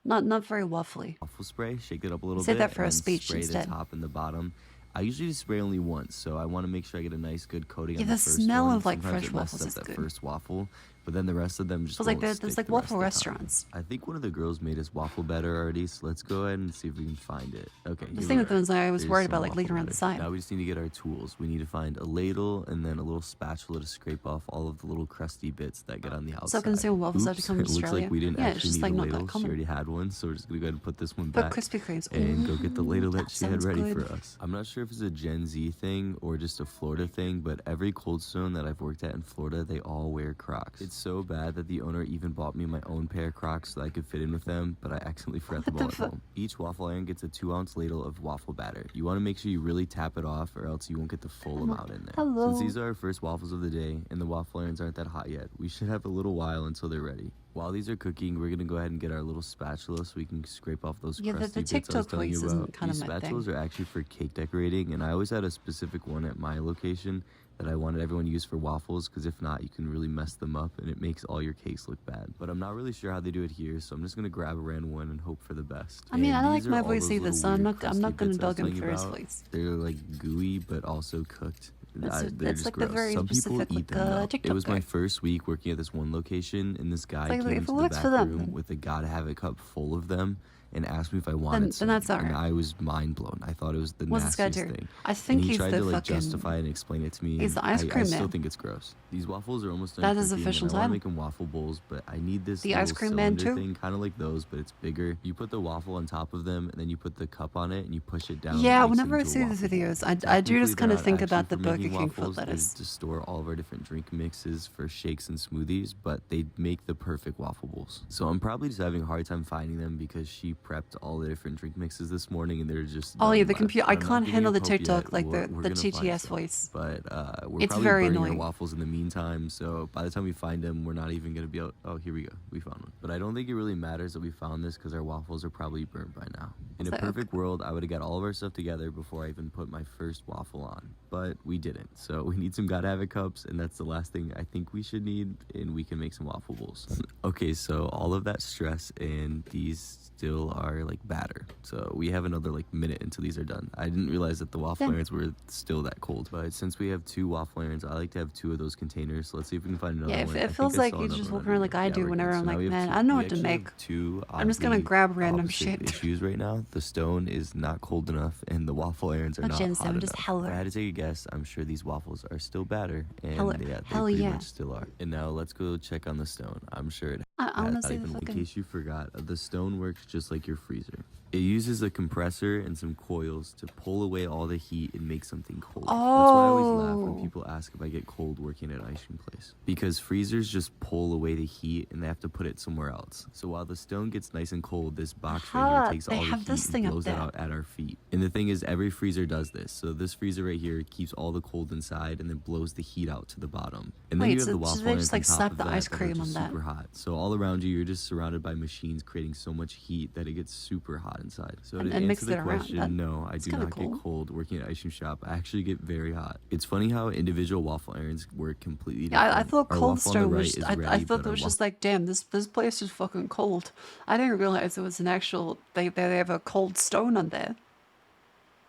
Not very waffly. Waffle spray, shake it up a little Say bit. that for a and then speech spray instead. the top and the bottom. I usually just spray only once, so I want to make sure I get a nice good coating Yeah, on the the first smell one. of, like, Sometimes fresh it messes waffles up is that good. first waffle, but then the rest of them just Feels like won't there's stick like the rest waffle of the time. restaurants. I think one of the girls made us waffle batter already, so let's go ahead and see if we can find it. Okay. The here thing we with them are. is I was There's worried some about like waffle leaking around the batter. side. Now we just need to get our tools. We need to find a ladle and then a little spatula to scrape off all of the little crusty bits that get on the outside. So consume waffles have to Oops, come from it looks Australia? like we didn't Yeah, it's actually just, need like, a not that ladle. She common. already had one, so we're just gonna go ahead and put this one But back Krispy Kremes. and go get the ladle that that she had sounds ready good. for us. I'm not sure if it's a Gen Z thing or just a Florida thing, but every Cold Stone that I've worked at in Florida, they all wear Crocs. It's so bad that the owner even bought me my own pair of Crocs so I could fit in with them, but I accidentally forgot them all at home. Each waffle iron gets a 2-ounce ladle of waffle batter. You want to make sure you really tap it off, or else you won't get the full amount in there. Hello. Since these are our first waffles of the day and the waffle irons aren't that hot yet, we should have a little while until they're ready. While these are cooking, we're gonna go ahead and get our little spatula so we can scrape off those Yeah, the crusty bits I was TikTok telling you voice about. isn't kind of These my thing. spatulas are actually for cake decorating, and I always had a specific one at my location that I wanted everyone to use for waffles, because if not, you can really mess them up and it makes all your cakes look bad. But I'm not really sure how they do it here, so I'm just gonna grab a random one and hope for the best. I mean, And I like these are my all voice those either, little so I'm weird not crusty gonna bits I was dog him telling you for his about. voice. They're like gooey but also cooked. That's They're it's just like the gross. very Some people specific, eat like, them though. It TikTok was my guy. first week working at this one location, and this guy like, came if into it the works back for them, room then- with a gotta have it cup full of them and asked me if I wanted some. then that's And alright. I was mind blown. I thought it was the What's this guy nastiest do? thing. I think and he he's tried the to like fucking- justify and explain it to me. he's and the ice I cream still man. think it's gross. These waffles are almost done That is cooking, official and I want time. to make them waffle bowls, but I need this The little ice cream man cylinder too? thing, kind of like those, but it's bigger. You put the waffle on top of them, and then you put the cup on it, and you push it down. Yeah, and it makes it whenever I into a see these waffle bowl. videos, I do Technically, just kind they're of not think actually about the for Burger making King food waffles. that They're is. to store all of our different drink mixes for shakes and smoothies, but they make the perfect waffle bowls. So I'm probably just having a hard time finding them because she prepped all the different drink mixes this morning, and they're just Oh none yeah, the left. computer. I I'm not can't giving handle the up hope TikTok, yet. like We're the gonna find TTS some. voice. But we're It's probably very burning annoying. our waffles in the meantime, so by the time we find them, we're not even gonna be able. Oh, here we go. We found one. But I don't think it really matters that we found this because our waffles are probably burned by now. In a So- perfect world, I would have got all of our stuff together before I even put my first waffle on, but we didn't. So we need some gotta have it cups, and that's the last thing I think we should need, and we can make some waffle bowls. Okay, so all of that stress, and these still are like batter. So we have another like minute until these are done. I didn't realize that the waffle Damn. irons were still that cold, but since we have 2 waffle irons, I like to have 2 of those containers. So let's see if we can find another Yeah, one. it I think feels I like saw you another just one walk around under like here. I Yeah, do we're whenever good. I'm So now like, we have man, two- I don't know we what to actually have make. 2 I'm just gonna oddly grab random opposite shit. issues right now. The stone is not cold enough, and the waffle irons are Oh, not Gen hot 7, just enough. hell If I her. had to take a guess, I'm sure these waffles are still batter, and Hell- yeah, they hell pretty yeah. much still are. And now let's go check on the stone. I'm sure it I has honestly, not the even. In fucking- case you forgot, the stone works just like your freezer. It uses a compressor and some coils to pull away all the heat and make something cold. That's why I always laugh when Oh. people ask if I get cold working at an ice cream place. Because freezers just pull away the heat and they have to put it somewhere else. So while the stone gets nice and cold, this box right Aha, here takes they all the have heat the and this thing up blows there? it out at our feet. And the thing is, every freezer does this. So this freezer right here keeps all the cold inside and then blows the heat out to the bottom. And then Wait, you have so the waffle they irons just on like top slap of the that ice that are cream just on that? super hot. So all around you, you're just surrounded by machines creating so much heat that it gets super hot inside. So to And mix answer it the around. question, no, I do kinda not cool. get cold working at an ice cream shop. I actually get very hot. It's funny how individual waffle irons work completely different. Yeah, I thought Our Cold waffle on the Stone right was. is I ready, thought but it our was just like, damn, this place is fucking cold. I didn't realize it was an actual. They have a cold stone on there.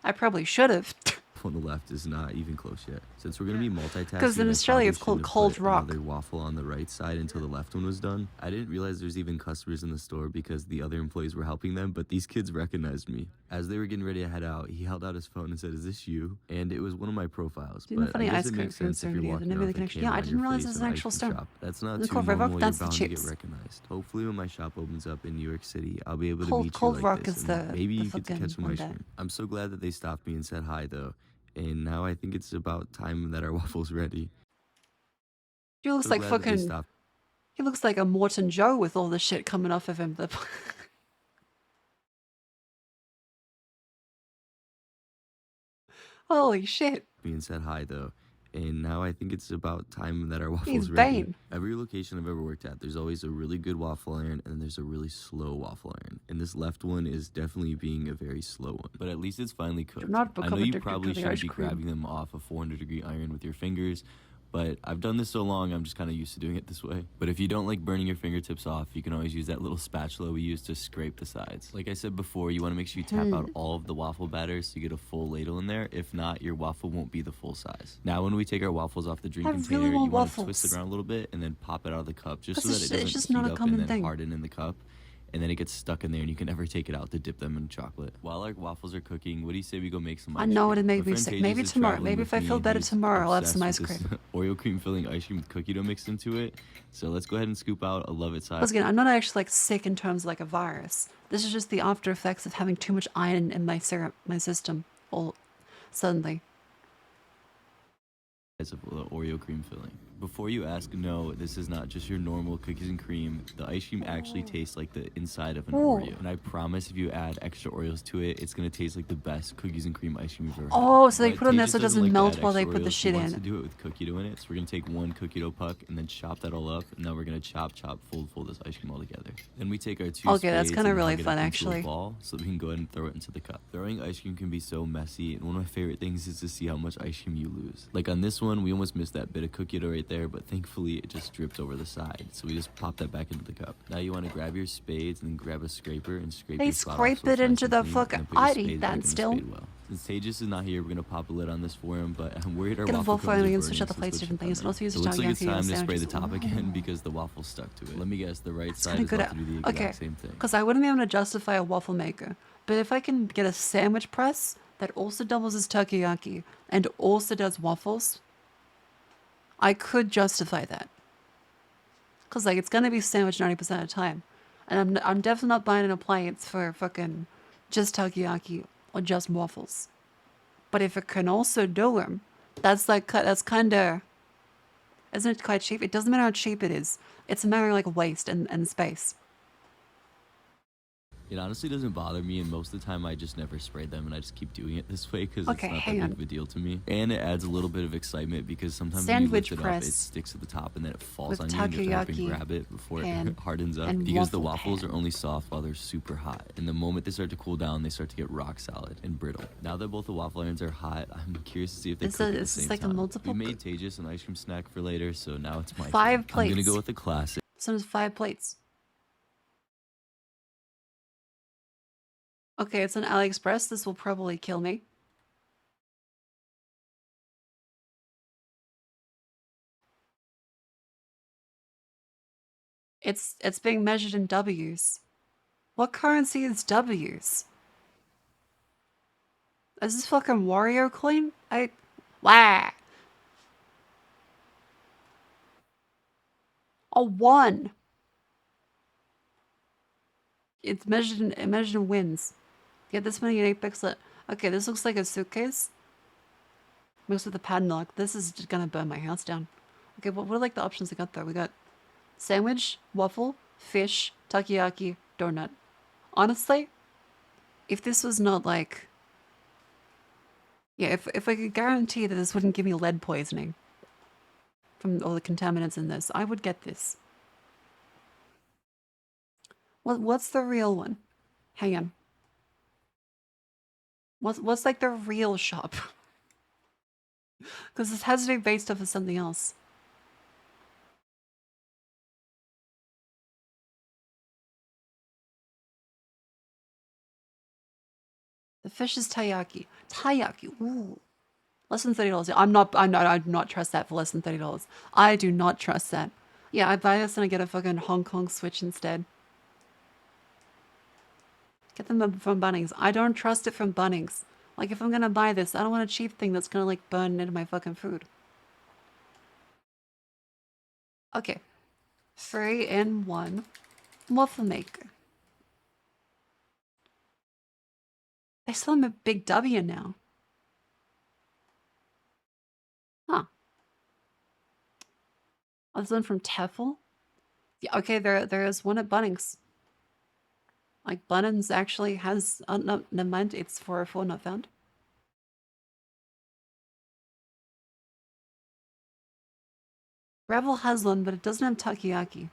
I probably should have. on the left is not even close yet. Since we're gonna be multitasking, 'Cause in I Australia probably it's called shouldn't have Cold put Rock. Another waffle on the right side until the left one was done. I didn't realize there's even customers in the store because the other employees were helping them, but these kids recognized me. As they were getting ready to head out, he held out his phone and said, "Is this you?" And it was one of my profiles. Doing the But funny I guess ice it cream makes sense if food you're video, walking then maybe around they with can a actually. camera Yeah, I on didn't your realize face it was in an an actual ice cream stone. shop. That's not And the too Cold Rock, normal. You're that's the bound to get chips. recognized. Hopefully when my shop opens up in New York City, I'll be able to Cold- meet Cold you like Rock this. is And the- maybe the you get to fucking catch some one ice that- cream. I'm so glad that they stopped me and said hi though. And now I think it's about time that our waffle's ready. He looks So like glad that they fucking. stopped. He looks like a Morton Joe with all the shit coming off of him. Holy shit. Me and said hi though. And now I think it's about time that our waffle's He's ready. Bane. Every location I've ever worked at, there's always a really good waffle iron and there's a really slow waffle iron. And this left one is definitely being a very slow one. But at least it's finally cooked. not I become know you addicted to probably the shouldn't ice be cream. grabbing them off a 400-degree iron with your fingers, but I've done this so long, I'm just kind of used to doing it this way. But if you don't like burning your fingertips off, you can always use that little spatula we use to scrape the sides. Like I said before, you want to make sure you tap out all of the waffle batter so you get a full ladle in there. If not, your waffle won't be the full size. Now when we take our waffles off the drink I container, really want you want to twist waffles. it around a little bit and then pop it out of the cup just so 'Cause that it it's doesn't just heat not a up common and then thing. harden in the cup. And then it gets stuck in there and you can never take it out to dip them in chocolate. While our waffles are cooking, what do you say we go make some ice I know cream? it'd make My me friend sick. Tejas Maybe is tomorrow. traveling Maybe with if I me feel and better he's tomorrow, I'll have some ice obsessed cream. with this Oreo cream filling ice cream with cookie dough mixed into it. So let's go ahead and scoop out a love it size. Once again, I'm not actually like sick in terms of like a virus. This is just the after effects of having too much iron in my system all suddenly. Of the Oreo cream filling. Before you ask, no, this is not just your normal cookies and cream. The ice cream actually tastes like the inside of an Oreo. And I promise if you add extra Oreos to it, it's gonna taste like the best cookies and cream ice cream you've ever had. Oh, so they But put it in there Tejas so it doesn't like to melt add while they extra put the Oreos. shit He wants in. to do it with cookie dough in it. So we're gonna take one cookie dough puck and then chop that all up. And now we're gonna chop, fold this ice cream all together. Then we take our two Okay, that's spades kinda and really hug it fun, up into a actually. ball so that we can go ahead and throw it into the cup. Throwing ice cream can be so messy, and one of my favorite things is to see how much ice cream you lose. Like on this one, we almost missed that bit of cookie dough right there, but thankfully it just dripped over the side. So we just pop that back into the cup. Now you want to grab your spades and then grab a scraper and scrape They your spot off scrape so it's it nice into and the clean, fucking- and then put your I'd spades eat back that in the still. spade well. Since Tejas is not here, we're gonna pop a lid on this for him, but I'm worried our Get a waffle waffle cones are and burning, switch out the so plates, let's different switch things. that And also use so the it looks like it's takoyaki time to spray the sandwiches. top again because the waffle's stuck to it. Let me guess, the right It's side kind is of good about to do the exact okay, same thing. because I wouldn't be able to justify a waffle maker, but if I can get a sandwich press that also doubles as takoyaki and also does waffles, I could justify that. Because like it's gonna be sandwich 90% of the time, and I'm definitely not buying an appliance for fucking just takoyaki or just waffles. But if it can also do them, that's kind of, isn't it quite cheap? It doesn't matter how cheap it is. It's a matter of like waste and space. It honestly doesn't bother me, and most of the time I just never spray them, and I just keep doing it this way because Okay, it's not hang that on. big of a deal to me. And it adds a little bit of excitement because sometimes when Sandwich you lift it press up, it sticks at the top, and then it falls with on you, and you have to hurry up takoyaki and grab it before pan it hardens up. and Because the waffle waffles pan. are only soft while they're super hot, and the moment they start to cool down, they start to get rock solid and brittle. Now that both the waffle irons are hot, I'm curious to see if they Is cook it- at the is this same like a time. multiple We made Tejas an ice cream snack for later, so now it's my 5 turn. I'm gonna plates. go with the classic. So there's 5 plates. Okay, it's on AliExpress. This will probably kill me. It's being measured in W's. What currency is W's? Is this fucking Wario coin? Wah. A 1. It's measured in wins. Get this many unique pixels. Okay, this looks like a suitcase. Mixed with a padlock. This is just gonna burn my house down. Okay, what are like the options I got there? We got sandwich, waffle, fish, takoyaki, donut. Honestly, if this was not like... Yeah, if I could guarantee that this wouldn't give me lead poisoning from all the contaminants in this, I would get this. What's the real one? Hang on. What's like the real shop? Because this has to be based off of something else. The fish is taiyaki. Taiyaki. Ooh. Less than $30. I do not trust that for less than $30. I do not trust that. Yeah, I buy this and I get a fucking Hong Kong Switch instead. Get them from Bunnings. I don't trust it from Bunnings. Like, if I'm gonna buy this, I don't want a cheap thing that's gonna, like, burn into my fucking food. Okay. 3-in-1 waffle maker. They sell them at Big W now. Huh. Oh, this one from Tefl? Yeah, okay, there is one at Bunnings. Like, Bunnings actually has... Oh, no, never mind. It's 404, not found. Revel has one, but it doesn't have takoyaki.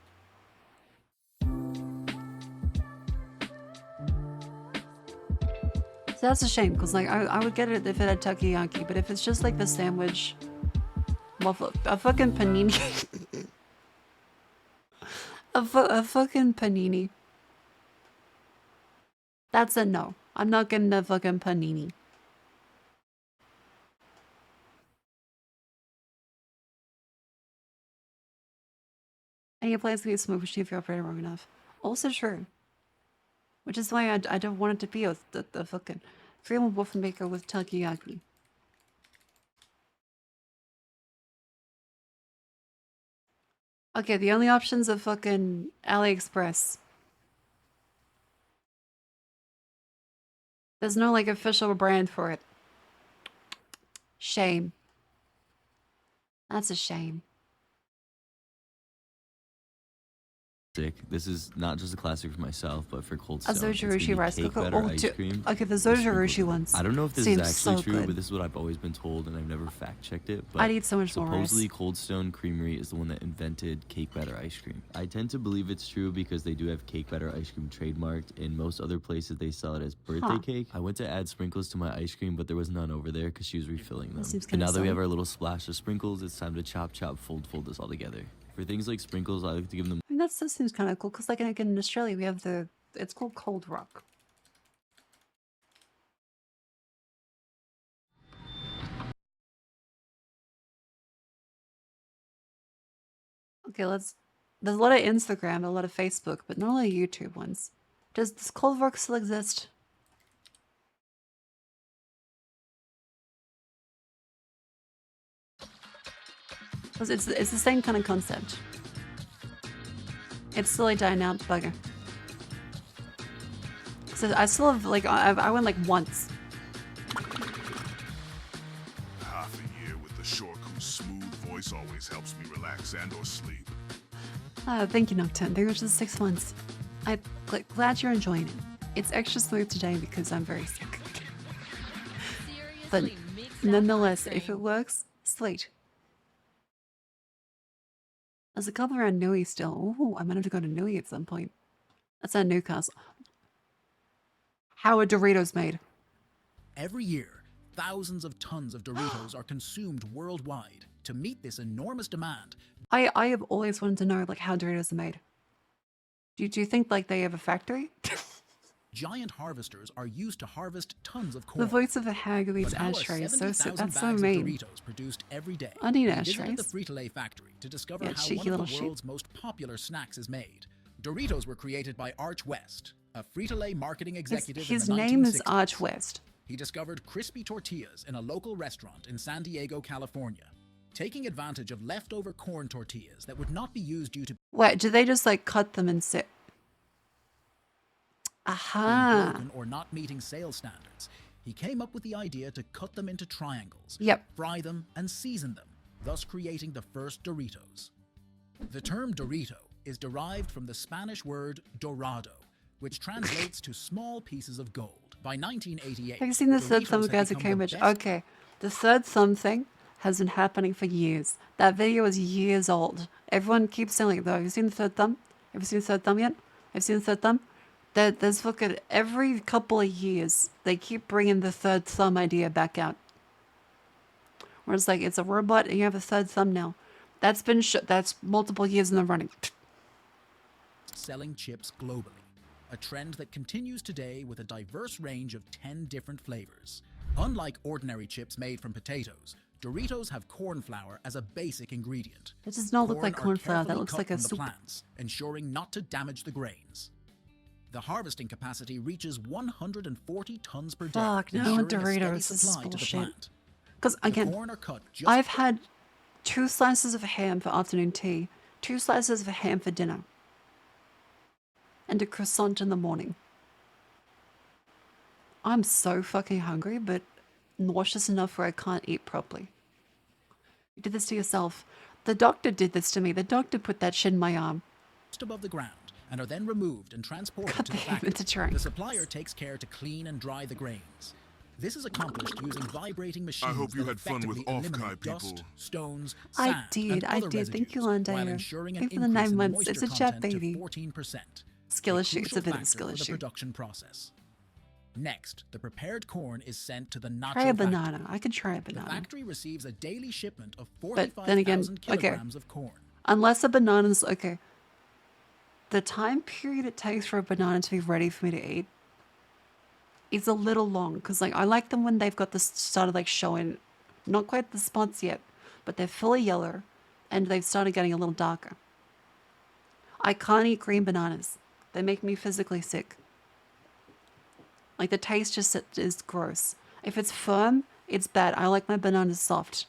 So that's a shame, because like I would get it if it had takoyaki, but if it's just like the sandwich waffle, a fucking panini, a fucking panini. That's a no. I'm not getting a fucking panini. And your plans can be smooth machine if you're operating wrong enough. Also true. Which is why I don't want it to be with the fucking Freeman waffle maker with takoyaki. Okay, the only options are fucking AliExpress. There's no like official brand for it. Shame. That's a shame. This is not just a classic for myself, but for Cold A Stone. Zojirushi rice cooker. Oh, ice cream. okay, the Zojirushi ones. I don't know if this is seems actually so true, good. but this is what I've always been told, and I've never fact-checked it. But I'd eat so much more rice. supposedly, Cold Stone Creamery is the one that invented cake batter ice cream. I tend to believe it's true because they do have cake batter ice cream trademarked. In most other places, they sell it as birthday cake. I went to add sprinkles to my ice cream, but there was none over there because she was refilling them. And now that we have our little splash of sprinkles, it's time to chop, fold this all together. For things like sprinkles, I like to give them... I mean, that seems kind of cool, because like in Australia, we have it's called Cold Rock. Okay, there's a lot of Instagram, a lot of Facebook, but not a lot of YouTube ones. Does Cold Rock still exist? It's the same kind of concept. It's slowly dying out, bugger. So I still have like I went like once. Half a year with the Shork whose smooth voice always helps me relax and or sleep. Thank you, Nocturne. They were just 6 months. I'm glad you're enjoying it. It's extra smooth today because I'm very sick. But nonetheless, if it works, sweet. There's a couple around Nui still. Ooh, I might have to go to Nui at some point. That's at Newcastle. How are Doritos made? Every year, thousands of tons of Doritos are consumed worldwide. To meet this enormous demand, I have always wanted to know like how Doritos are made. Do you think like they have a factory? giant harvesters are used to harvest tons of corn. The voice of a hag who eats ashtrays. That's so mean. Doritos produced every day. I need We ashtrays. visited the Frito-Lay factory to discover Yeah, how cheeky one of little the sheep. world's most popular snacks is made. Doritos were created by Arch West, a Frito-Lay marketing executive His in the name is 1960s. Arch West. He discovered crispy tortillas in a local restaurant in San Diego, California. Taking advantage of leftover corn tortillas that would not be used due to Wait, do they just like cut them and sit? being Aha. broken or not meeting sales standards, he came up with the idea to cut them into triangles, Yep. fry them, and season them, thus creating the first Doritos. The term Dorito is derived from the Spanish word dorado, which translates to small pieces of gold. By 1988, have you seen the third Doritos thumb had guys at become the Cambridge? best Okay, the third thumb thing has been happening for years. That video is years old. Everyone keeps saying like, though, have you seen the third thumb? Have you seen the third thumb yet? Have you seen the third thumb? There's fucking every couple of years they keep bringing the third thumb idea back out. Where it's like it's a robot and you have a third thumb now. That's been that's multiple years in the running. selling chips globally, a trend that continues today with a diverse range of 10 different flavors. Unlike ordinary chips made from potatoes, Doritos have corn flour as a basic ingredient. It does not look like corn flour. That looks cut like a from the soup. plants, ensuring not to damage the grains. The harvesting capacity reaches 140 tons per day. Fuck, no, ensuring a steady Doritos. This is supply to the bullshit. plant. Because The again, corn are cut just I've had 2 slices of ham for afternoon tea, 2 slices of ham for dinner, and a croissant in the morning. I'm so fucking hungry, but nauseous enough where I can't eat properly. You did this to yourself. The doctor did this to me. The doctor put that shit in my arm. just above the ground and are then removed and transported Cut to the the ham factory. into triangles. The supplier takes care to clean and dry the grains. This is accomplished using vibrating machines. I hope you that had fun with effectively offkai eliminate people. dust, stones, I sand, did, and I other did. Thank you, residues, while Landaya. ensuring an Thank you for the increase 9 in months. moisture It's a chat, content baby. to 14%. Skill a issue. It's a crucial bit of a factor skill for the issue. production process. Next, the prepared corn is sent to the nacho Try a factory. banana. I could try a The banana. factory receives a daily shipment of But then again, 45,000 okay. kilograms of corn. Unless a banana's okay. The time period it takes for a banana to be ready for me to eat is a little long. Because like I like them when they've got this started like showing, not quite the spots yet, but they're fully yellow and they've started getting a little darker. I can't eat green bananas. They make me physically sick. Like the taste just is gross. If it's firm, it's bad. I like my bananas soft.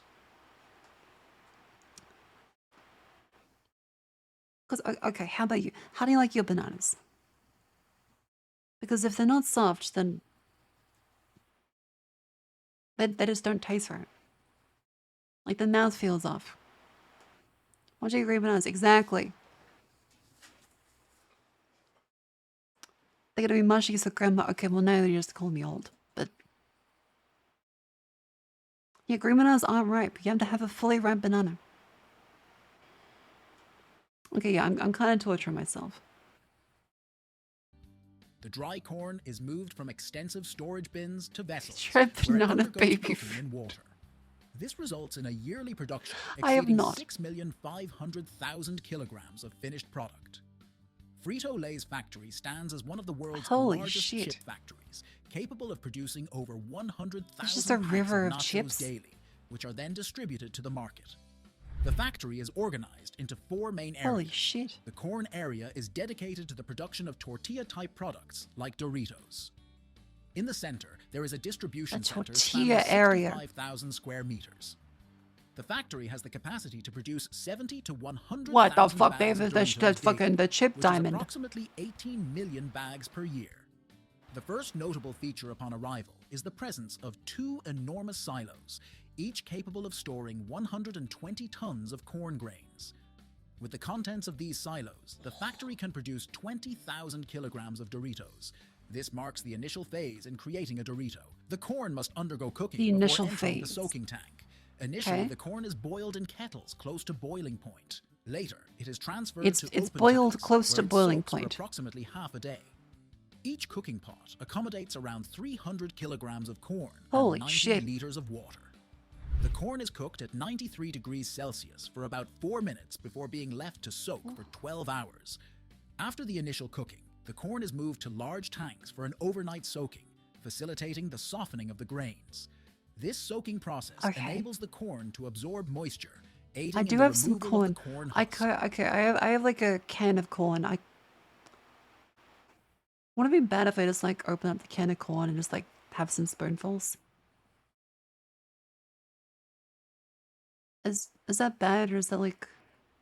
Because, okay, how about you? How do you like your bananas? Because if they're not soft, then they just don't taste right. Like the mouth feels off. Why don't you eat green bananas? Exactly. They're gonna be mushy, so grandma. Okay, well now you're just calling me old. But yeah, green bananas aren't ripe. You have to have a fully ripe banana. Okay, yeah, I'm kind of torturing myself. The dry corn is moved from extensive storage bins to vessels, Try where it banana undergoes baby cooking in water. This results in a yearly production I have exceeding not. 6,500,000 kilograms of finished product. Frito-Lay's factory stands as one of the world's Holy largest shit. chip factories, capable of producing over 100,000 There's just a packs river of of nachos chips. daily, which are then distributed to the market. The factory is organized into 4 main areas. Holy shit. The corn area is dedicated to the production of tortilla-type products like Doritos. In the center, there is a distribution center tortilla spanning area. 65,000 square meters. The factory has the capacity to produce 70 to 100,000 What the fuck? They bags have of the Doritos fucking the chip which is diamond. approximately 18 million bags per year. The first notable feature upon arrival is the presence of 2 enormous silos, each capable of storing 120 tons of corn grains. With the contents of these silos, the factory can produce 20,000 kilograms of Doritos. This marks the initial phase in creating a Dorito. The corn must undergo cooking The before initial entering the phase. soaking tank. Initially, Okay. the corn is boiled in kettles close to boiling point. Later, it is transferred It's to open boiled tanks, close to where it boiling soaks for point. approximately half a day. Each cooking pot accommodates around 300 kilograms of corn Holy and 90 shit. liters of water. The corn is cooked at 93 degrees Celsius for about 4 minutes before being left to soak for 12 hours. After the initial cooking, the corn is moved to large tanks for an overnight soaking, facilitating the softening of the grains. This soaking process Okay. enables the corn to absorb moisture, aiding I in do the have some removal corn. of the corn I husk. okay. I have like a can of corn. Would it be bad if I just like open up the can of corn and just like have some spoonfuls? Is that bad or is that like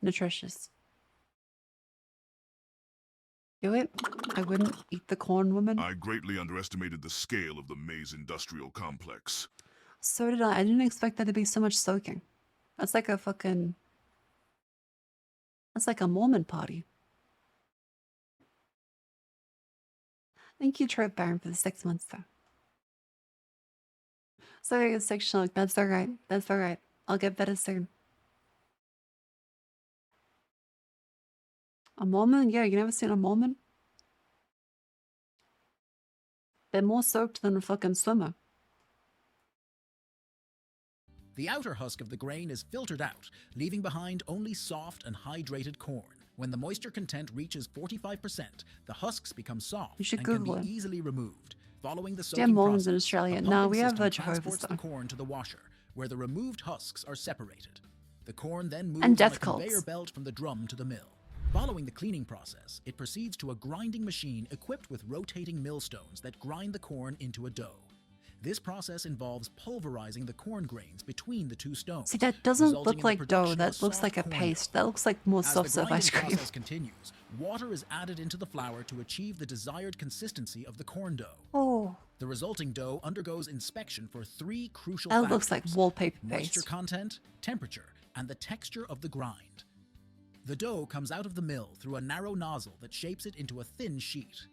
nutritious? Do it? I wouldn't eat the corn, woman. I greatly underestimated the scale of the maize industrial complex. So did I. I didn't expect that to be so much soaking. That's like a fucking. That's like a Mormon party. Thank you, Trope Baron, for the 6 months, though. Sorry, it's like shock. That's alright. That's alright. I'll get better soon. A Mormon? Yeah, you never seen a Mormon? They're more soaked than a fucking swimmer. The outer husk of the grain is filtered out, leaving behind only soft and hydrated corn. When the moisture content reaches 45%, the husks become soft and can be easily removed. Following the soaking Mormons in process, Australia. a No, pumping we have system Jehovah's transports the corn to the washer, where the removed husks are separated. The corn then moves And on a death conveyor cults. belt from the drum to the mill. Following the cleaning process, it proceeds to a grinding machine equipped with rotating millstones that grind the corn into a dough. This process involves pulverizing the corn grains between the two stones. See, that doesn't resulting look in the like dough. production of That a looks soft like a corn paste. dough. That looks like more As the soft serve grinding ice cream. process continues, water is added into the flour to achieve the desired consistency of the corn dough. Oh. The resulting dough undergoes inspection for 3 crucial That factors: looks like wallpaper moisture paste. content, temperature, and the texture of the grind. The dough comes out of the mill through a narrow nozzle that shapes it into a thin sheet.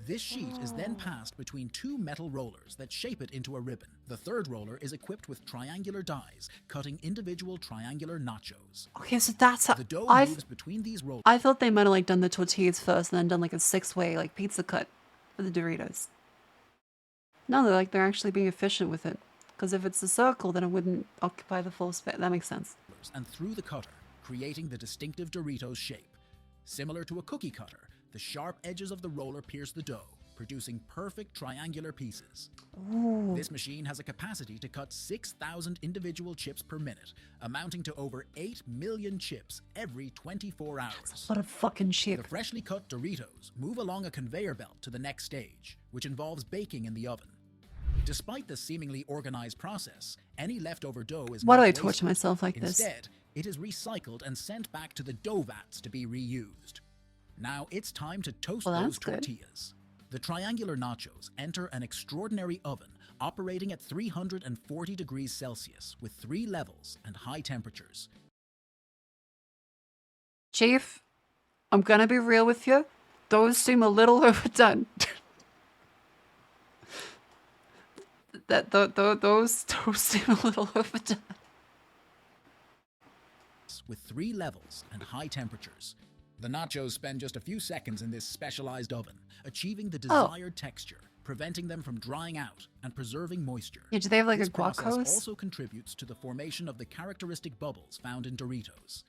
This sheet is then passed between 2 metal rollers that shape it into a ribbon. The third roller is equipped with triangular dies, cutting individual triangular nachos. Okay, so that's how The dough moves between these rollers. I thought they might have like done the tortillas first and then done like a 6-way like pizza cut for the Doritos. No, they're actually being efficient with it. Because if it's a circle, then it wouldn't occupy the full space. That makes sense. And through the cutter, creating the distinctive Doritos shape. Similar to a cookie cutter, the sharp edges of the roller pierce the dough, producing perfect triangular pieces. Ooh. This machine has a capacity to cut 6,000 individual chips per minute, amounting to over 8 million chips every 24 hours. What a fucking chip. The freshly cut Doritos move along a conveyor belt to the next stage, which involves baking in the oven. Despite the seemingly organized process, any leftover dough is Why do not I wasted. torture myself like this? Instead, it is recycled and sent back to the dough vats to be reused. Now it's time to toast those tortillas. The triangular nachos enter an extraordinary oven operating at 340 degrees Celsius with 3 levels and high temperatures. Chief, I'm gonna be real with you. Those seem a little overdone. Those seem a little overdone. With 3 levels and high temperatures. The nachos spend just a few seconds in this specialized oven, achieving the desired texture, preventing them from drying out and preserving moisture. Yeah, do they have like This a process guacos? also contributes to the formation of the characteristic bubbles found in Doritos.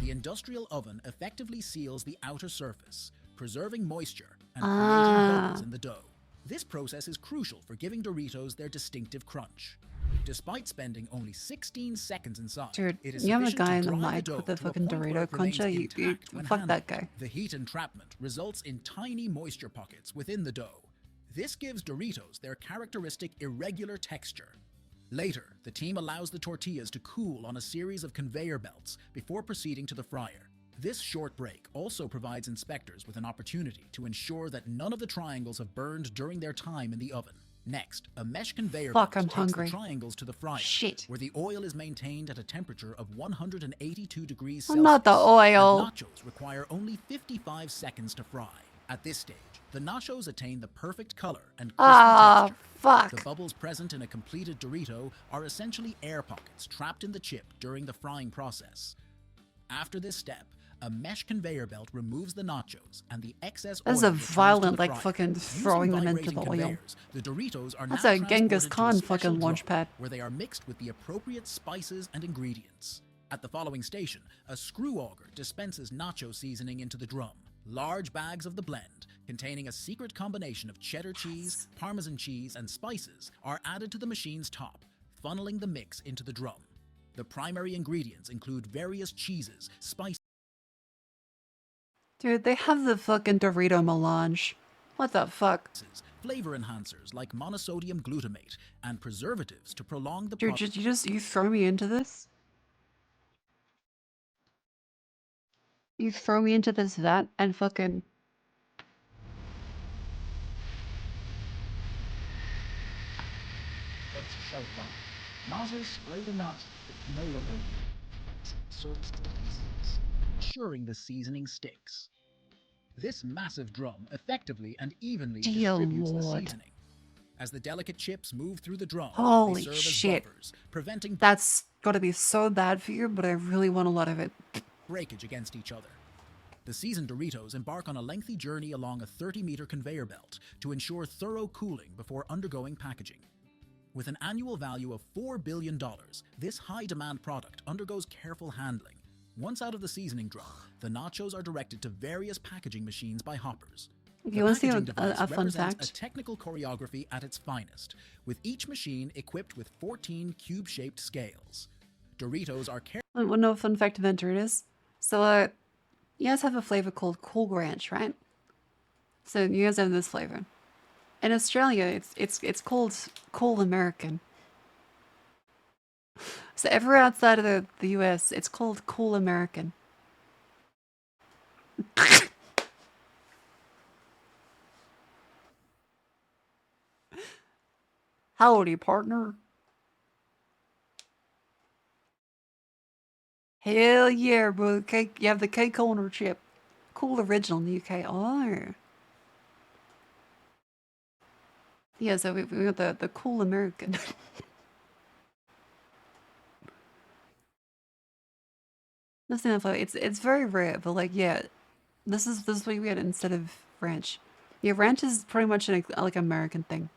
The industrial oven effectively seals the outer surface, preserving moisture and creating bubbles in the dough. This process is crucial for giving Doritos their distinctive crunch. Despite spending only 16 seconds inside, Dude, it is you have a sufficient guy to in the dry mic dough with the to a fucking point where Dorito it remains cruncher. You intact when fuck that handled. guy. The heat entrapment results in tiny moisture pockets within the dough. This gives Doritos their characteristic irregular texture. Later, the team allows the tortillas to cool on a series of conveyor belts before proceeding to the fryer. This short break also provides inspectors with an opportunity to ensure that none of the triangles have burned during their time in the oven. Next, a mesh conveyor Fuck, belt I'm takes hungry. the triangles to the fryer, where the oil is maintained at a temperature of 182 degrees Well, Celsius. not the oil. And nachos require only 55 seconds to fry. At this stage, the nachos attain the perfect color and crispy texture. Fuck. The bubbles present in a completed Dorito are essentially air pockets trapped in the chip during the frying process. After this step, a mesh conveyor belt removes the nachos and the excess oil That's a returns to violent, the like, fryer. fucking Using throwing them into vibrating the oil. conveyors, the Doritos are That's now a Genghis transported to Khan a special fucking drum, launch pad. where they are mixed with the appropriate spices and ingredients. At the following station, a screw auger dispenses nacho seasoning into the drum. Large bags of the blend, containing a secret combination of cheddar cheese, Parmesan cheese, and spices, are added to the machine's top, funneling the mix into the drum. The primary ingredients include various cheeses, spices. Dude, they have the fucking Dorito melange. What the fuck? Flavor enhancers like monosodium glutamate and preservatives to prolong the Dude, you throw me into this? You throw me into this vat and fucking... Ensuring the seasoning sticks. This massive drum effectively and evenly Dear distributes the Lord. seasoning. As the delicate chips move through the drum, Holy they serve shit. as buffers, preventing That's gotta be so bad for you, but I really want a lot of it. breakage against each other. The seasoned Doritos embark on a lengthy journey along a 30-meter conveyor belt to ensure thorough cooling before undergoing packaging. With an annual value of $4 billion, this high-demand product undergoes careful handling. Once out of the seasoning drum, the nachos are directed to various packaging machines by hoppers. You want to see a fun represents fact? a technical choreography at its finest, with each machine equipped with 14 cube-shaped scales. Doritos are Well, no fun fact inventor it is. So, you guys have a flavor called Cool Ranch, right? So you guys have this flavor. In Australia, it's called Cool American. So everywhere outside of the US, it's called Cool American. Howdy, partner. Hell yeah, bro. Cake, you have the cake owner chip. Cool original in the UK. Oh. Yeah, so we got the cool American. Nothing that flavor. It's very rare, but like yeah, this is what you get instead of ranch. Yeah, ranch is pretty much like American thing.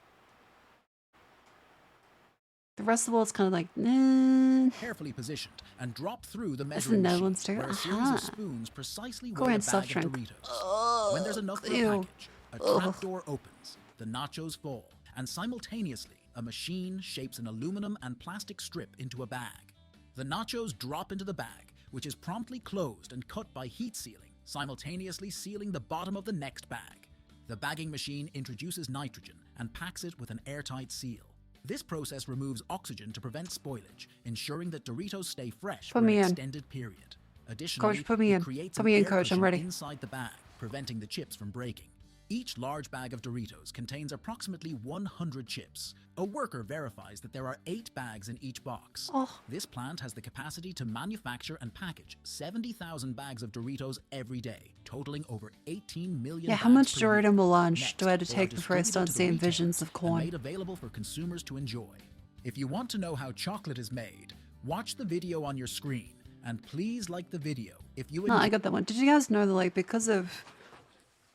The rest of the world's kind of like, nah. Carefully positioned and drop through the That's the measuring machine, Netherlands too. where a series of spoons precisely Go weigh a ahead, bag soft of drink. Doritos. When there's enough for a Ew. package, a trap door opens, the nachos fall, and simultaneously, a machine shapes an aluminum and plastic strip into a bag. The nachos drop into the bag, which is promptly closed and cut by heat sealing, simultaneously sealing the bottom of the next bag. The bagging machine introduces nitrogen and packs it with an airtight seal. This process removes oxygen to prevent spoilage, ensuring that Doritos stay fresh Put for me an in. extended period. Additionally, Coach, put me it in. creates Put an me in, air coach. I'm cushion ready. inside the bag, preventing the chips from breaking. Each large bag of Doritos contains approximately 100 chips. A worker verifies that there are 8 bags in each box. Oh. This plant has the capacity to manufacture and package 70,000 bags of Doritos every day, totaling over 18 million Yeah, how bags much per year. Dorito melange Next, do I have to they are take before I distributed start to the seeing retailers visions of and corn? made available for consumers to enjoy. If you want to know how chocolate is made, watch the video on your screen, and please like the video if you No, I got that one. Did you guys know that like because of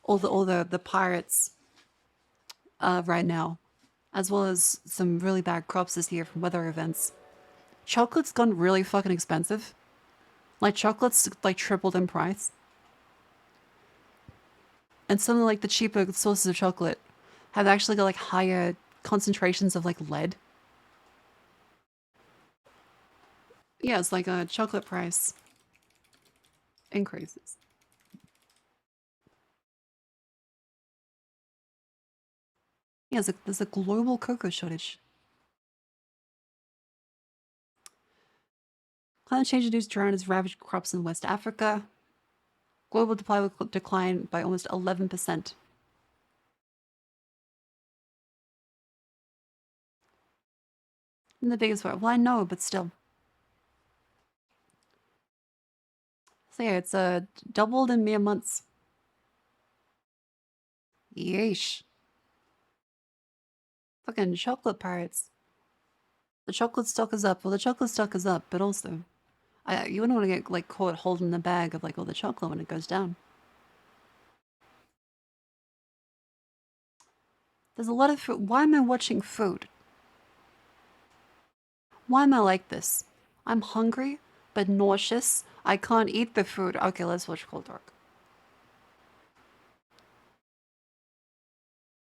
all the pirates right now, as well as some really bad crops this year from weather events, chocolate's gone really fucking expensive. Like chocolate's like tripled in price. And some of like the cheaper sources of chocolate have actually got like higher concentrations of like lead. Yeah, it's like a chocolate price increases. Yeah, there's a global cocoa shortage. Climate change-induced drought has ravaged crops in West Africa. Global supply will decline by almost 11%. And the biggest one. Well, I know, but still. So yeah, it's doubled in mere months. Yeesh. Fucking chocolate pirates. The chocolate stock is up. Well, the chocolate stock is up, but also, you wouldn't want to get like caught holding the bag of like all the chocolate when it goes down. There's a lot of food. Why am I watching food? Why am I like this? I'm hungry, but nauseous. I can't eat the food. Okay, let's watch Cold Dark.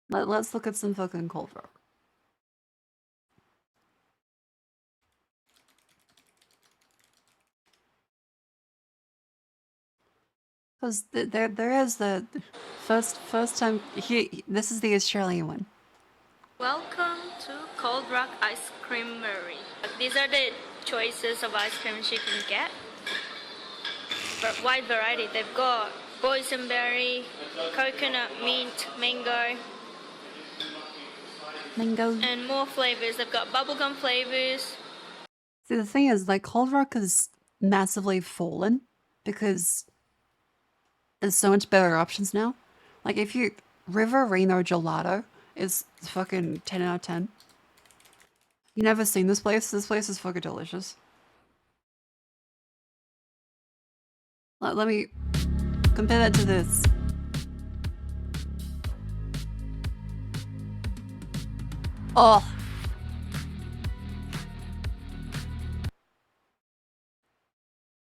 Let's look at some fucking Cold Dark. Because there is the first time here. This is the Australian one. Welcome to Cold Rock Ice Creamery. These are the choices of ice creams you can get. Wide variety. They've got boysenberry, coconut, mint, mango, and more flavors. They've got bubblegum flavors. See, the thing is, like, Cold Rock has massively fallen because there's so much better options now. Like, if you Riverino Gelato is fucking 10 out of 10. You never seen this place? This place is fucking delicious. Let me compare that to this. Oh.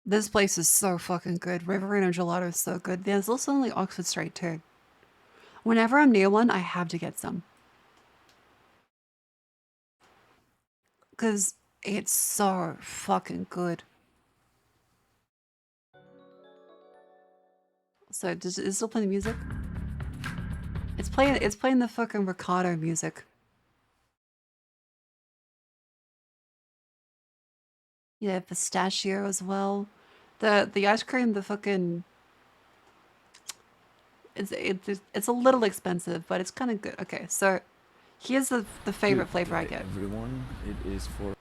This place is so fucking good. Riverino Gelato is so good. There's also only Oxford Street too. Whenever I'm near one, I have to get some. Because it's so fucking good. So, is it still playing the music? It's playing the fucking Ricardo music. Yeah, pistachio as well. The ice cream, the fucking... It's a little expensive, but it's kind of good. Okay, so here's the favorite flavor I get. Everyone, it is for...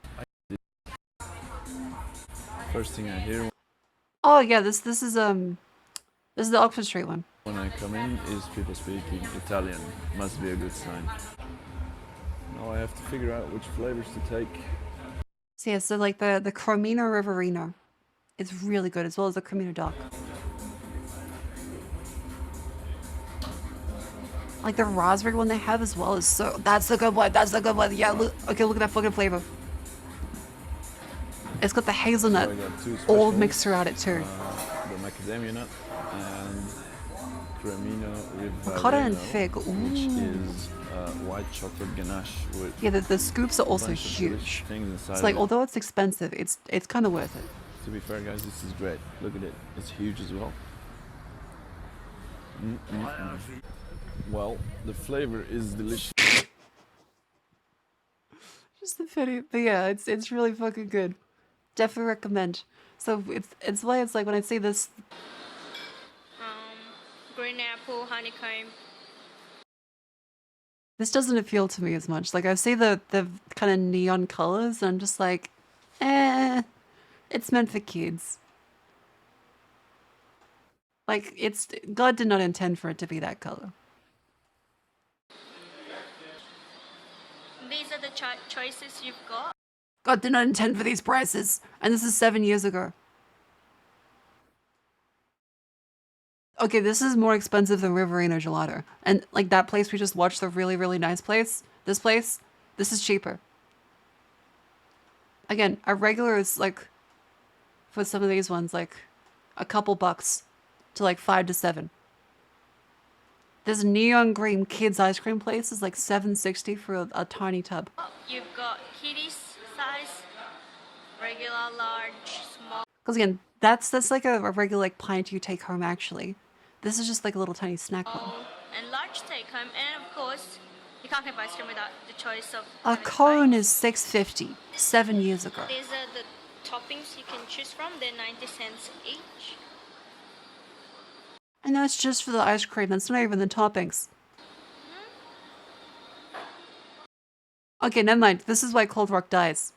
First thing I hear Oh yeah, this is the Oxford Street one. when I come in is people speaking Italian. Must be a good sign. Now I have to figure out which flavors to take. So yeah, so like the Cremino Riverino is really good, as well as the Cremino Doc. Like the raspberry one they have as well is so... That's the good one, that's the good one. Yeah, look, okay, look at that fucking flavor. It's got the hazelnut all mixed throughout it too. The macadamia nut and Cremino Ricotta and Riverino, fig, which ooh. is white chocolate ganache with Yeah, the scoops are a also bunch of delicious huge. things inside It's like, of it. although it's expensive, it's kind of worth it. To be fair, guys, this is great. Look at it; it's huge as well. Well, the flavor is delicious. Just the pity, but yeah, it's really fucking good. Definitely recommend. So it's why it's like when I see this. Green apple, honeycomb. This doesn't appeal to me as much. Like I see the kind of neon colors, and I'm just like, it's meant for kids. Like God did not intend for it to be that color. These are the choices you've got. God did not intend for these prices, and this is 7 years ago. Okay, this is more expensive than Riverino Gelato. And like that place we just watched, the really, really nice place, this is cheaper. Again, a regular is like, for some of these ones, like a couple bucks to like 5 to 7. This neon green kids ice cream place is like $7.60 for a tiny tub. You've got kiddies size, regular, large, small. Because again, that's like a regular like pint you take home actually. This is just like a little tiny snack one. And large take home, and of course, you can't have ice cream without the choice of. A cone is $6.50 7 years ago. These are the toppings you can choose from. They're 90 cents each. And that's just for the ice cream. That's not even the toppings. Okay, never mind. This is why Cold Rock dies.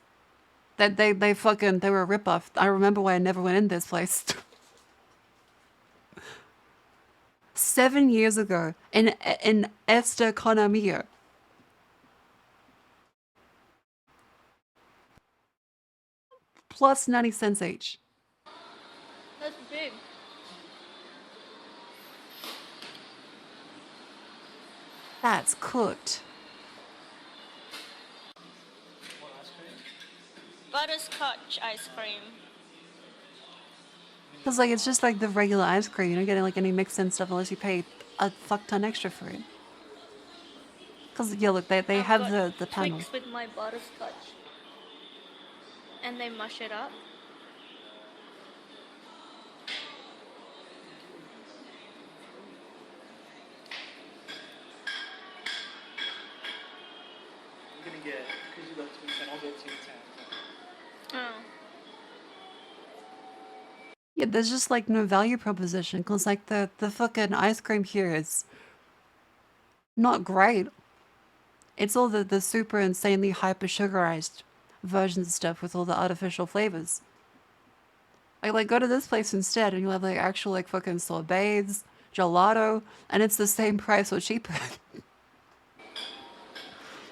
That they were a ripoff. I remember why I never went in this place. 7 years ago in Esta Economia. Plus 90 cents each. That's big. That's cooked. Butterscotch ice cream. Because like it's just like the regular ice cream. You're not getting like any mixed in stuff unless you pay a fuck ton extra for it. Because yeah, look, they have the panel. Twix with my butterscotch. And they mush it up. I'm gonna get, because you got 210, I'll get 210. Oh. Yeah, there's just like no value proposition. Because like the fucking ice cream here is not great. It's all the super insanely hyper sugarized versions of stuff with all the artificial flavors. Like go to this place instead and you'll have like actual like fucking sorbets, gelato, and it's the same price or cheaper.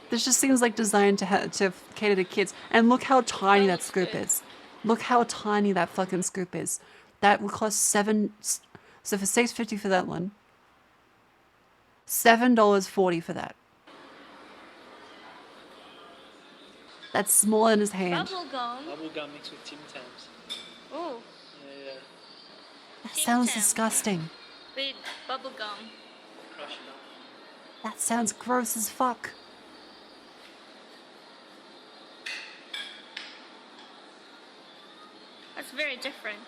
This just seems like designed to cater to kids. And look how tiny that scoop is. Look how tiny that fucking scoop is. That would cost so for $6.50 for that one. $7.40 for that. That's smaller than his hand. Bubble gum mixed with Tim Tams. Oh. Yeah. That sounds disgusting. With bubble gum. Crush it up. That sounds gross as fuck. That's very different.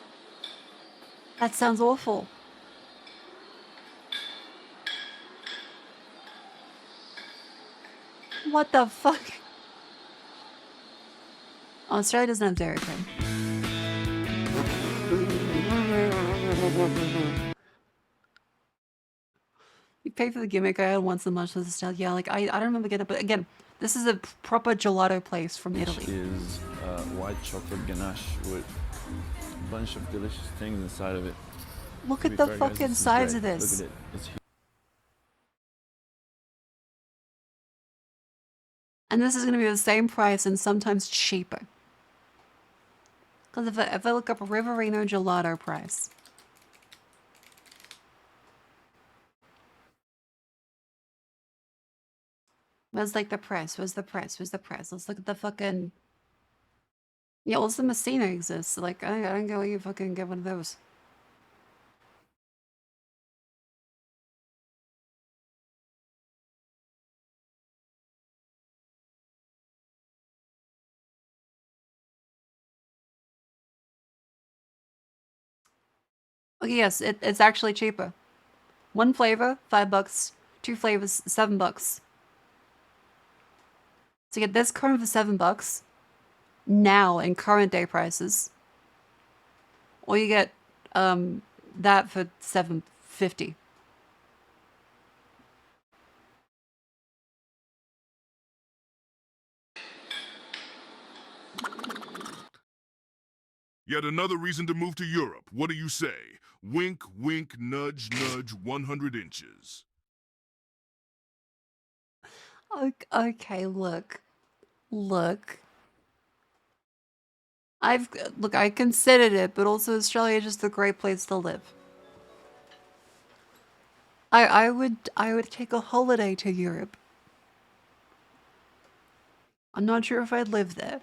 That sounds awful. What the fuck? Oh, Australia doesn't have Dairy Queen. You pay for the gimmick. I had once a month with the style. Yeah, like I don't remember getting it, but again, this is a proper gelato place from Italy. Is white chocolate ganache with a bunch of delicious things inside of it. Look at the fucking size of this. Look at it. It's huge. And this is going to be the same price and sometimes cheaper. Because if I look up a Riverino gelato price. Where's like the price? Where's the price? Where's the price? Let's look at the fucking... Yeah, also Messina exists. Like, I don't get why you fucking get one of those. Okay, yes, it's actually cheaper. One flavor, $5. Two flavors, $7. To get this current for $7 now in current day prices, or you get that for $7.50. Yet another reason to move to Europe. What do you say? Wink, wink, nudge, nudge, 100 inches. Okay, look. I considered it, but also Australia is just a great place to live. I would take a holiday to Europe. I'm not sure if I'd live there.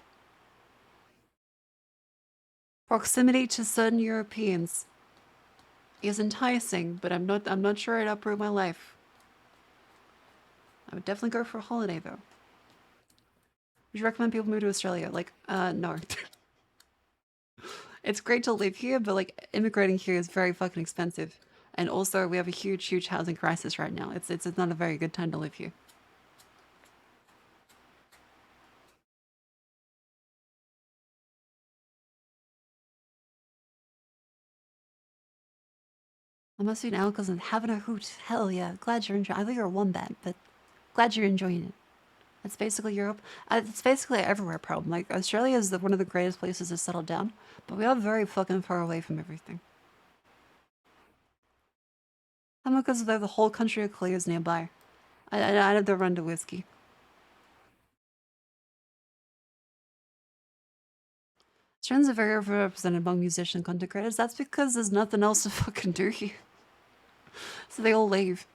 Proximity to certain Europeans is enticing, but I'm not sure I'd uproot my life. I would definitely go for a holiday though. Would you recommend people move to Australia? Like, no. It's great to live here, but like immigrating here is very fucking expensive. And also we have a huge housing crisis right now. It's not a very good time to live here. I must be an alcohol and having a hoot. Hell yeah. Glad you're enjoying it. I think you're a wombat, but glad you're enjoying it. That's basically Europe. It's basically everywhere problem. Like, Australia is one of the greatest places to settle down, but we are very fucking far away from everything. How about because the whole country of Clay is nearby? I have to run to whiskey. Australians are very overrepresented among musician content creators. That's because there's nothing else to fucking do here. So they all leave.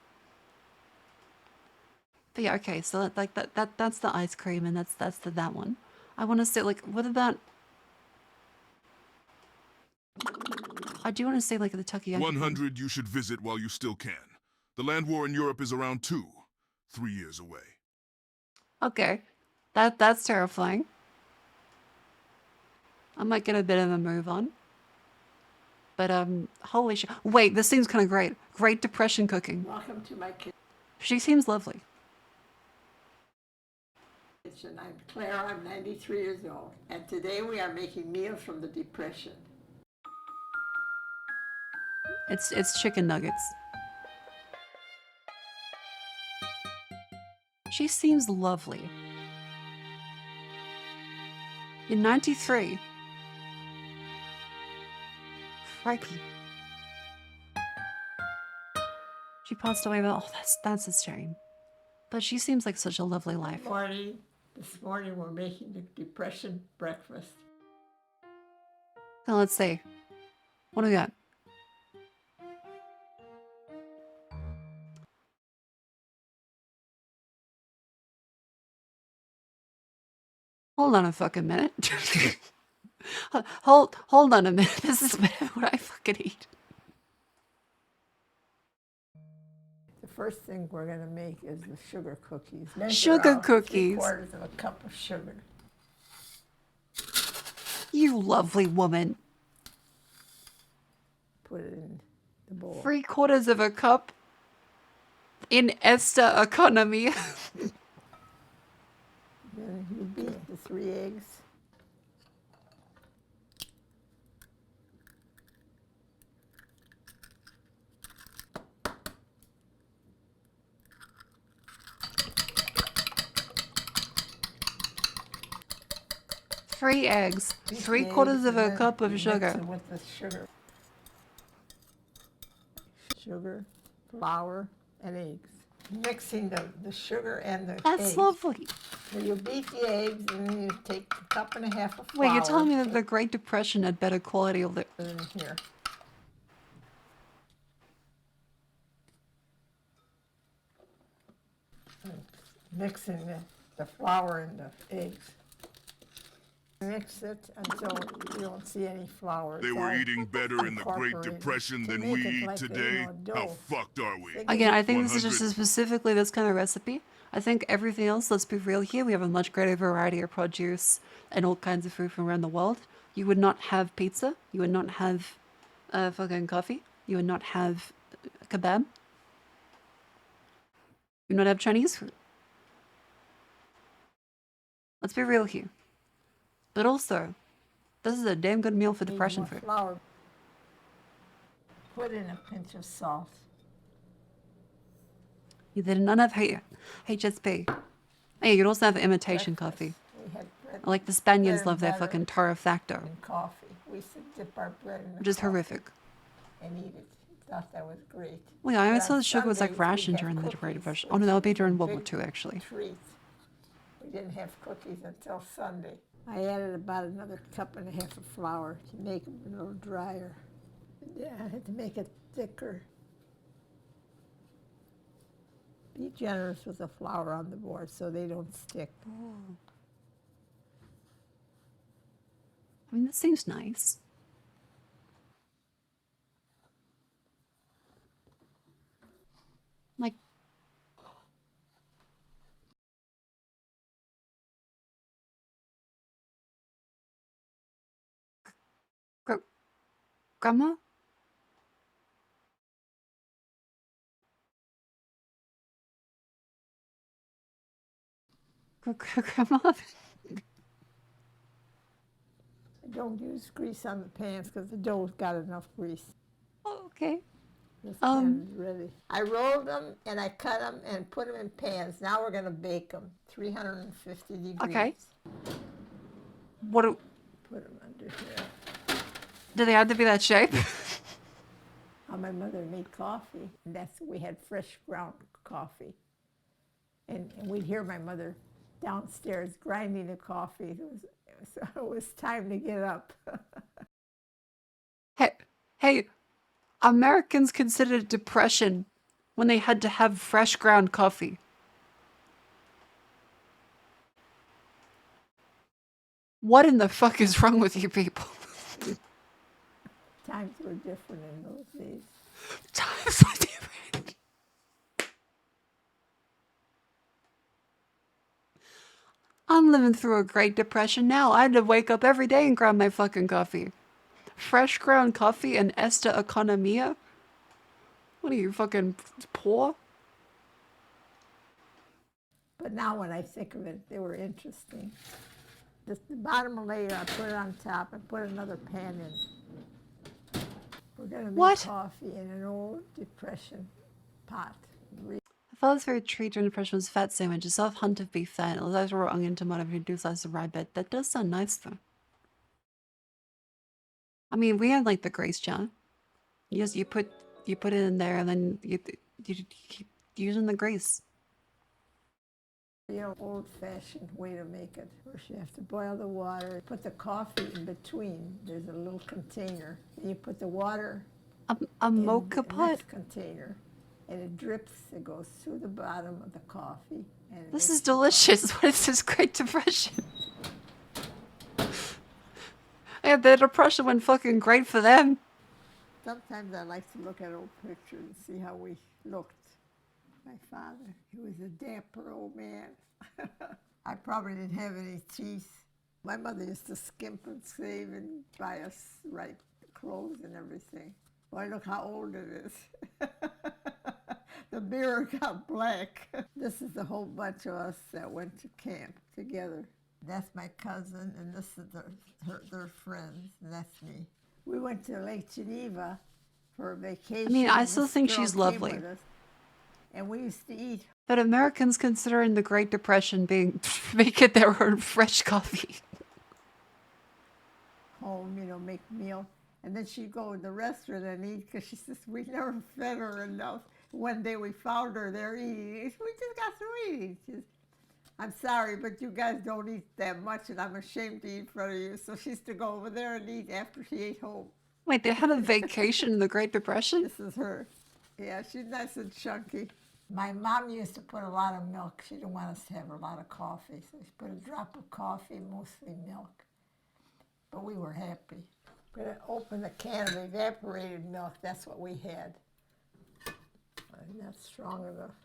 But yeah, okay, so like that's the ice cream and that's that one. I want to say, like, what about... I do want to say, like, the takoyaki. 100 you should visit while you still can. The land war in Europe is around 3 years away. Okay. That's terrifying. I might get a bit of a move on. But, holy shit. Wait, this seems kind of great. Great Depression cooking. Welcome to my kitchen. She seems lovely. I'm Claire, I'm 93 years old, and today we are making meals from the Depression. It's chicken nuggets. She seems lovely. You're 93. Crikey. She passed away, but oh, that's a shame. But she seems like such a lovely life. This morning we're making the depression breakfast. Now let's see. What do we got? Hold on a fucking minute. hold on a minute. This is what I fucking eat. The first thing we're gonna make is the sugar cookies. Sugar cookies. 3/4 of a cup of sugar. You lovely woman. Put it in the bowl. 3/4 of a cup in Esta economy. Then you beat the 3 eggs. Three eggs. 3/4 of a cup of sugar. Mix it with the sugar. Sugar, flour, and eggs. Mixing the sugar and the eggs. That's lovely. So you beat the eggs and then you take a cup and a half of flour. Wait, you're telling me that the Great Depression had better quality of the... In here. Mixing the flour and the eggs. Mix it until you don't see any flour. They were eating better in the Great Depression than we eat today. How fucked are we? Again, I think this is just specifically this kind of recipe. I think everything else, let's be real here, we have a much greater variety of produce and all kinds of food from around the world. You would not have pizza. You would not have fucking coffee. You would not have kebab. You would not have Chinese food. Let's be real here. But also, this is a damn good meal for depression food. Flour. Put in a pinch of salt. You did none of HSP. Hey, you could also have imitation coffee. Like the Spaniards love their fucking torrefacto. And coffee. We used to dip our bread in Which is horrific. And eat it. Thought that was great. Well, yeah, I always thought that sugar was like rationed during the Great Depression. Oh no, that would be during World War II, actually. Treat. We didn't have cookies until Sunday. I added about another cup and a half of flour to make them a little drier. Yeah, I had to make it thicker. Be generous with the flour on the board so they don't stick. Oh. I mean, that seems nice. Like, Grandma? Grandma? I don't use grease on the pans because the dough's got enough grease. Oh, okay. This pan is ready. I rolled them and I cut them and put them in pans. Now we're going to bake them, 350 degrees. Okay. What do... Put them under here. Do they have to be that shape? My mother made coffee, and we had fresh ground coffee. And we'd hear my mother downstairs grinding the coffee. It was time to get up. Hey, Americans considered depression when they had to have fresh ground coffee. What in the fuck is wrong with you people? Times were different in those days. Times were different. I'm living through a Great Depression now. I had to wake up every day and grab my fucking coffee. Fresh ground coffee and Esta Economia? What are you, fucking poor? But now when I think of it, they were interesting. The bottom layer, I put it on top and put another pan in. We're going to make coffee in an old Depression pot. My father's favorite treat during Depression was fat sandwich, a soft hunt of beef fat, and a raw onion, tomato, and 2 slices of rye bread. That does sound nice, though. I mean, we had like the grace jar. You put it in there, and then you keep using the grace. You know, old-fashioned way to make it, where you have to boil the water, put the coffee in between. There's a little container, and you put the water a in mocha the pot? next container, and it drips. It goes through the bottom of the coffee. And This is delicious. What is this Great Depression? Yeah, the Depression went fucking great for them. Sometimes I like to look at old pictures and see how we looked. My father, he was a dapper old man. I probably didn't have any teeth. My mother used to skimp and save and buy us right clothes and everything. Boy, look how old it is. The mirror got black. This is a whole bunch of us that went to camp together. That's my cousin, and this is their friends, and that's me. We went to Lake Geneva for a vacation. I mean, I still think she's lovely. And we used to eat. But Americans considering the Great Depression being making their own fresh coffee. Home, you know, make meal. And then she'd go to the restaurant and eat because she says, we never fed her enough. One day we found her there eating. We just got through eating. Says, I'm sorry, but you guys don't eat that much, and I'm ashamed to eat in front of you. So she used to go over there and eat after she ate home. Wait, they had a vacation in the Great Depression? This is her. Yeah, she's nice and chunky. My mom used to put a lot of milk. She didn't want us to have a lot of coffee, so she put a drop of coffee, mostly milk. But we were happy. We're going to open a can of evaporated milk. That's what we had. I'm not strong enough.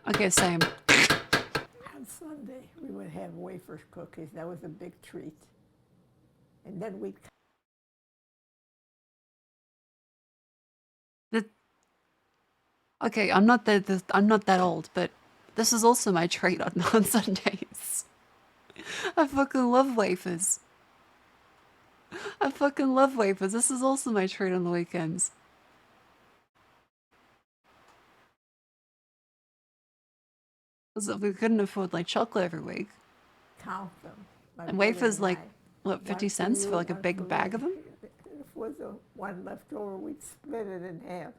Okay, same. On Sunday, we would have wafer cookies. That was a big treat. And then we'd... Okay, I'm not that old, but this is also my treat on Sundays. I fucking love wafers. I fucking love wafers. This is also my treat on the weekends. Because we couldn't afford like chocolate every week. Count them. And wafers like, what, 50 cents for like a big bag of them? If there was one left over, we'd split it in half.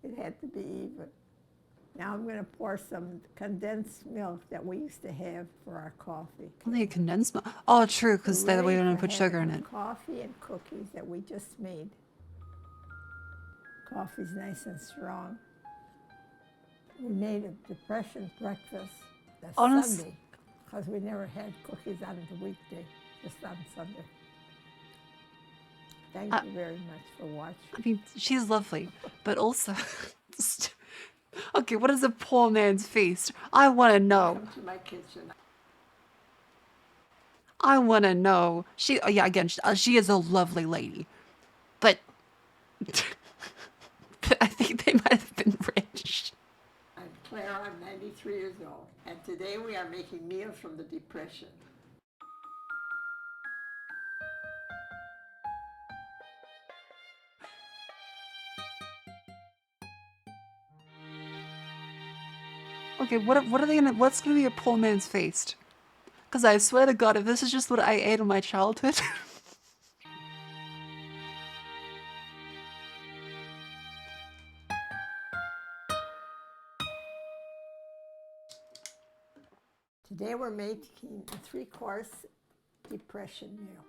It had to be even. Now I'm going to pour some condensed milk that we used to have for our coffee. Only a condensed milk? Oh, true, because we don't put sugar in it. Coffee and cookies that we just made. Coffee's nice and strong. We made a Depression breakfast Sunday, because we never had cookies on the weekday, just on Sunday. Thank you very much for watching. I mean, she's lovely, but also... Okay, what is a poor man's feast? I want to know. Welcome to my kitchen. I want to know. She is a lovely lady, but I think they might have been rich. I'm Claire, I'm 93 years old, and today we are making meals from the Depression. Okay, what are they gonna? What's gonna be a poor man's feast? Because I swear to God, if this is just what I ate in my childhood. Today we're making a 3-course Depression meal.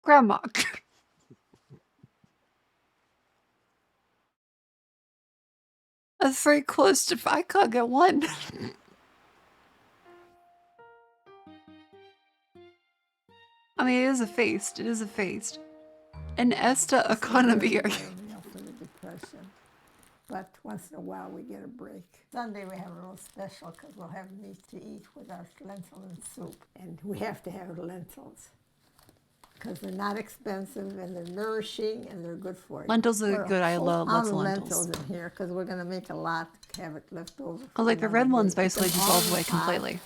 Grandma. That's very close to. I can't get one. I mean, it is a feast. It is a feast. An Esta economy. For the Depression. But once in a while we get a break. Sunday we have a little special because we'll have meat to eat with our lentil and soup. And we have to have lentils because they're not expensive and they're nourishing and they're good for you. Lentils are good. I love lots of lentils in here because we're going to make a lot, have it left over. Because like the red ones basically dissolve away completely.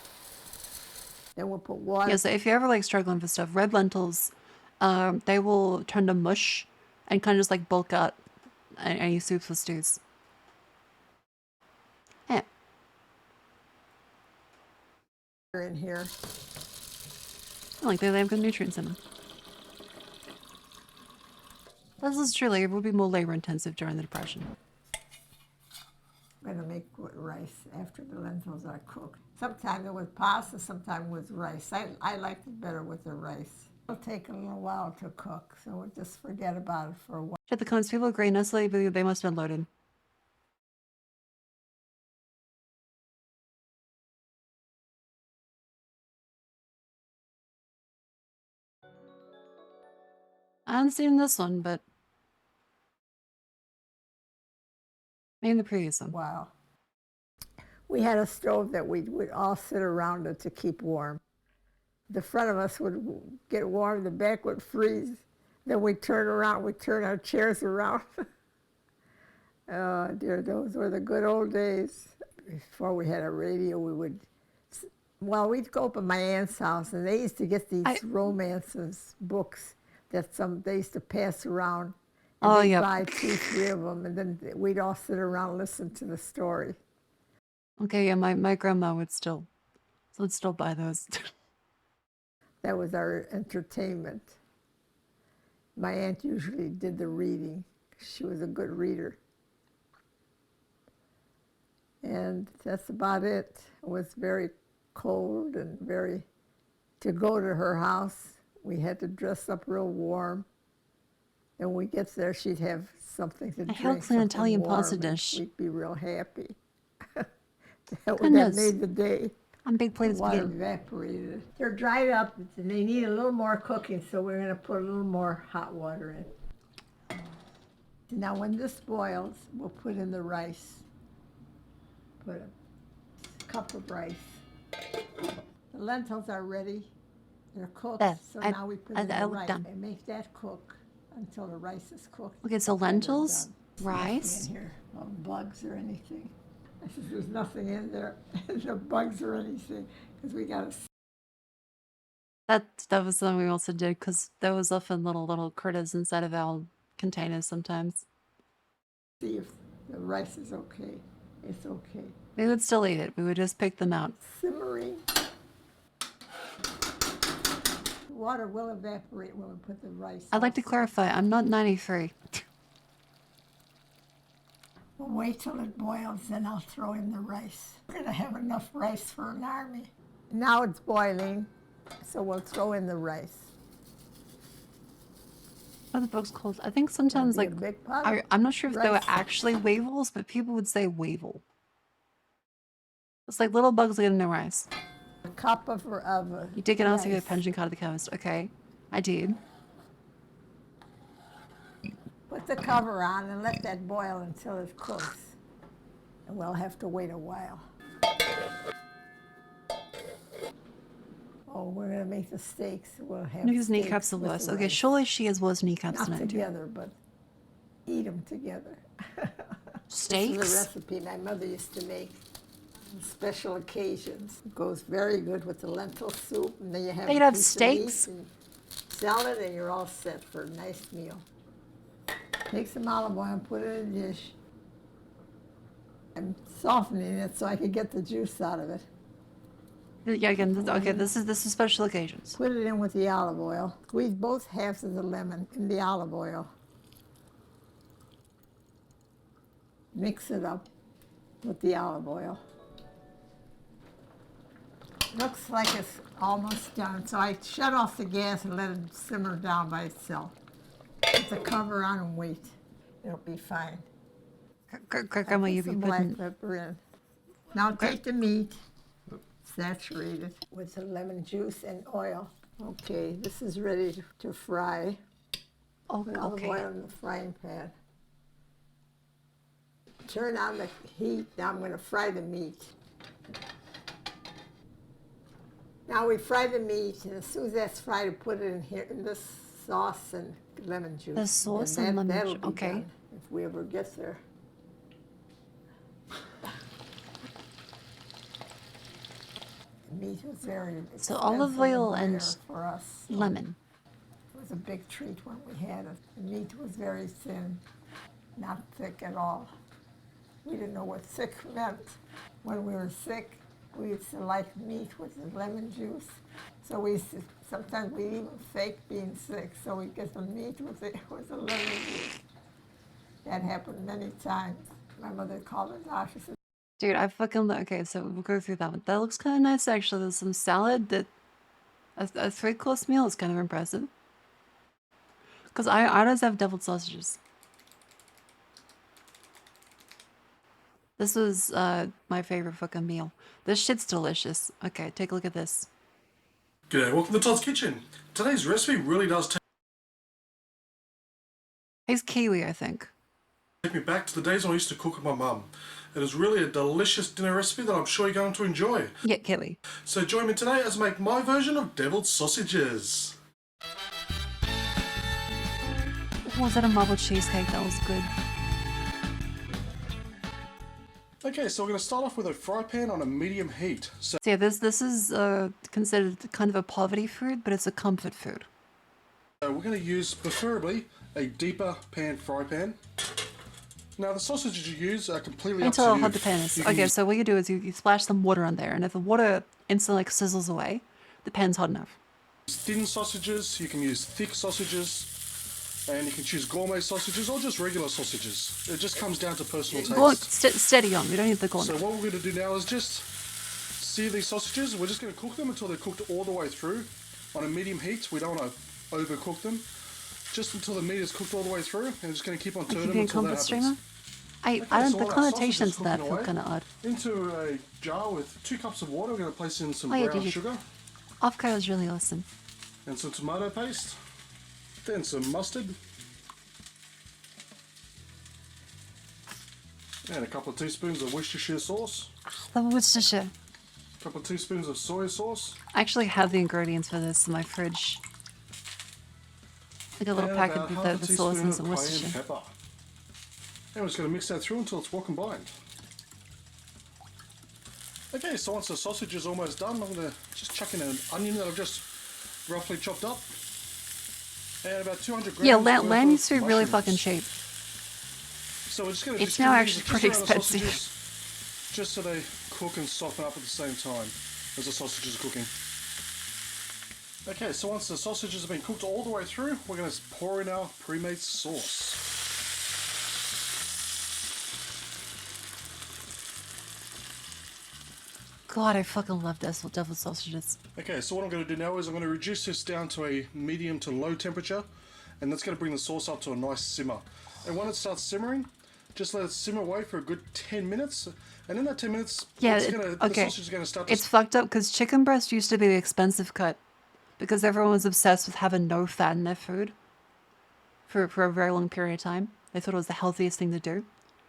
Then we'll put water. Yeah, so if you're ever like struggling for stuff, red lentils, they will turn to mush and kind of just like bulk out any soups or stews. Yeah. In here. Like they have good nutrients in them. This is truly, it would be more labor intensive during the Depression. I'm gonna make rice after the lentils are cooked. Sometimes it was pasta, sometimes it was rice. I liked it better with the rice. It'll take a little while to cook, so we'll just forget about it for a while. Check the comments. People agree. Nestle, they must have been loaded. I haven't seen this one, but maybe the previous one. Wow. We had a stove that we would all sit around it to keep warm. The front of us would get warm, the back would freeze. Then we'd turn around, we'd turn our chairs around. Oh dear, those were the good old days. Before we had a radio, we'd go up at my aunt's house, and they used to get these romances, books that they used to pass around. And they'd buy 2, 3 of them, and then we'd all sit around and listen to the story. Okay, yeah, my grandma would still buy those. That was our entertainment. My aunt usually did the reading. She was a good reader. And that's about it. It was very cold and to go to her house, we had to dress up real warm. And when we get there, she'd have something to drink. He'll clean Italian pasta warm, dish. We'd be real happy. That made the day. On big plate of Water spaghetti. evaporated. They're dried up and they need a little more cooking, so we're going to put a little more hot water in. Now when this boils, we'll put in the rice. Put a cup of rice. The lentils are ready. They're cooked, so now we put in the rice and make that cook until the rice is cooked. Okay, so lentils, rice. In here, no bugs or anything. I said, there's nothing in there, no bugs or anything, because we got to. That was something we also did, because there was often little critters inside of our containers sometimes. See if the rice is okay. It's okay. We would still eat it. We would just pick them out. Simmering. Water will evaporate when we put the rice. I'd like to clarify, I'm not 93. We'll wait till it boils, then I'll throw in the rice. We're going to have enough rice for an army. Now it's boiling, so we'll throw in the rice. What are the books called? I think sometimes, like, I'm not sure if they were actually weevils, but people would say weevil. It's like little bugs that get in the rice. A cup of You did get also rice. get a pension card of the chemist. Okay, I did. Put the cover on and let that boil until it cooks. And we'll have to wait a while. Oh, we're going to make the steaks. We'll have Because steaks kneecaps are with worse. the Okay, rice. surely she has worse kneecaps Not than I do. together, but eat them together. Steaks? This is a recipe my mother used to make on special occasions. It goes very good with the lentil soup, and then you have They'd a have piece steaks? of meat and salad, and you're all set for a nice meal. Take some olive oil and put it in a dish. I'm softening it so I can get the juice out of it. Yeah, again, this is special occasions. Put it in with the olive oil. Squeeze both halves of the lemon in the olive oil. Mix it up with the olive oil. Looks like it's almost done, so I shut off the gas and let it simmer down by itself. Put the cover on and wait. It'll be fine. Grandma, you be Some black putting... pepper in. Now take the meat, saturate it with the lemon juice and oil. Okay, this is ready to fry. Oh, Put olive okay. oil in the frying pan. Turn on the heat. Now I'm going to fry the meat. Now we fry the meat, and as soon as that's fried, we put it in here in this sauce and lemon juice. The sauce and lemon that'll juice, be okay. done if we ever get there. The meat was very So olive expensive oil rare and for us. lemon. It was a big treat when we had it. The meat was very thin, not thick at all. We didn't know what thick meant. When we were sick, We used to like meat with the lemon juice. So we used to, sometimes we even fake being sick. So we get the meat with the lemon juice. That happened many times. My mother called it out. She said, dude, I fucking, okay, so we'll go through that one. That looks kind of nice, actually. There's some salad that, a 3-course meal is kind of impressive. Because I don't have deviled sausages. This was my favorite fucking meal. This shit's delicious. Okay, take a look at this. G'day, welcome to Todd's Kitchen. Today's recipe really does He's Kiwi, I think. take me back to the days when I used to cook with my mum. It is really a delicious dinner recipe that I'm sure you're going to enjoy. Yeah, Kiwi. So join me today as I make my version of deviled sausages. Was that a marble cheesecake? That was good. Okay, so we're going to start off with a fry pan on a medium heat. So yeah, this is considered kind of a poverty food, but it's a comfort food. we're going to use, preferably, a deeper pan fry pan. Now the sausages you use are completely up to you. Until how hot the pan is. Okay, so what you do is you splash some water on there, and if the water instantly like sizzles away, the pan's hot enough. Thin sausages, you can use thick sausages, and you can choose gourmet sausages or just regular sausages. It just comes down to personal taste. Steady on, we don't need the gourmet. So what we're going to do now is just sear these sausages. We're just going to cook them until they're cooked all the way through on a medium heat. We don't want to overcook them. Just until the meat is cooked all the way through, and we're just going to keep on turning them until that happens. Streamer? I don't, the connotations of that feel kind of odd. Into a jar with 2 cups of water, we're going to place in some yeah, brown sugar. Offkai was really awesome. And some tomato paste. Then some mustard. And a couple of teaspoons of Worcestershire sauce. The Worcestershire. A couple of teaspoons of soy sauce. I actually have the ingredients for this in my fridge. Like a little packet of the sauce and some Worcestershire. Pepper. And we're just going to mix that through until it's well combined. Okay, so once the sausage is almost done, I'm going to just chuck in an onion that I've just roughly chopped up. And about 200 grams. Yeah, lamb used to be really fucking cheap. So we're just going to it's now actually pretty expensive. Just so they cook and soften up at the same time as the sausages are cooking. Okay, so once the sausages have been cooked all the way through, we're going to pour in our pre-made sauce. God, I fucking love deviled sausages. Okay, so what I'm going to do now is I'm going to reduce this down to a medium to low temperature, and that's going to bring the sauce up to a nice simmer. And when it starts simmering, just let it simmer away for a good 10 minutes, and in that 10 minutes, yeah, the sausage is going to start to... It's fucked up because chicken breast used to be the expensive cut because everyone was obsessed with having no fat in their food for a very long period of time. They thought it was the healthiest thing to do,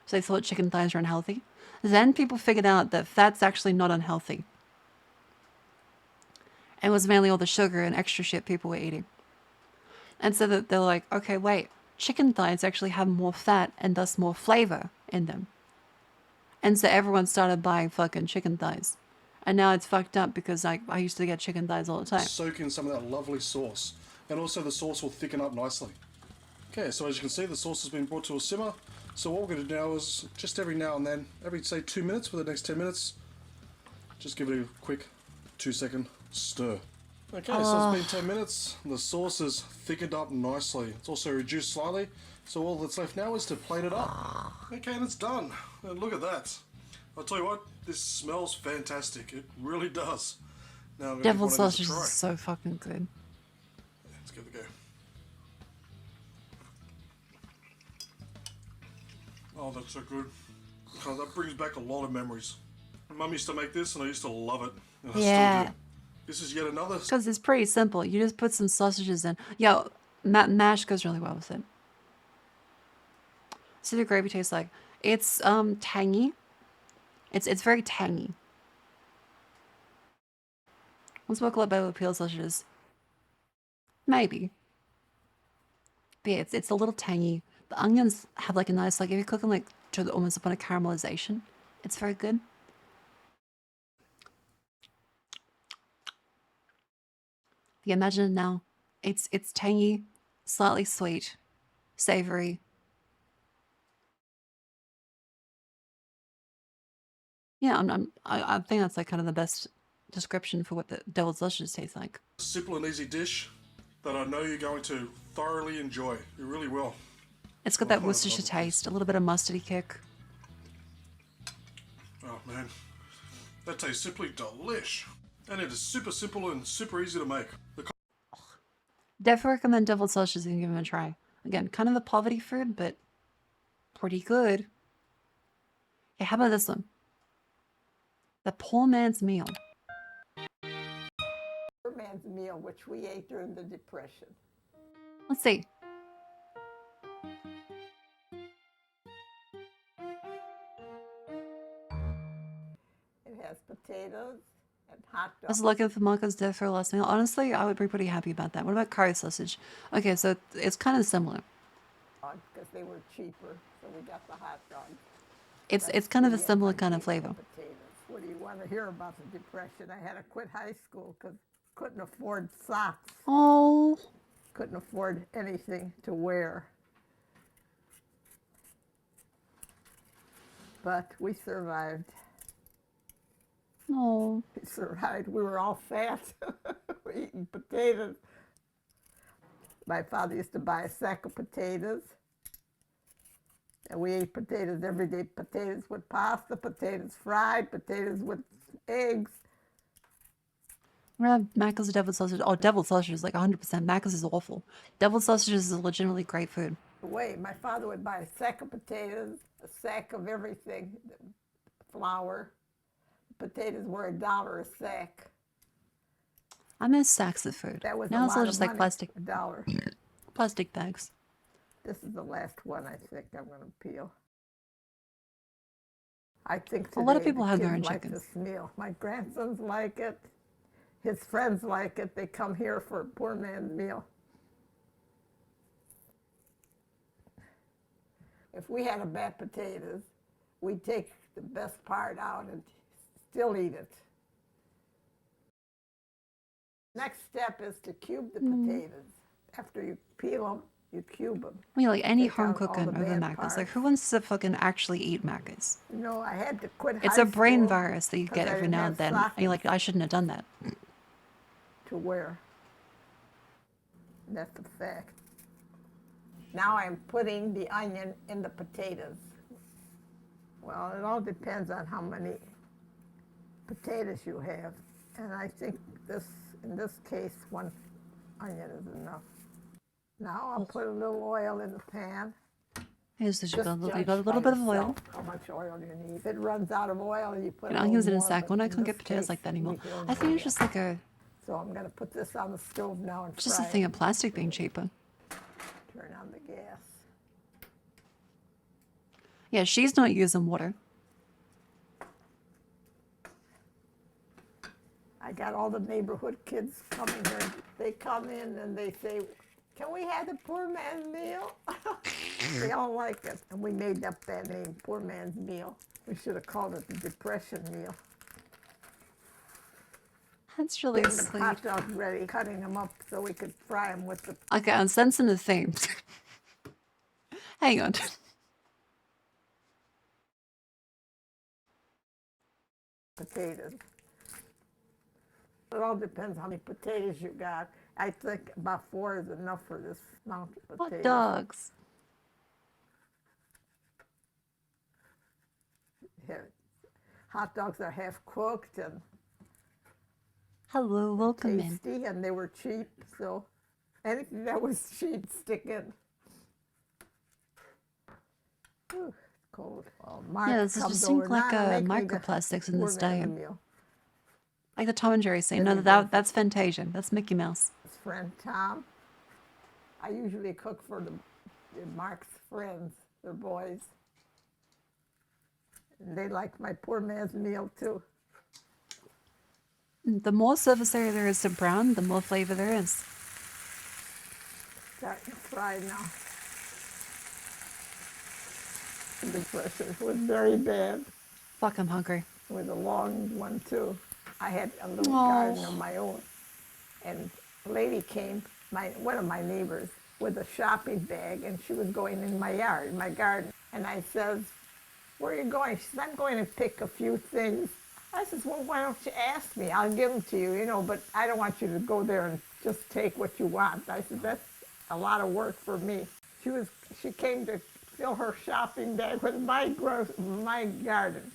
so they thought chicken thighs were unhealthy. Then people figured out that fat's actually not unhealthy. And it was mainly all the sugar and extra shit people were eating. And so they're like, okay, wait, chicken thighs actually have more fat and thus more flavor in them. And so everyone started buying fucking chicken thighs. And now it's fucked up because I used to get chicken thighs all the time. Soak in some of that lovely sauce. And also the sauce will thicken up nicely. Okay, so as you can see, the sauce has been brought to a simmer. So what we're going to do now is, just every now and then, every say 2 minutes for the next 10 minutes, just give it a quick 2-second stir. Okay, so it's been 10 minutes, the sauce is thickened up nicely. It's also reduced slightly, so all that's left now is to plate it up. Okay, and it's done. And look at that. I'll tell you what, this smells fantastic. It really does. Now Deviled sausage is so fucking good. Let's give it a go. Oh, that's so good. Oh, that brings back a lot of memories. My mum used to make this and I used to love it. And I still do. This is yet another... Because it's pretty simple. You just put some sausages in. Yeah, mash goes really well with it. See what the gravy tastes like. It's tangy. It's very tangy. Let's work a lot better with peeled sausages. Maybe. But yeah, it's a little tangy. The onions have like a nice, like if you cook them like to almost upon a caramelization, it's very good. Yeah, imagine it now. It's tangy, slightly sweet, savory. Yeah, I think that's like kind of the best description for what the devil's lushes taste like. Simple and easy dish that I know you're going to thoroughly enjoy. You really will. It's got that Worcestershire taste, a little bit of mustardy kick. Oh man, that tastes simply delish. And it is super simple and super easy to make. Definitely recommend devil's lushes and give them a try. Again, kind of a poverty food, but pretty good. Hey, how about this one? The poor man's meal. Poor man's meal, which we ate during the Depression. Let's see. It has potatoes and hot dogs. I was looking for Marco's death for a last meal. Honestly, I would be pretty happy about that. What about curry sausage? Okay, so it's kind of similar. Because they were cheaper, so we got the hot dogs. It's kind of a similar kind of flavor. Potatoes. What do you want to hear about the Depression? I had to quit high school because couldn't afford socks. Oh. Couldn't afford anything to wear. But we survived. Oh. We survived. We were all fat. We eating potatoes. My father used to buy a sack of potatoes. And we ate potatoes every day. Potatoes with pasta, potatoes fried, potatoes with eggs. We're gonna have Macca's devil's sausage. Oh, devil's sausage is like 100%. Macca's is awful. Devil's sausage is legitimately great food. Wait, my father would buy a sack of potatoes, a sack of everything, flour. Potatoes were $1 a sack. I miss sacks of food. That was Now a it's lot all of just like money, plastic. $1. Plastic bags. This is the last one I think I'm going to peel. I think A lot of today people the have their kids own like chickens. this meal. My grandsons like it. His friends like it. They come here for a poor man's meal. If we had a bad potatoes, we'd take the best part out and still eat it. Next step is to cube the potatoes. After you peel them, you cube them. I mean, like any Take home out all cooking the over bad Macca's. parts. Like, who wants to fucking actually eat Macca's? You know, I had to quit It's high a brain school virus that you 'cause get I every didn't now have and then. And you're like, I shouldn't have done that. to wear. That's a fact. Now I'm putting the onion in the potatoes. Well, it all depends on how many potatoes you have. And I think in this case, 1 onion is enough. Now I'll put a little oil in the pan. Here's the sugar. You judge got a little by bit of oil. yourself how much oil you need. If it runs out of oil, you put And a onions in little a more, sack. but When I in can't this get potatoes case, like that anymore. we don't I think need it's just it. like a So I'm going to put this on the stove now and just a fry thing it. of plastic being cheaper. Turn on the gas. Yeah, she's not using water. I got all the neighborhood kids coming here. They come in and they say, "Can we have the poor man's meal?" They all like it. And we made up that name, poor man's meal. We should have called it the Depression meal. That's really Getting the sweet. hot dogs ready, cutting them up so we could fry them with the Okay, I'm sensing a theme. Hang on. potatoes. It all depends how many potatoes you got. I think about 4 is enough for this amount of potatoes. Hot dogs. Yeah. Hot dogs are half cooked and Hello, welcome in. tasty, and they were cheap, so anything that was cheap, stick in. Ooh, cold. Well, Mark Yeah, this comes just over seems like now to make me the microplastics in poor this man's day. meal. Like the Tom and Jerry scene. No, that's Fantasia. That's Mickey Mouse. His friend Tom. I usually cook for Mark's friends, their boys. And they like my poor man's meal too. The more surface area there is to brown, the more flavor there is. Starting to fry now. The depression was very bad. Fuck, I'm hungry. It was a long one too. I had a little Aw. garden of my own. And a lady came, one of my neighbors, with a shopping bag, and she was going in my yard, in my garden. And I says, where are you going? She says, I'm going to pick a few things. I says, well, why don't you ask me? I'll give them to you, you know, but I don't want you to go there and just take what you want. I said, that's a lot of work for me. She came to fill her shopping bag with my garden.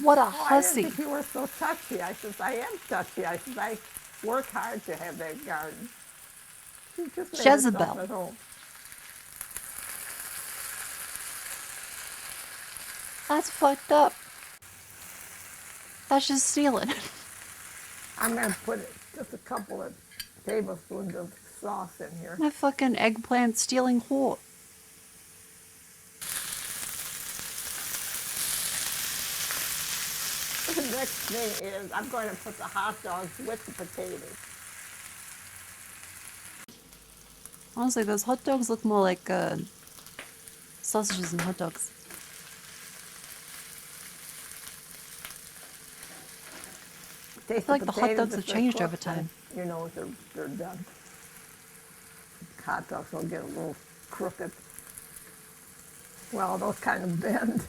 What a hussy. I didn't think you were so touchy. I says, I am touchy. I says, I work hard to have that garden. She just made herself at home. That's fucked up. That's just stealing. I'm going to put just a couple of tablespoons of sauce in here. My fucking eggplant stealing whore. The next thing is I'm going to put the hot dogs with the potatoes. Honestly, those hot dogs look more like sausages and hot dogs. I feel like the hot dogs have changed over time. You know they're done. Hot dogs will get a little crooked. Well, those kind of bend.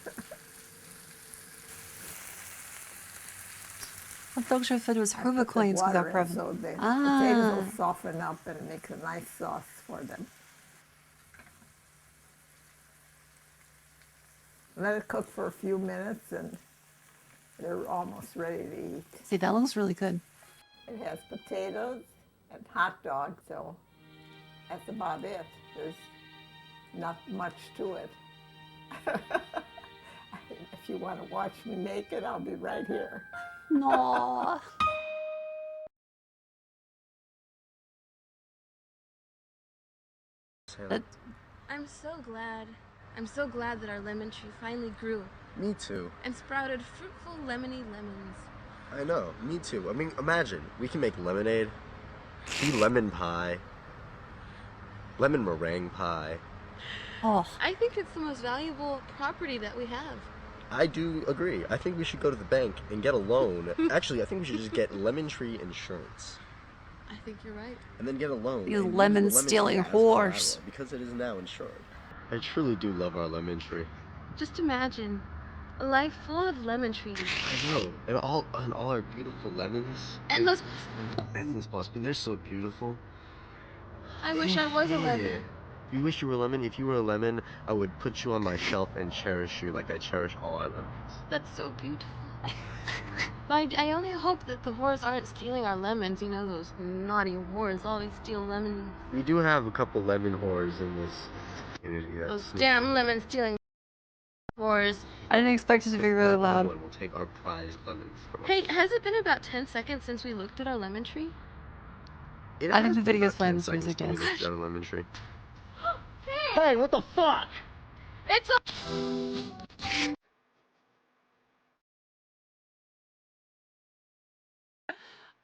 Hot dogs are fed with Hoover coins without problem. So the potatoes will soften up and make a nice sauce for them. Let it cook for a few minutes and they're almost ready to eat. See, that looks really good. It has potatoes and hot dogs, so that's about it. There's not much to it. If you want to watch me make it, I'll be right here. No. I'm so glad. I'm so glad that our lemon tree finally grew. Me too. And sprouted fruitful lemony lemons. I know, me too. I mean, imagine, we can make lemonade, do lemon pie, lemon meringue pie. Oh. I think it's the most valuable property that we have. I do agree. I think we should go to the bank and get a loan. Actually, I think we should just get lemon tree insurance. I think you're right. And then get a loan. You lemon stealing horse. Because it is now insured. I truly do love our lemon tree. Just imagine a life full of lemon trees. I know. And all our beautiful lemons. And those. Endless possibilities. They're so beautiful. I wish I was a lemon. You wish you were a lemon? If you were a lemon, I would put you on my shelf and cherish you like I cherish all our lemons. That's so beautiful. But I only hope that the whores aren't stealing our lemons. You know, those naughty whores always steal lemons. We do have a couple lemon whores in this community. Those damn lemon stealing whores. I didn't expect it to be really loud. We'll take our prized lemons from us. Hey, has it been about 10 seconds since we looked at our lemon tree? I think the video's playing this music, yes. We looked at our lemon tree. Hey, what the fuck? It's a...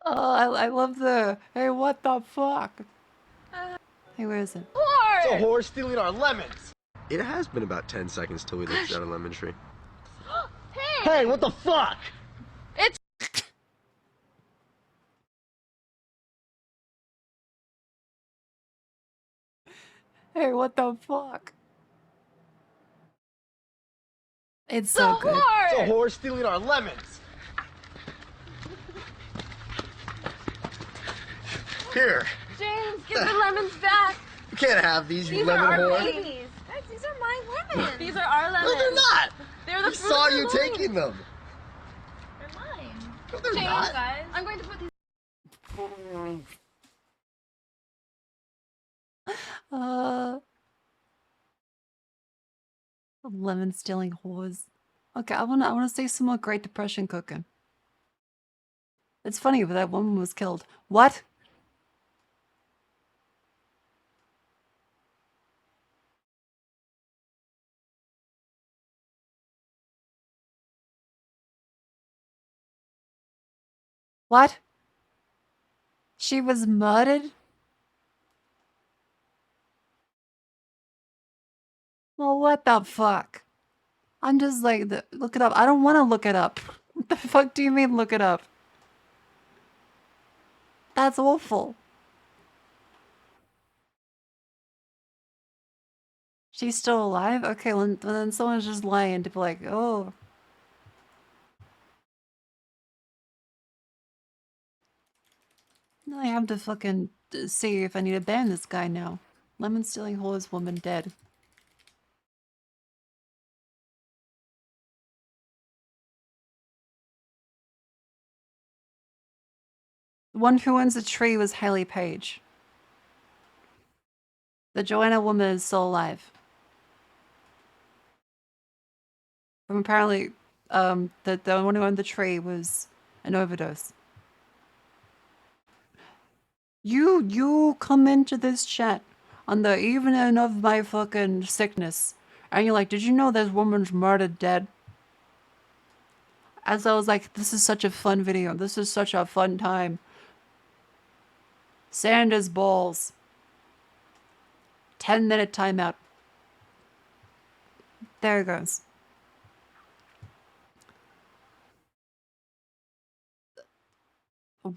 Oh, I love the, hey, what the fuck? Hey, where is it? It's a whore stealing our lemons! It has been about 10 seconds till we looked at our lemon tree. Hey, what the fuck? It's... Hey, what the fuck? It's so good. It's a whore stealing our lemons! Here. James, give the lemons back. You can't have these, you These lemon are our whore. babies. Guys, these are my lemons. These are our lemons. No, they're not! They're the I fruit saw of the you loin. taking them. They're mine. No, they're James, not. guys. I'm going to put these... Lemon stealing whores. Okay, I wanna say some more Great Depression cooking. It's funny, but that woman was killed. What? What? She was murdered? Well, what the fuck? I'm just like, look it up. I don't want to look it up. What the fuck do you mean look it up? That's awful. She's still alive? Okay, well, then someone's just lying to be like, oh. Now I have to fucking see if I need to ban this guy now. Lemon stealing whole is woman dead. The one who owns the tree was Haley Page. The Joanna woman is still alive. And apparently, the one who owned the tree was an overdose. You come into this chat on the evening of my fucking sickness, and you're like, did you know this woman's murdered dead? As I was like, this is such a fun video. This is such a fun time. Sanders balls. 10-minute timeout. There it goes.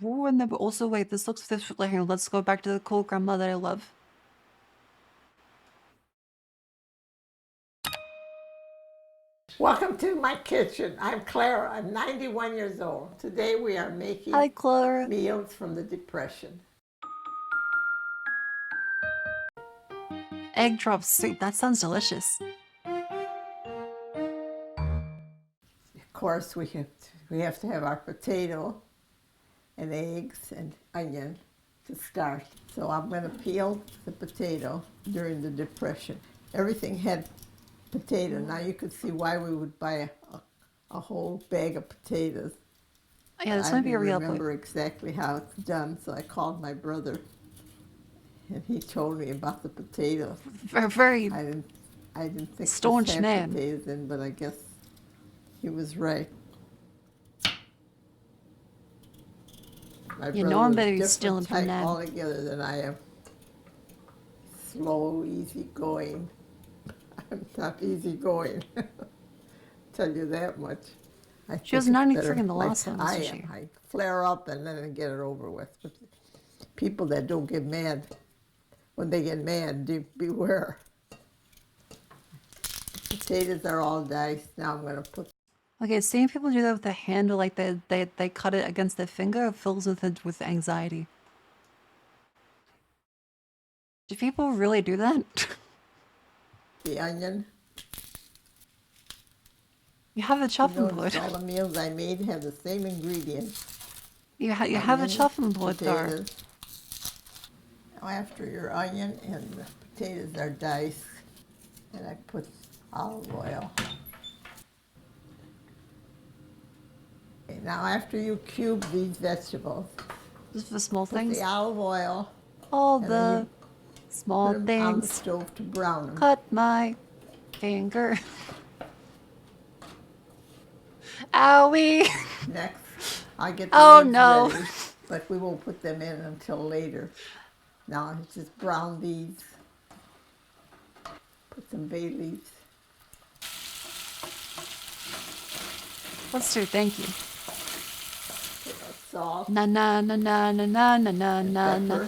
Ooh, and then also wait, this looks like here. Let's go back to the cool grandma that I love. Welcome to my kitchen. I'm Clara. I'm 91 years old. Today we are making Hi, Clara. Meals from the Depression. Egg drop soup. That sounds delicious. Of course, we have to have our potato and eggs and onion to start. So I'm going to peel the potato during the Depression. Everything had potato. Now you can see why we would buy a whole bag of potatoes. Yeah, this might be a real I remember exactly how it's done, so I called my brother, and he told me about the potatoes. Very I didn't think staunch this had man. potatoes in, but I guess he was right. My You brother know I'm was better be different stealing from type Nan. altogether than I am. Slow, easy going. I'm not easy going. Tell you that much. She was 93 in the last one, I wasn't am. she? I flare up and then I get it over with. But people that don't get mad, when they get mad, beware. Potatoes are all diced. Now I'm going to put. Okay, seeing people do that with the handle, like they cut it against their finger, fills with anxiety. Do people really do that? The onion. You have a chopping board. All the meals I made have the same ingredients. You have a chopping board there. Now after your onion and the potatoes are diced, and I put olive oil. Okay, now after you cube these vegetables, just the small put things. The olive oil. All the small put them things. on the stove to brown them. Cut my finger. Owie! Next, I get the no! Ready, but we won't put them in until later. Now I just brown these. Put some bay leaves. Let's do. Thank you. Salt. Na na na na na na na na na na.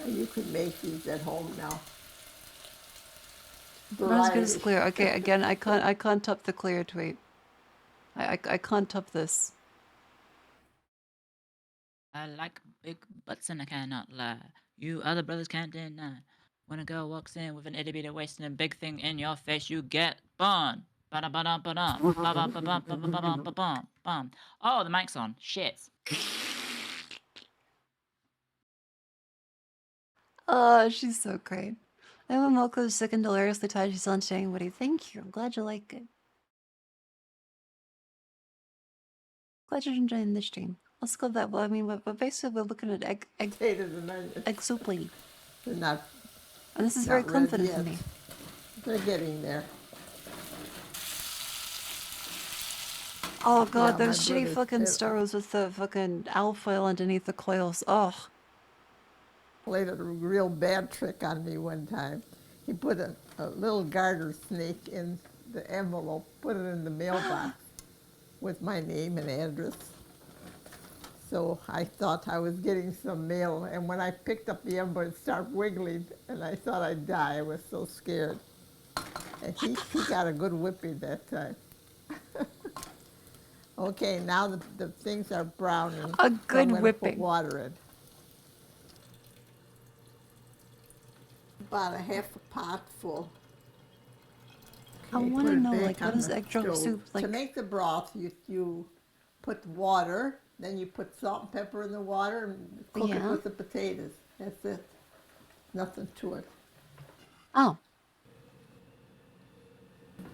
You could make these at home now. Not as good as clear. Okay, again, I can't top the clear tweet. I can't top this. I like big butts and I cannot lie. You other brothers can't deny. When a girl walks in with an itty bitty waist and a big thing in your face, you get bun. Ba-da-ba-da-ba-dum. Ba-ba-ba-bum-ba-ba-bum-ba-bum. Oh, the mic's on. Shit. Oh, she's so great. I'm Moko's sick and hilariously tired. She's on saying, Woody, thank you. I'm glad you like it. Glad you're enjoying the stream. Let's go that way. I mean, but basically we're looking at egg soup lady. They're not. And this is very confident for me. They're getting there. Oh god, those shitty fucking stoves with the fucking alfoil underneath the coils. Ugh. Played a real bad trick on me one time. He put a little garter snake in the envelope, put it in the mailbox. with my name and address. So I thought I was getting some mail, and when I picked up the envelope, it started wiggling, and I thought I'd die. I was so scared. And he got a good whipping that time. Okay, now the things are browning. A good so I'm gonna whipping. Put water in. About a half a pot full. I want to know, like, what is egg drop soup like? To make the broth, you put water, then you put salt and pepper in the water and cook it with the potatoes. That's it. Nothing to it. Oh.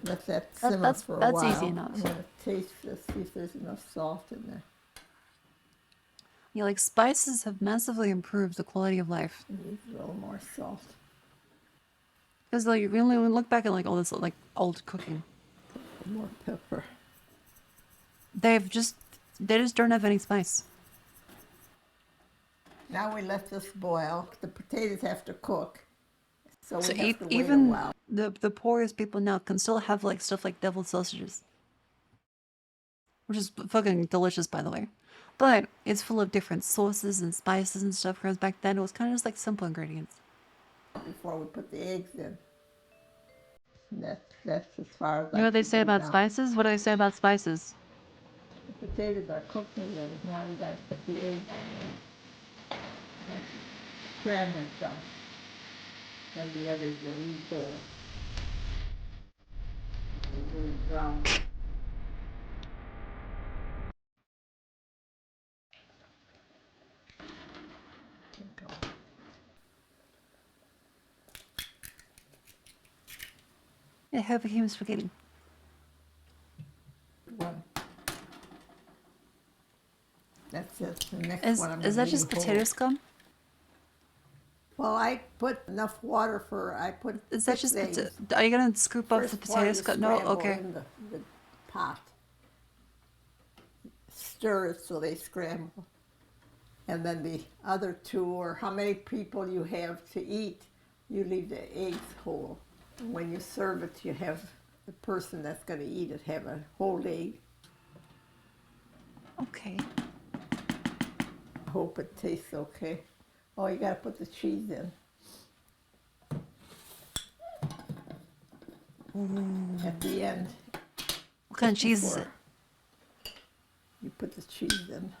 Let that simmer for a while. That's easy enough. I'm gonna taste this, see if there's enough salt in there. Yeah, like spices have massively improved the quality of life. Needs a little more salt. Because like we only look back at like all this like old cooking. More pepper. They just don't have any spice. Now we let this boil. The potatoes have to cook. So we have to wait even a while. the poorest people now can still have like stuff like deviled sausages. Which is fucking delicious, by the way. But it's full of different sauces and spices and stuff, whereas back then it was kind of just like simple ingredients. Before we put the eggs in. That's as far as You know what they say about spices? What do they say about spices? The potatoes are cooked already. Now we got to put the eggs in. Scrambled some. And the others will eat the really brown. Yeah, how became spaghetti? One. That's it. The next one I'm Is that just potato scum? Well, I put enough water for, Is that just are you gonna scoop up the potato scum? No, okay. In the pot. Stir it so they scramble. And then the other two, or how many people you have to eat, you leave the eggs whole. When you serve it, you have the person that's going to eat it have a whole egg. Okay. I hope it tastes okay. Oh, you got to put the cheese in. At the end. What kind of cheese is it? You put the cheese in.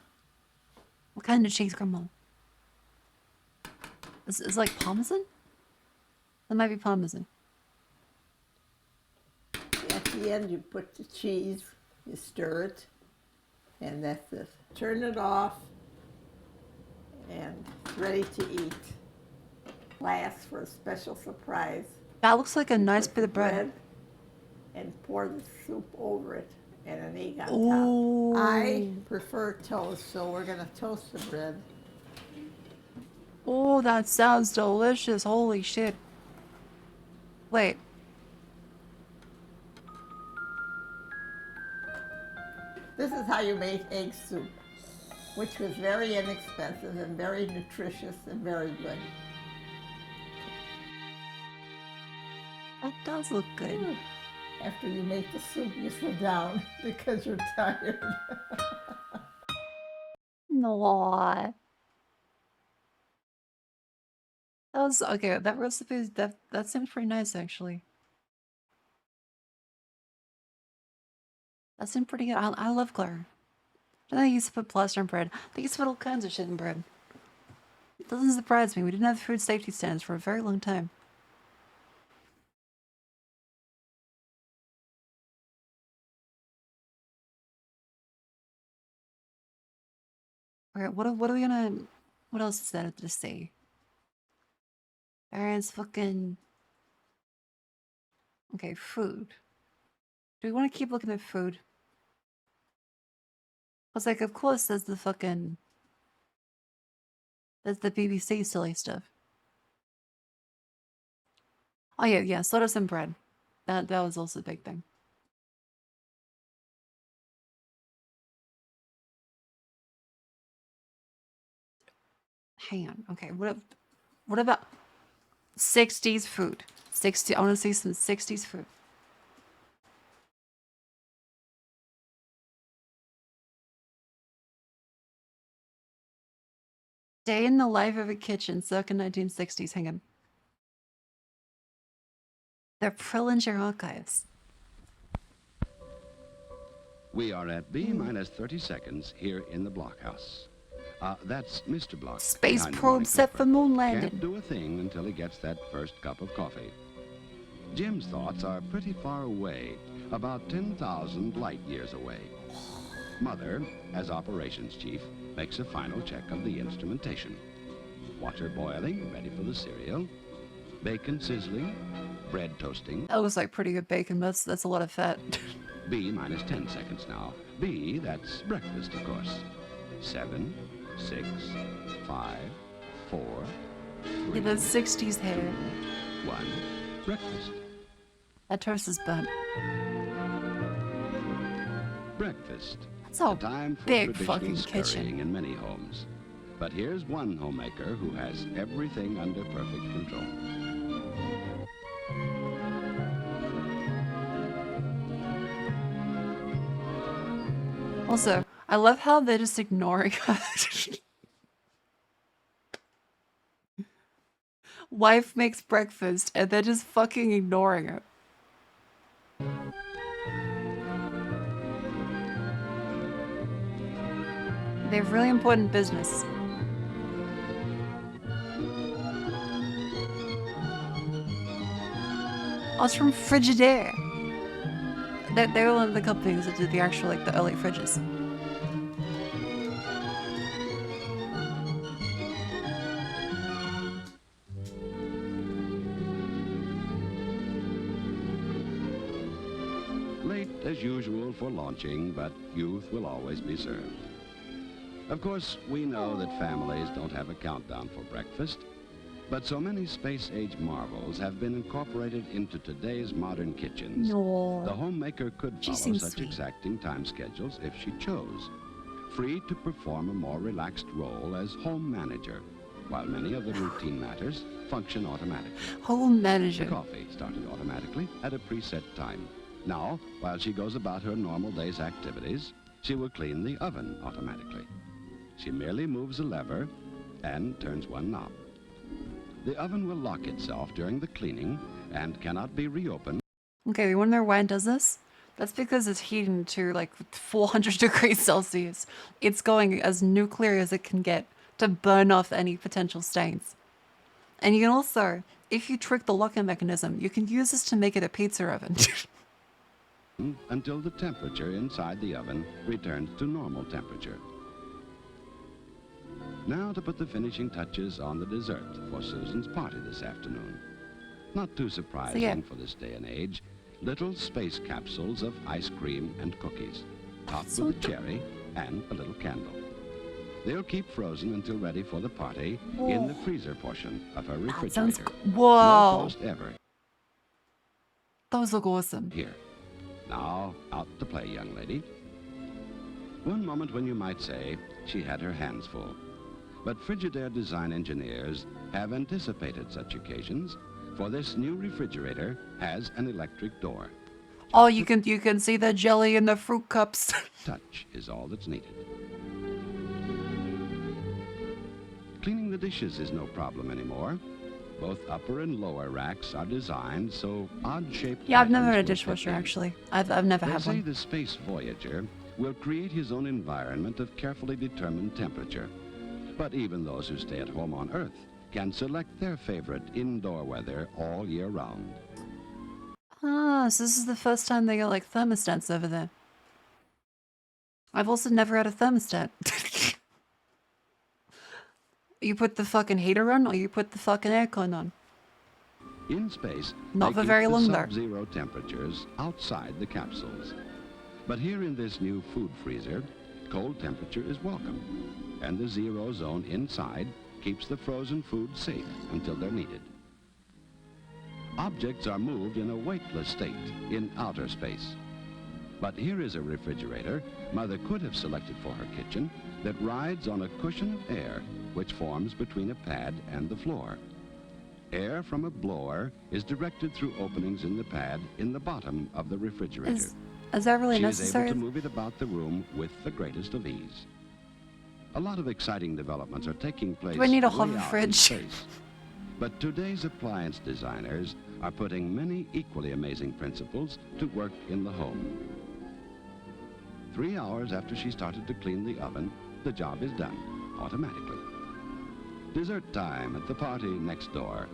What kind of cheese, Grandma? Is it like Parmesan? That might be Parmesan. At the end, you put the cheese, you stir it, and that's it. Turn it off, and it's ready to eat. Last for a special surprise. That looks like a nice bit of bread. And pour the soup over it, and an egg on Ooh. top. I prefer toast, so we're gonna toast the bread. Oh, that sounds delicious. Holy shit. Wait. This is how you make egg soup, which was very inexpensive and very nutritious and very good. That does look good. After you make the soup, you sit down because you're tired. No. That was okay. That recipe that seems pretty nice actually. That seemed pretty good. I love Claire. I used to put plaster in bread. They used to put all kinds of shit in bread. It doesn't surprise me. We didn't have food safety standards for a very long time. Alright, what are we gonna... What else is that to say? Parents fucking... Okay, food. Do we want to keep looking at food? Because, like, of course, there's the fucking... There's the BBC silly stuff. Oh, yeah, sodas and bread. That was also a big thing. Hang on, okay, what about 60s food? I want to see some 60s food. Day in the life of a kitchen, circa 1960s. Hang on. They're Prillinger archives. We are at B minus 30 seconds here in the blockhouse. That's Mr. Block. Space probe set for moon landing. Can't do a thing until he gets that first cup of coffee. Jim's thoughts are pretty far away, about 10,000 light years away. Mother, as operations chief, makes a final check of the instrumentation. Water boiling, ready for the cereal. Bacon sizzling. Bread toasting. That looks like pretty good bacon, but that's a lot of fat. B minus 10 seconds now. B, that's breakfast, of course. 7, 6, 5, 4, 3, yeah, the 60s hair. 2, 1. Breakfast. That toast is burnt. Breakfast. That's a time for big traditional fucking kitchen. scurrying in many homes. But here's one homemaker who has everything under perfect control. Also, I love how they're just ignoring her. Wife makes breakfast and they're just fucking ignoring it. They have really important business. Oh, it's from Frigidaire. They were one of the companies that did the actual, like, the early fridges. Late as usual for launching, but youth will always be served. Of course, we know that families don't have a countdown for breakfast, but so many space-age marvels have been incorporated into today's modern kitchens. No. The homemaker could follow such exacting time schedules if she chose, free to perform a more relaxed role as home manager, while many of the routine matters function automatically. Home manager. The coffee started automatically at a preset time. Now, while she goes about her normal day's activities, she will clean the oven automatically. She merely moves a lever and turns one knob. The oven will lock itself during the cleaning and cannot be reopened. Okay, you wonder why it does this? That's because it's heating to like 400 degrees Celsius. It's going as nuclear as it can get to burn off any potential stains. And you can also, if you trick the locking mechanism, you can use this to make it a pizza oven. Until the temperature inside the oven returns to normal temperature. Now to put the finishing touches on the dessert for Susan's party this afternoon. Not too surprising for this day and age, little space capsules of ice cream and cookies, topped with a cherry and a little candle. They'll keep frozen until ready for the party in the freezer portion of her refrigerator. Whoa! No toast ever. Those look awesome. Here. Now, out to play, young lady. One moment when you might say she had her hands full. But Frigidaire design engineers have anticipated such occasions, for this new refrigerator has an electric door. Oh, you can see the jelly in the fruit cups. Touch is all that's needed. Cleaning the dishes is no problem anymore. Both upper and lower racks are designed so odd-shaped. Yeah, I've never had a dishwasher actually. I've never had They say one. the Space Voyager will create his own environment of carefully determined temperature. But even those who stay at home on Earth can select their favorite indoor weather all year round. Ah, so this is the first time they got like thermostats over there. I've also never had a thermostat. You put the fucking heater on or you put the fucking aircon on? In space, Not they for keep very the long, though. sub-zero temperatures outside the capsules. But here in this new food freezer, cold temperature is welcome, and the zero zone inside keeps the frozen food safe until they're needed. Objects are moved in a weightless state in outer space. But here is a refrigerator Mother could have selected for her kitchen that rides on a cushion of air which forms between a pad and the floor. Air from a blower is directed through openings in the pad in the bottom of the refrigerator. Is that really She necessary? is able to move it about the room with the greatest of ease. A lot of exciting developments are taking place. Do I need a way hover out in fridge? space. But today's appliance designers are putting many equally amazing principles to work in the home. 3 hours after she started to clean the oven, the job is done, automatically. Dessert time at the party next door.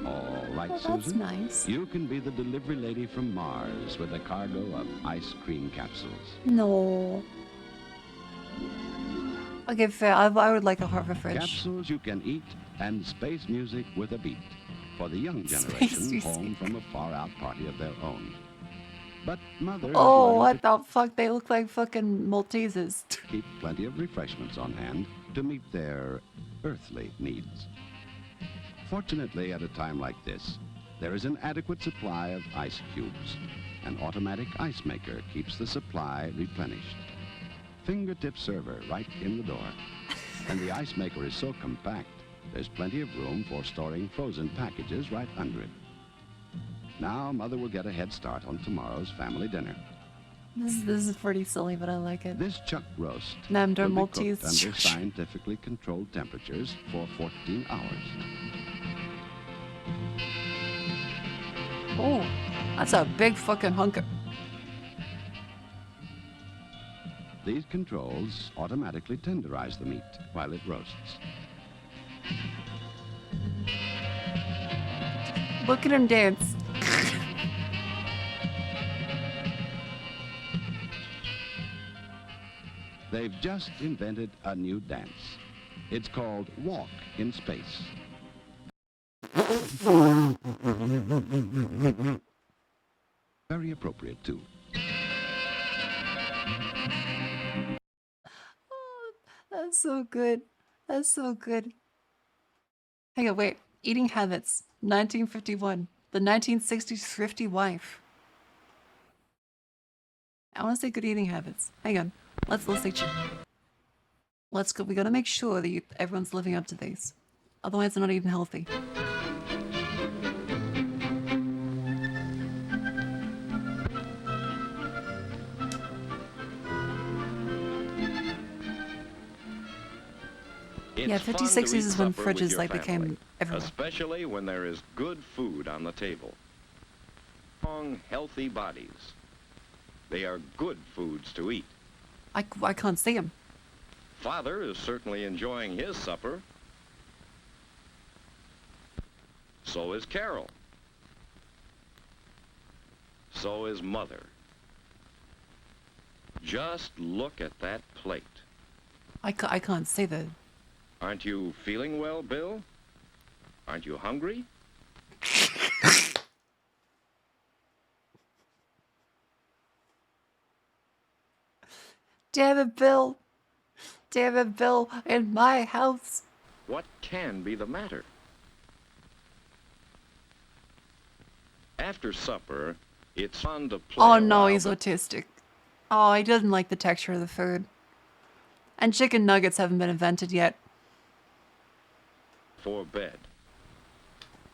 All right, Oh, that's Susan? nice. You can be the delivery lady from Mars with a cargo of ice cream capsules. No. Okay, fair. I would like a hover fridge. Capsules you can eat and space music with a beat for the young Space generation music. home from a far-out party of their own. But Mother has Oh, learned what the fuck? They look like fucking Maltesers. to keep plenty of refreshments on hand to meet their earthly needs. Fortunately, at a time like this, there is an adequate supply of ice cubes. An automatic ice maker keeps the supply replenished. Fingertip server right in the door. And the ice maker is so compact, there's plenty of room for storing frozen packages right under it. Now, Mother will get a head start on tomorrow's family dinner. This is pretty silly, but I like it. This chuck roast Named will be Maltese. cooked under scientifically controlled temperatures for 14 hours. Oh, that's a big fucking hunker. These controls automatically tenderize the meat while it roasts. Look at him dance. They've just invented a new dance. It's called Walk in Space. Very appropriate, too. That's so good. That's so good. Hang on, wait. Eating habits. 1951. The 1960s thrifty wife. I want to say good eating habits. Hang on. Let's say let's go. We gotta make sure that everyone's living up to these. Otherwise, they're not even healthy. Yeah, 50s, 60s is when fridges like became everywhere. Especially when there is good food on the table. Strong, healthy bodies. They are good foods to eat. I can't see them. Father is certainly enjoying his supper. So is Carol. So is Mother. Just look at that plate. I can't see the... Aren't you feeling well, Bill? Aren't you hungry? Damn it, Bill. Damn it, Bill. In my house. What can be the matter? After supper, it's fun to play. Oh no, he's autistic. Oh, he doesn't like the texture of the food. And chicken nuggets haven't been invented yet. For bed.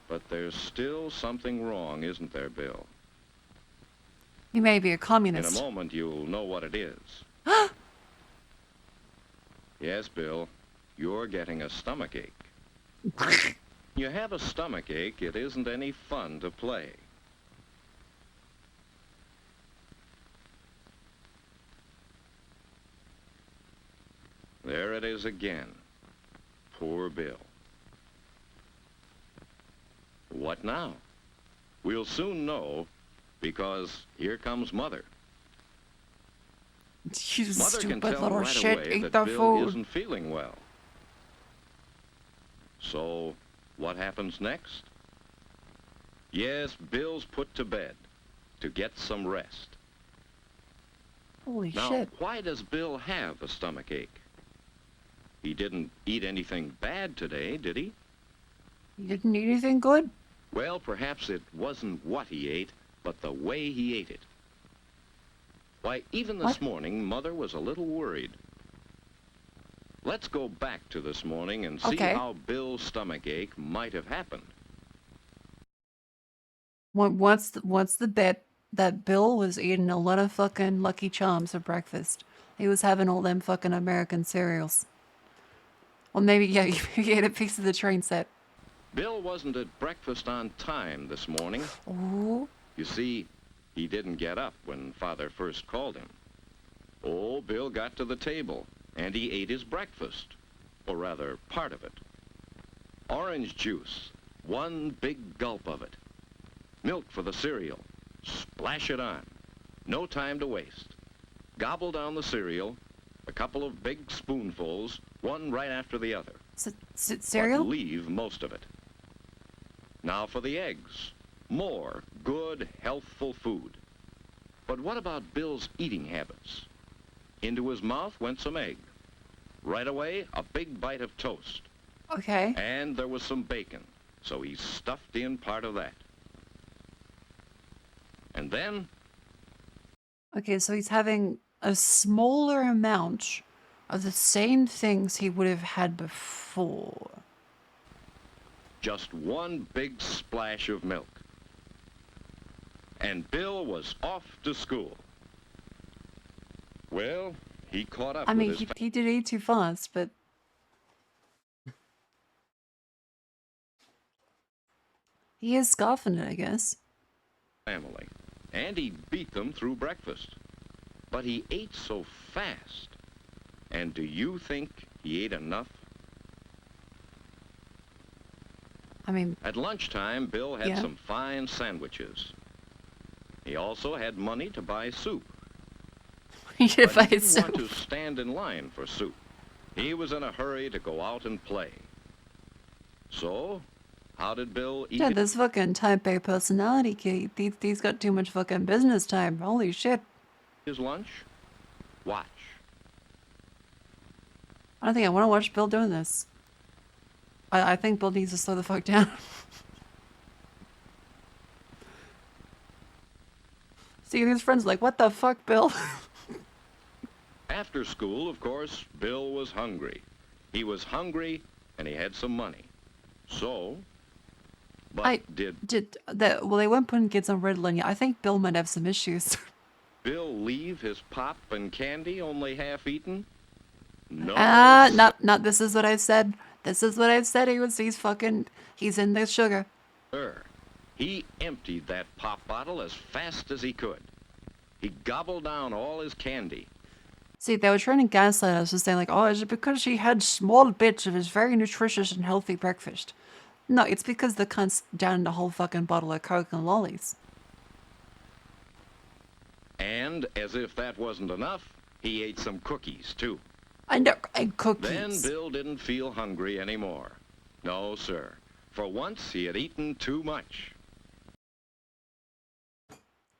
But there's still something wrong, isn't there, Bill? He may be a In communist. a moment, you'll know what it is. Yes, Bill, you're getting a stomachache. You have a stomachache, it isn't any fun to play. There it is again. Poor Bill. What now? We'll soon know, because here comes Mother. You Mother can stupid tell little right shit. away Eat that the Bill food. isn't feeling well. So, what happens next? Yes, Bill's put to bed to get some rest. Holy Now, shit. why does Bill have a stomachache? He didn't eat anything bad today, did he? You didn't eat anything good? Well, perhaps it wasn't what he ate, but the way he ate it. Why, even this morning, Mother was a little worried. Let's go back to this morning and see how Bill's stomachache might have happened. What's the bet that Bill was eating a lot of fucking Lucky Charms for breakfast? He was having all them fucking American cereals. Well, maybe, yeah, you ate a piece of the train set. Bill wasn't at breakfast on time this morning. Oh. You see, he didn't get up when Father first called him. Oh, Bill got to the table, and he ate his breakfast. Or rather, part of it. Orange juice, one big gulp of it. Milk for the cereal, splash it on. No time to waste. Gobble down the cereal, a couple of big spoonfuls, one right after the other. Cereal? But leave most of it. Now for the eggs. More good, healthful food. But what about Bill's eating habits? Into his mouth went some egg. Right away, a big bite of toast. Okay. And there was some bacon, so he stuffed in part of that. And then... Okay, so he's having a smaller amount of the same things he would have had before. Just one big splash of milk. And Bill was off to school. Well, he caught up I mean, with his he did eat too fast, but... He is scoffing it, I guess. family, and he beat them through breakfast. But he ate so fast. And do you think he ate enough? I mean... At lunchtime, Bill had Yeah. some fine sandwiches. He also had money to buy soup. He should But buy he didn't soup. want to stand in line for soup. He was in a hurry to go out and play. So, how did Bill eat Yeah, it? this fucking type A personality kid, he's got too much fucking business time. Holy shit. His lunch? Watch. I don't think I want to watch Bill doing this. I think Bill needs to slow the fuck down. See, his friends are like, what the fuck, Bill? After school, of course, Bill was hungry. He was hungry, and he had some money. So, but Well, they weren't putting kids on Ritalin yet. I think Bill might have some issues. Bill leave his pop and candy only half eaten? No. Not this is what I said. This is what I said. He's in the sugar. Sir, he emptied that pop bottle as fast as he could. He gobbled down all his candy. See, they were trying to gaslight us, just saying like, oh, is it because he had small bits of his very nutritious and healthy breakfast? No, it's because the cunt's down the whole fucking bottle of Coke and lollies. And as if that wasn't enough, he ate some cookies, too. And cookies. Then Bill didn't feel hungry anymore. No, sir. For once, he had eaten too much.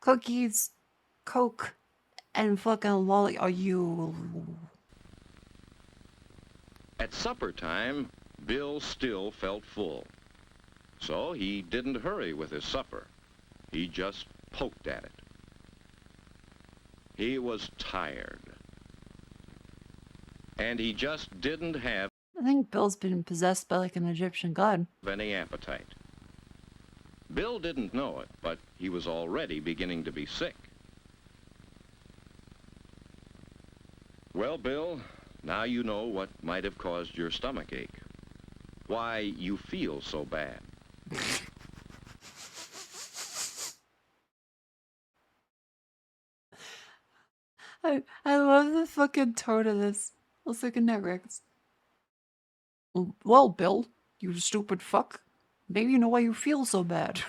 Cookies, Coke, and fucking lolly. Are you... At supper time, Bill still felt full. So he didn't hurry with his supper. He just poked at it. He was tired. And he just didn't have I think Bill's been possessed by like an Egyptian god. any appetite. Bill didn't know it, but he was already beginning to be sick. Well, Bill, now you know what might have caused your stomach ache. Why you feel so bad. I love the fucking tone of this. Let's look at Netflix. Well, Bill, you stupid fuck. Maybe you know why you feel so bad.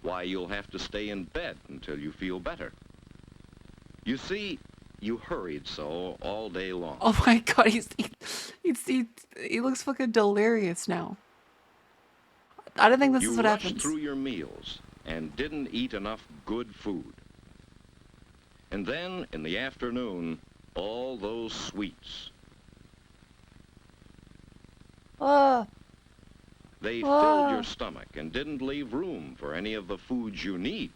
Why you'll have to stay in bed until you feel better. You see, you hurried so all day long. Oh my god, he looks fucking delirious now. I don't think this You is what rushed happens. through your meals and didn't eat enough good food. And then, in the afternoon, all those sweets. They filled your stomach and didn't leave room for any of the foods you need.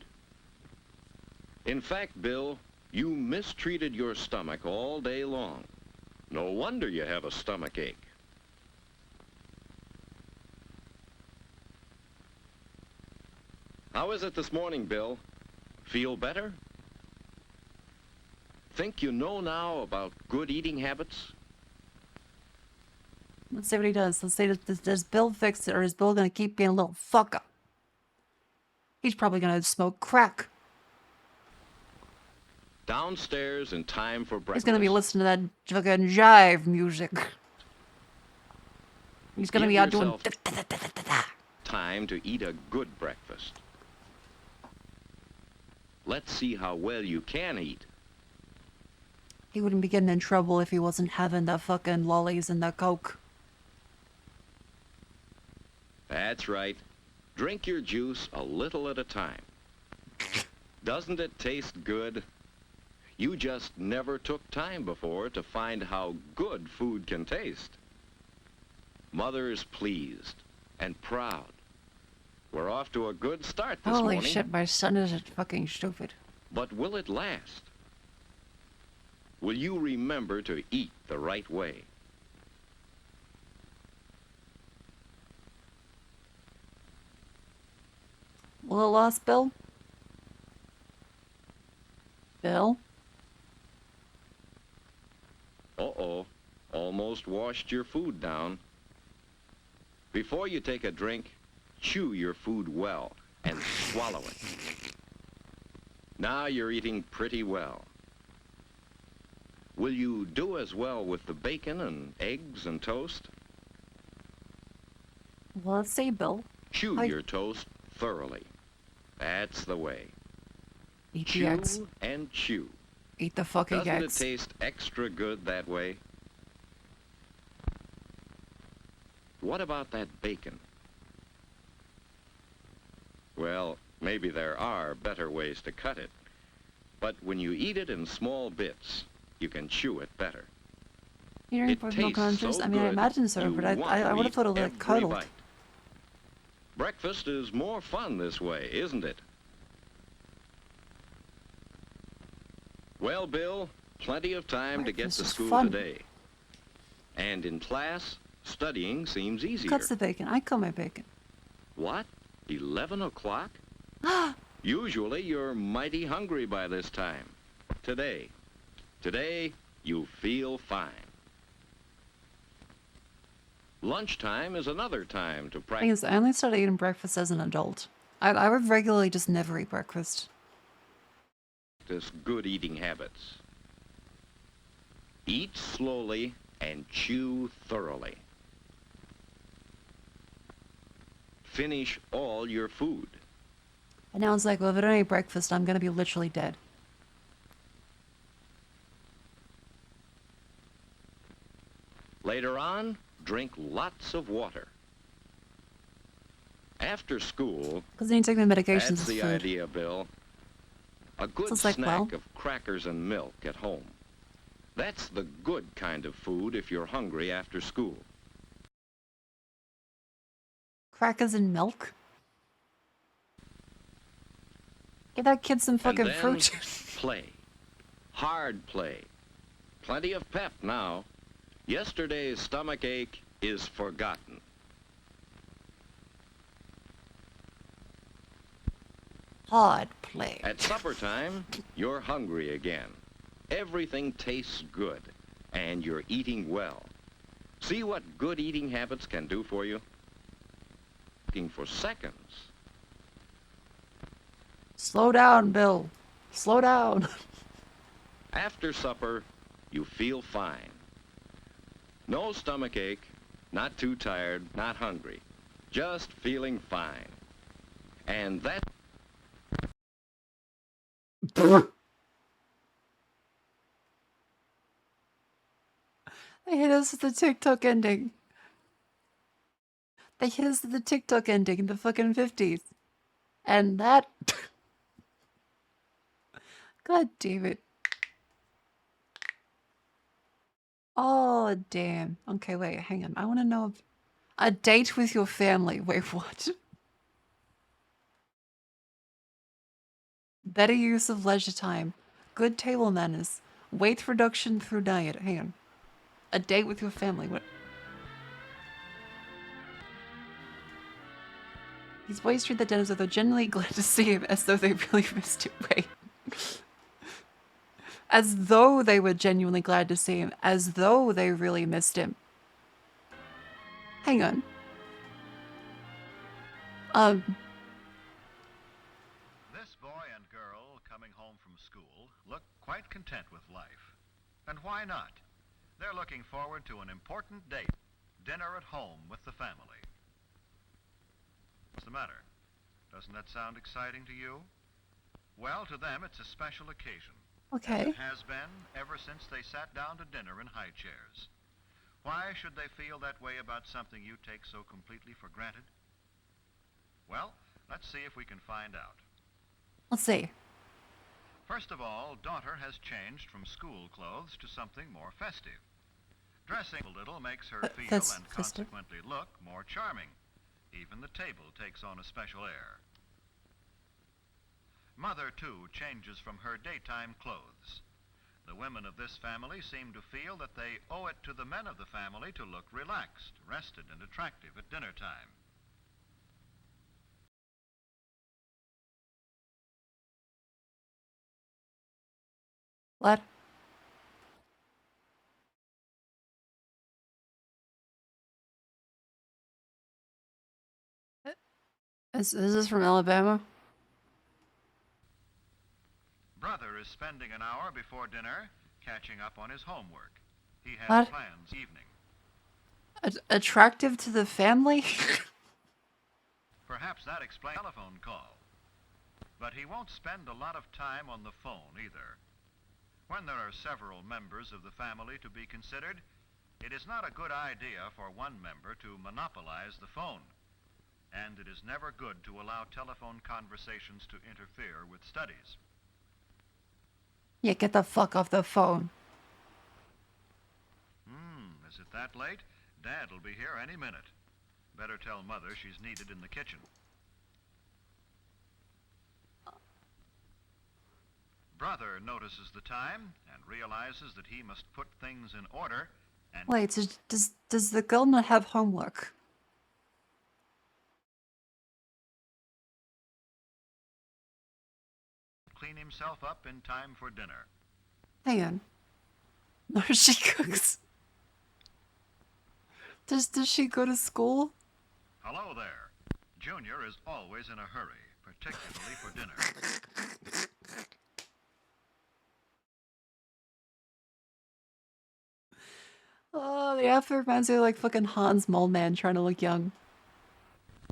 In fact, Bill, you mistreated your stomach all day long. No wonder you have a stomach ache. How is it this morning, Bill? Feel better? Think you know now about good eating habits? Let's see what he does. Let's see, does Bill fix it, or is Bill gonna keep being a little fucker? He's probably gonna smoke crack. Downstairs in time for breakfast. He's gonna be listening to that fucking jive music. He's gonna be out doing time to eat a good breakfast. Let's see how well you can eat. He wouldn't be getting in trouble if he wasn't having the fucking lollies and the Coke. That's right. Drink your juice a little at a time. Doesn't it taste good? You just never took time before to find how good food can taste. Mother's pleased and proud. We're off to a good start this morning. Holy shit, my son is fucking stupid. But will it last? Will you remember to eat the right way? Will it last, Bill? Bill? Uh-oh. Almost washed your food down. Before you take a drink, chew your food well and swallow it. Now you're eating pretty well. Will you do as well with the bacon and eggs and toast? Well, let's see, Bill. Chew your toast thoroughly. That's the way. Eat chew the eggs. And chew. Eat the fucking Doesn't eggs. it taste extra good that way? What about that bacon? Well, maybe there are better ways to cut it. But when you eat it in small bits, you can chew it better. You don't put milk on juice? I mean, I imagine so, but I would have thought it would have curdled. Bite. Breakfast is more fun this way, isn't it? Well, Bill, plenty of time to get to school today. And in class, studying seems easier. Cuts the bacon. I cut my bacon. What? 11 o'clock? Usually you're mighty hungry by this time. Today, you feel fine. Lunchtime is another time to Thing is, practice I only started eating breakfast as an adult. I would regularly just never eat breakfast. good eating habits. Eat slowly and chew thoroughly. Finish all your food. And now it's like, well, if I don't eat breakfast, I'm gonna be literally dead. Later on, drink lots of water. After school, Because then you take my medications that's as the food. idea, Bill. A good So it's like, snack well- of crackers and milk at home. That's the good kind of food if you're hungry after school. Crackers and milk? Give that kid some fucking and then fruit. play. Hard play. Plenty of pep now. Yesterday's stomach ache is forgotten. Hard play. At supper time, you're hungry again. Everything tastes good, and you're eating well. See what good eating habits can do for you? Looking for seconds. Slow down, Bill. Slow down. After supper, you feel fine. No stomach ache, not too tired, not hungry. Just feeling fine. And that... They hit us with the TikTok ending. They hit us with the TikTok ending in the fucking 50s. And that... God damn it. Oh, damn. Okay, wait, hang on. I want to know if... A date with your family. Wait, what? Better use of leisure time. Good table manners. Weight reduction through diet. Hang on. A date with your family. What? These boys treat the dentist as though they're genuinely glad to see him, as though they really missed him. Wait. As though they were genuinely glad to see him. As though they really missed him. Hang on. This boy and girl coming home from school look quite content with life. And why not? They're looking forward to an important date, dinner at home with the family. What's the matter? Doesn't that sound exciting to you? Well, to them it's a special occasion. Okay. As it has been ever since they sat down to dinner in high chairs. Why should they feel that way about something you take so completely for granted? Well, let's see if we can find out. Let's see. First of all, daughter has changed from school clothes to something more festive. Dressing a little makes her feel and consequently look more charming. Even the table takes on a special air. Mother, too, changes from her daytime clothes. The women of this family seem to feel that they owe it to the men of the family to look relaxed, rested, and attractive at dinner time. What? Is this from Alabama? Brother is spending an hour before dinner catching up on his homework. He has plans evening. Attractive to the family? Perhaps that explains the telephone call. But he won't spend a lot of time on the phone either. When there are several members of the family to be considered, it is not a good idea for one member to monopolize the phone. And it is never good to allow telephone conversations to interfere with studies. Yeah, get the fuck off the phone. Is it that late? Dad will be here any minute. Better tell Mother she's needed in the kitchen. Brother notices the time and realizes that he must put things in order and... Wait, so does the girl not have homework? clean himself up in time for dinner. Hang on. No, she cooks. Does she go to school? Hello there. Junior is always in a hurry, particularly for dinner. Oh, the outfit reminds me of like fucking Hans Moleman trying to look young.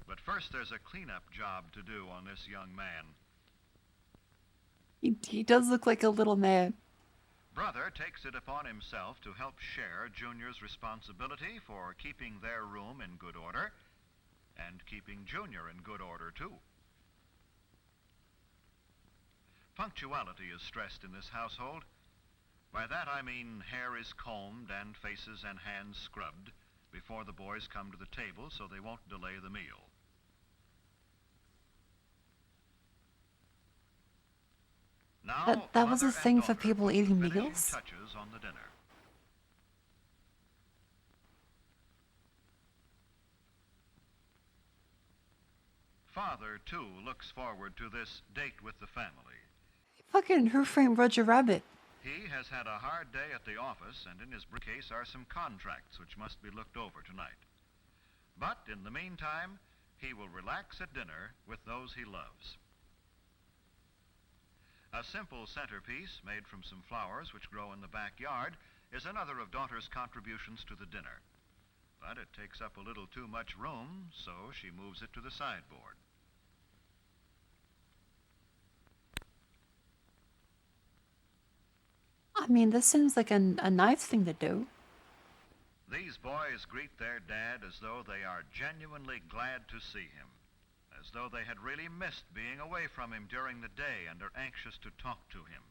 But first there's a cleanup job to do on this young man. He does look like a little man. Brother takes it upon himself to help share Junior's responsibility for keeping their room in good order and keeping Junior in good order too. Punctuality is stressed in this household. By that I mean hair is combed and faces and hands scrubbed before the boys come to the table so they won't delay the meal. Now, that was a thing for people eating meals? Touches on the dinner. Father, too, looks forward to this date with the family. Fucking Who Framed Roger Rabbit? He has had a hard day at the office, and in his briefcase are some contracts which must be looked over tonight. But in the meantime, he will relax at dinner with those he loves. A simple centerpiece made from some flowers which grow in the backyard is another of daughter's contributions to the dinner. But it takes up a little too much room, so she moves it to the sideboard. I mean, this seems like a nice thing to do. These boys greet their dad as though they are genuinely glad to see him, as though they had really missed being away from him during the day and are anxious to talk to him.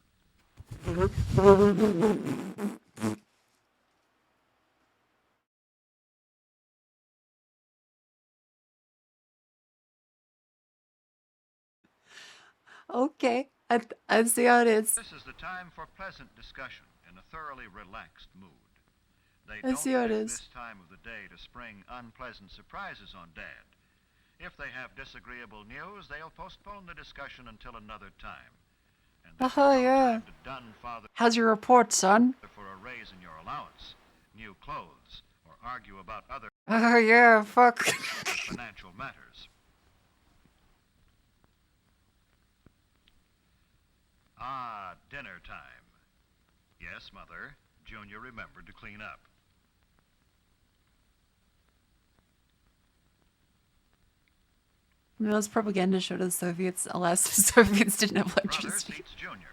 Okay, I see how it is. This is the time for pleasant discussion in a thoroughly relaxed mood. They I don't see how it pick is. this time of the day to spring unpleasant surprises on Dad. If they have disagreeable news, they'll postpone the discussion until another time. And there's no yeah. time to dun Father How's your report, son? for a raise in your allowance, new clothes, or argue about other Oh yeah, fuck. financial matters. Ah, dinner time. Yes, Mother. Junior remembered to clean up. Those propaganda showed us Soviets, alas, the Soviets didn't have Brother electricity. seats Junior.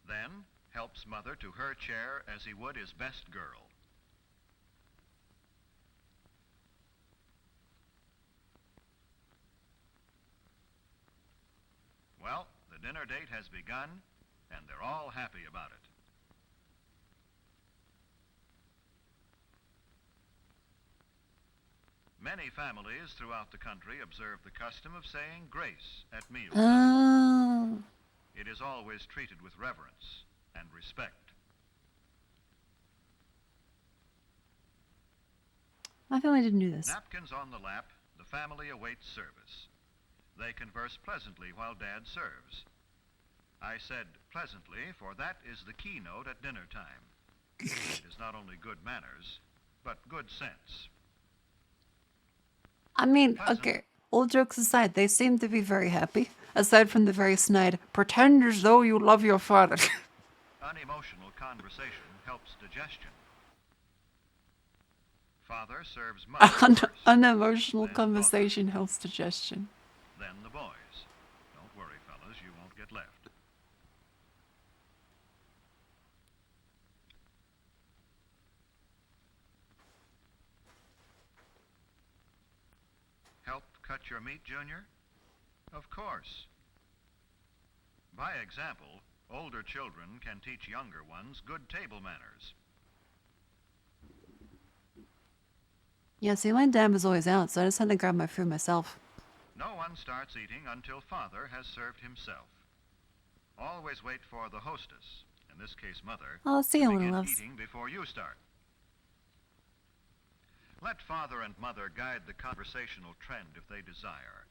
Then helps Mother to her chair as he would his best girl. Well, the dinner date has begun, and they're all happy about it. Many families throughout the country observe the custom of saying grace at mealtime. Oh. It is always treated with reverence and respect. My family didn't do this. Napkins on the lap, the family awaits service. They converse pleasantly while Dad serves. I said pleasantly, for that is the keynote at dinner time. It is not only good manners, but good sense. I mean, okay, all jokes aside, they seem to be very happy. Aside from the very snide, pretend as though you love your father. Unemotional conversation helps digestion. Father serves mother first, Unemotional conversation helps digestion. then the boys. Don't worry, fellas, you won't get left. Help cut your meat, Junior? Of course. By example, older children can teach younger ones good table manners. Yeah, see, my dad was always out, so I just had to grab my food myself. No one starts eating until Father has served himself. Always wait for the hostess, in this case Mother, Oh, see you, to little begin loves. eating before you start. Let Father and Mother guide the conversational trend if they desire.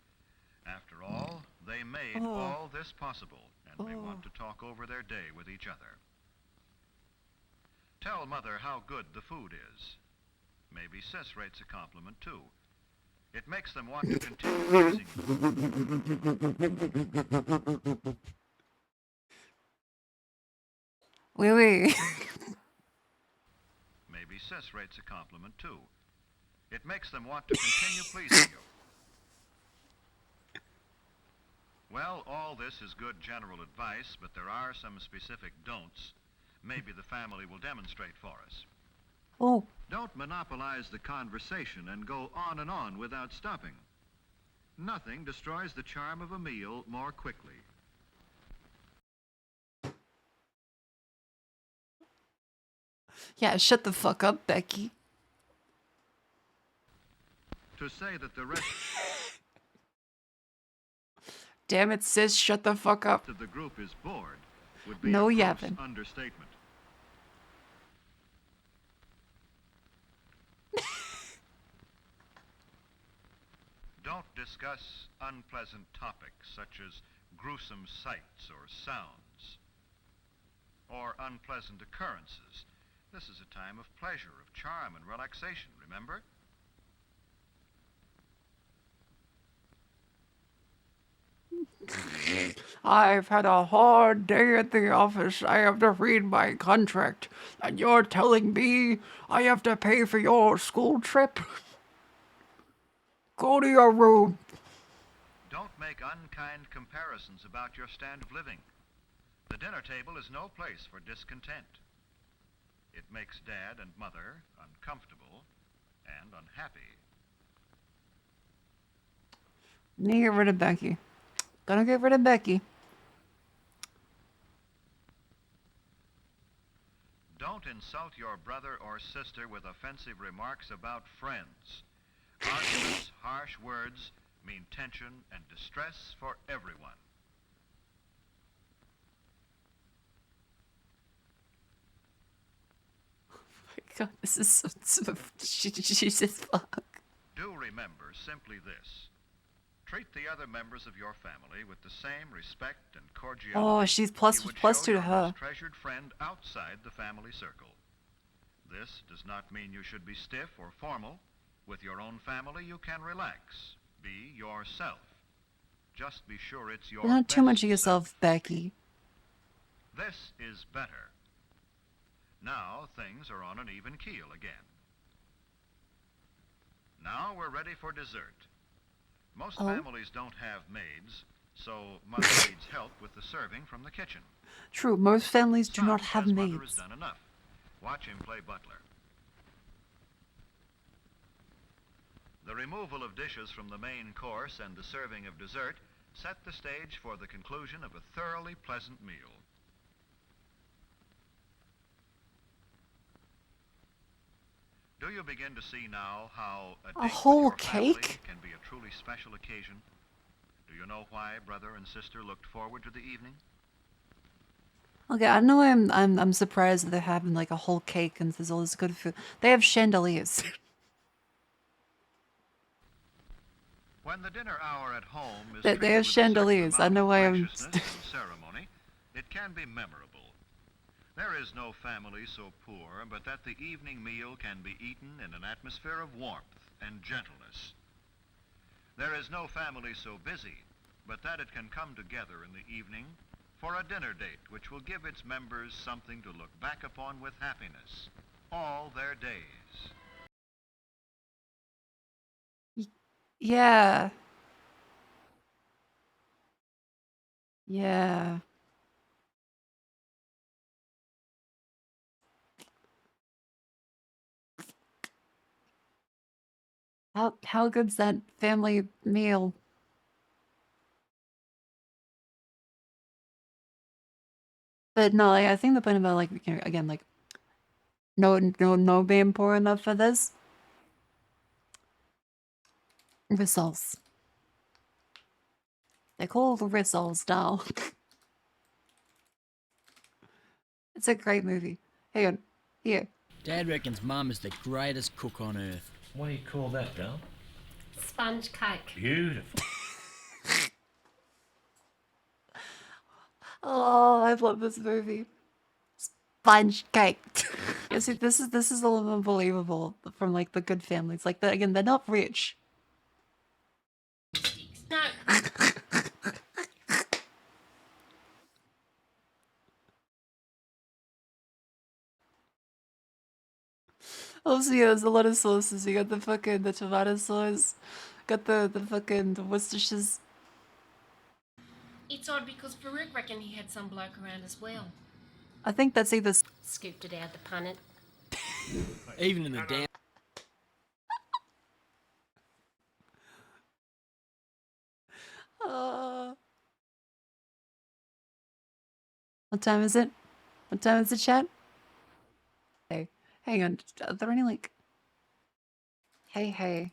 After all, they made all this possible, and they want to talk over their day with each other. Tell Mother how good the food is. Maybe Sis rates a compliment too. It makes them want to continue praising you. Oui, oui. Maybe Sis rates a compliment too. It makes them want to continue pleasing you. Well, all this is good general advice, but there are some specific don'ts. Maybe the family will demonstrate for us. Oh. Don't monopolize the conversation and go on and on without stopping. Nothing destroys the charm of a meal more quickly. Yeah, shut the fuck up, Becky. To say that the rest Damn it, sis, shut the fuck up. of the group is bored would be No a gross yapping. understatement. Don't discuss unpleasant topics such as gruesome sights or sounds or unpleasant occurrences. This is a time of pleasure, of charm and relaxation, remember? I've had a hard day at the office. I have to read my contract. And you're telling me I have to pay for your school trip? Go to your room. Don't make unkind comparisons about your standard of living. The dinner table is no place for discontent. It makes Dad and Mother uncomfortable and unhappy. Need to get rid of Becky. Gonna get rid of Becky. Don't insult your brother or sister with offensive remarks about friends. Arguments, harsh words mean tension and distress for everyone. God, this is so Jesus fuck. Do remember simply this. Treat the other members of your family with the same respect and cordiality. Oh, she's plus 2 to her. Most treasured friend outside the family circle. This does not mean you should be stiff or formal. With your own family, you can relax. Be yourself. Just be sure it's your Not too much best of yourself, Becky. This is better. Now things are on an even keel again. Now we're ready for dessert. Most families don't have maids, so mother needs help with the serving from the kitchen. True, most families do not have Mother has maids. done enough. Watch him play butler. The removal of dishes from the main course and the serving of dessert set the stage for the conclusion of a thoroughly pleasant meal. Do you begin to see now how a date whole with your family cake? can be a truly special occasion? Do you know why brother and sister looked forward to the evening? Okay, I know I'm surprised that they're having like a whole cake and there's all this good food. They have chandeliers. When the dinner hour at home is They treated have with a certain chandeliers. I amount know of why I'm. graciousness and ceremony, it can be memorable. There is no family so poor but that the evening meal can be eaten in an atmosphere of warmth and gentleness. There is no family so busy but that it can come together in the evening for a dinner date which will give its members something to look back upon with happiness all their days. Yeah. Yeah. How good's that family meal? But no, like, I think the point about like again like no being poor enough for this. Results. They're called results now. It's a great movie. Hang on. Here. Dad reckons Mum is the greatest cook on earth. What do you call that, Dale? Sponge cake. Beautiful. Oh, I love this movie. Sponge cake. Yeah, see, this is a little unbelievable from like the good families. Like again, they're not rich. No. Also, yeah, there's a lot of sauces. You got the tomato sauce, got the fucking Worcestershire's. It's odd because Farouk reckoned he had some bloke around as well. I think that's either. Scooped it out the punnet. Even in the damn. What time is it? What time is it, chat? Hey, hang on. Are there any like? Hey,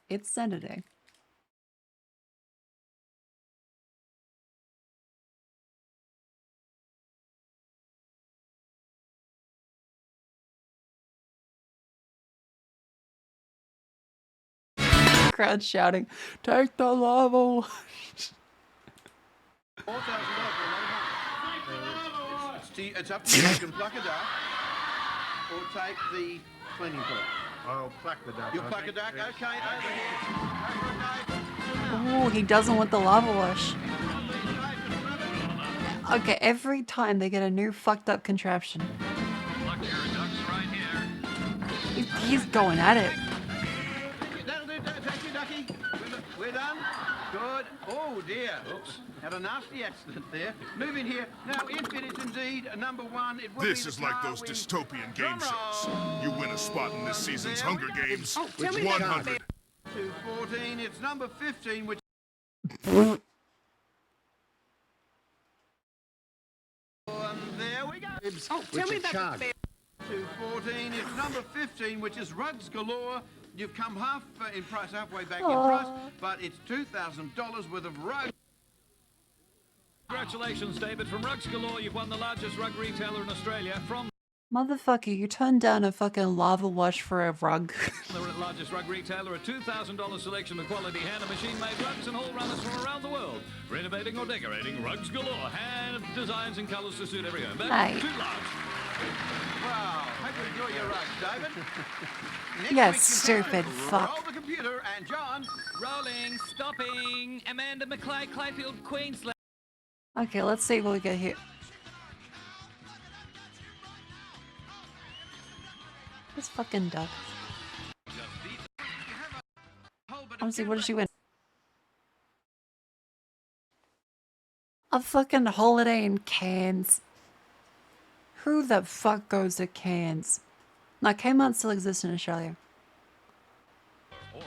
it's Saturday. Crowd shouting, "Take the level!" It's up to you. You can pluck a duck or take the cleaning pot. I'll pluck the duck. You'll pluck a duck? Okay, over here. Oh, he doesn't want the lava wash. Okay, every time they get a new fucked up contraption. He's going at it. That'll do. Thank you, ducky. We're done. Good. Oh, dear. Oops. Had a nasty accident there. Move in here. Now, if it is indeed a number one, it will This be is the like car those with dystopian game shows. You win a spot in this season's Hunger Games Oh, tell with me that 100. To 14, it's number 15, which... Oh, And there we go. Oh, tell me that. To 14, it's number 15, which is rugs galore. You've come half in price, halfway back in price, but it's $2,000 worth of rugs. Congratulations, David. From Rugs Galore, you've won the largest rug retailer in Australia. From Motherfucker, you turned down a fucking lava wash for a rug. The largest rug retailer, a $2,000 selection of quality hand and machine-made rugs and haul runners from around the world. Renovating or decorating, rugs galore. Hand designs and colours to suit every home. Hey. Too large. Wow, hope you enjoy your rugs, David. Yes, stupid fuck. Roll the computer and John. Rolling, stopping. Amanda McClay, Clayfield, Queensland. Okay, let's see what we get here. This fucking duck. Honestly, what did she win? A fucking holiday in Cairns. Who the fuck goes to Cairns? Now, Kmart still exists in Australia.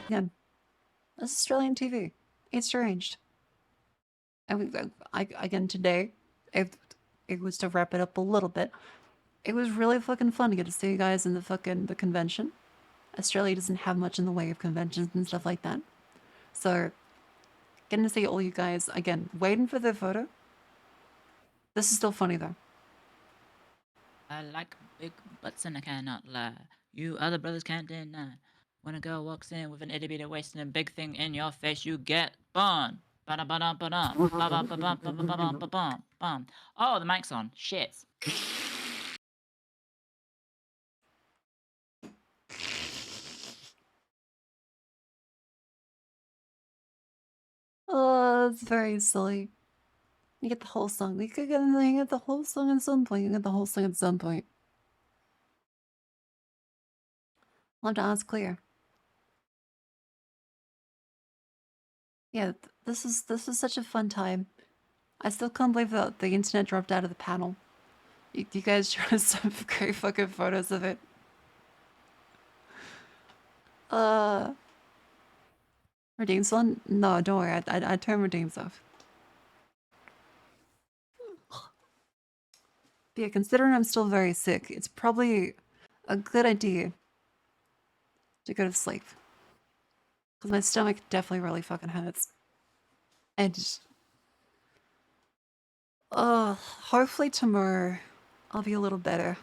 Again, that's Australian TV. It's arranged. And again, today, it was to wrap it up a little bit. It was really fucking fun to get to see you guys in the convention. Australia doesn't have much in the way of conventions and stuff like that. So, getting to see all you guys, again, waiting for the photo. This is still funny though. I like big butts and I cannot lie. You other brothers can't deny. When a girl walks in with an itty bitty waist and a big thing in your face, you get burned. Ba-da-ba-da-ba-dum. Oh, the mic's on. Shit. Oh, it's very silly. You get the whole song. You get the whole song at some point. You get the whole song at some point. I'll have to ask Clear. Yeah, this is such a fun time. I still can't believe that the internet dropped out of the panel. You guys showed us some great fucking photos of it. Redeems on? No, don't worry. I turn redeems off. But yeah, considering I'm still very sick, it's probably a good idea to go to sleep. Because my stomach definitely really fucking hurts. And hopefully tomorrow I'll be a little better.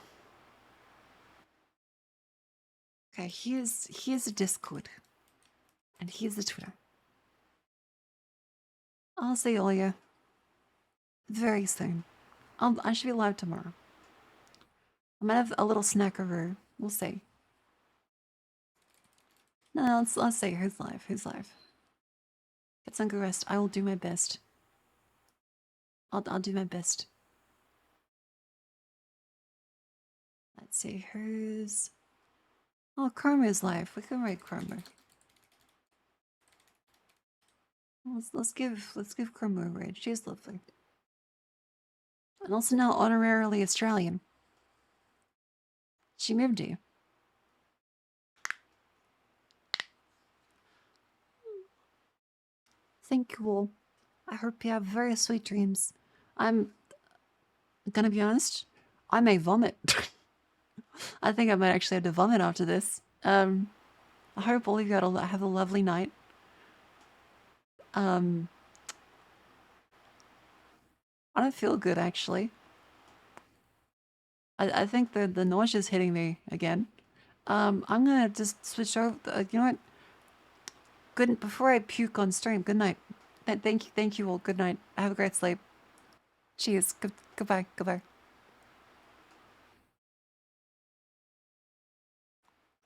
Okay, here's a Discord. And here's the Twitter. I'll see all you very soon. I should be live tomorrow. I might have a little snackaroo. We'll see. No, let's see who's live. Who's live? Get some good rest. I will do my best. I'll do my best. Let's see who's. Oh, Chroma is live. We can raid Chroma. Let's give Chroma a raid. She's lovely. And also now honorarily Australian. She moved here. Thank you all. I hope you have very sweet dreams. I'm gonna be honest, I may vomit. I think I might actually have to vomit after this. I hope all of you have a lovely night. I don't feel good actually. I think the nausea's hitting me again. I'm gonna just switch over. You know what? Good. Before I puke on stream. Good night. Thank you all. Good night. Have a great sleep. Cheers. Goodbye. Goodbye.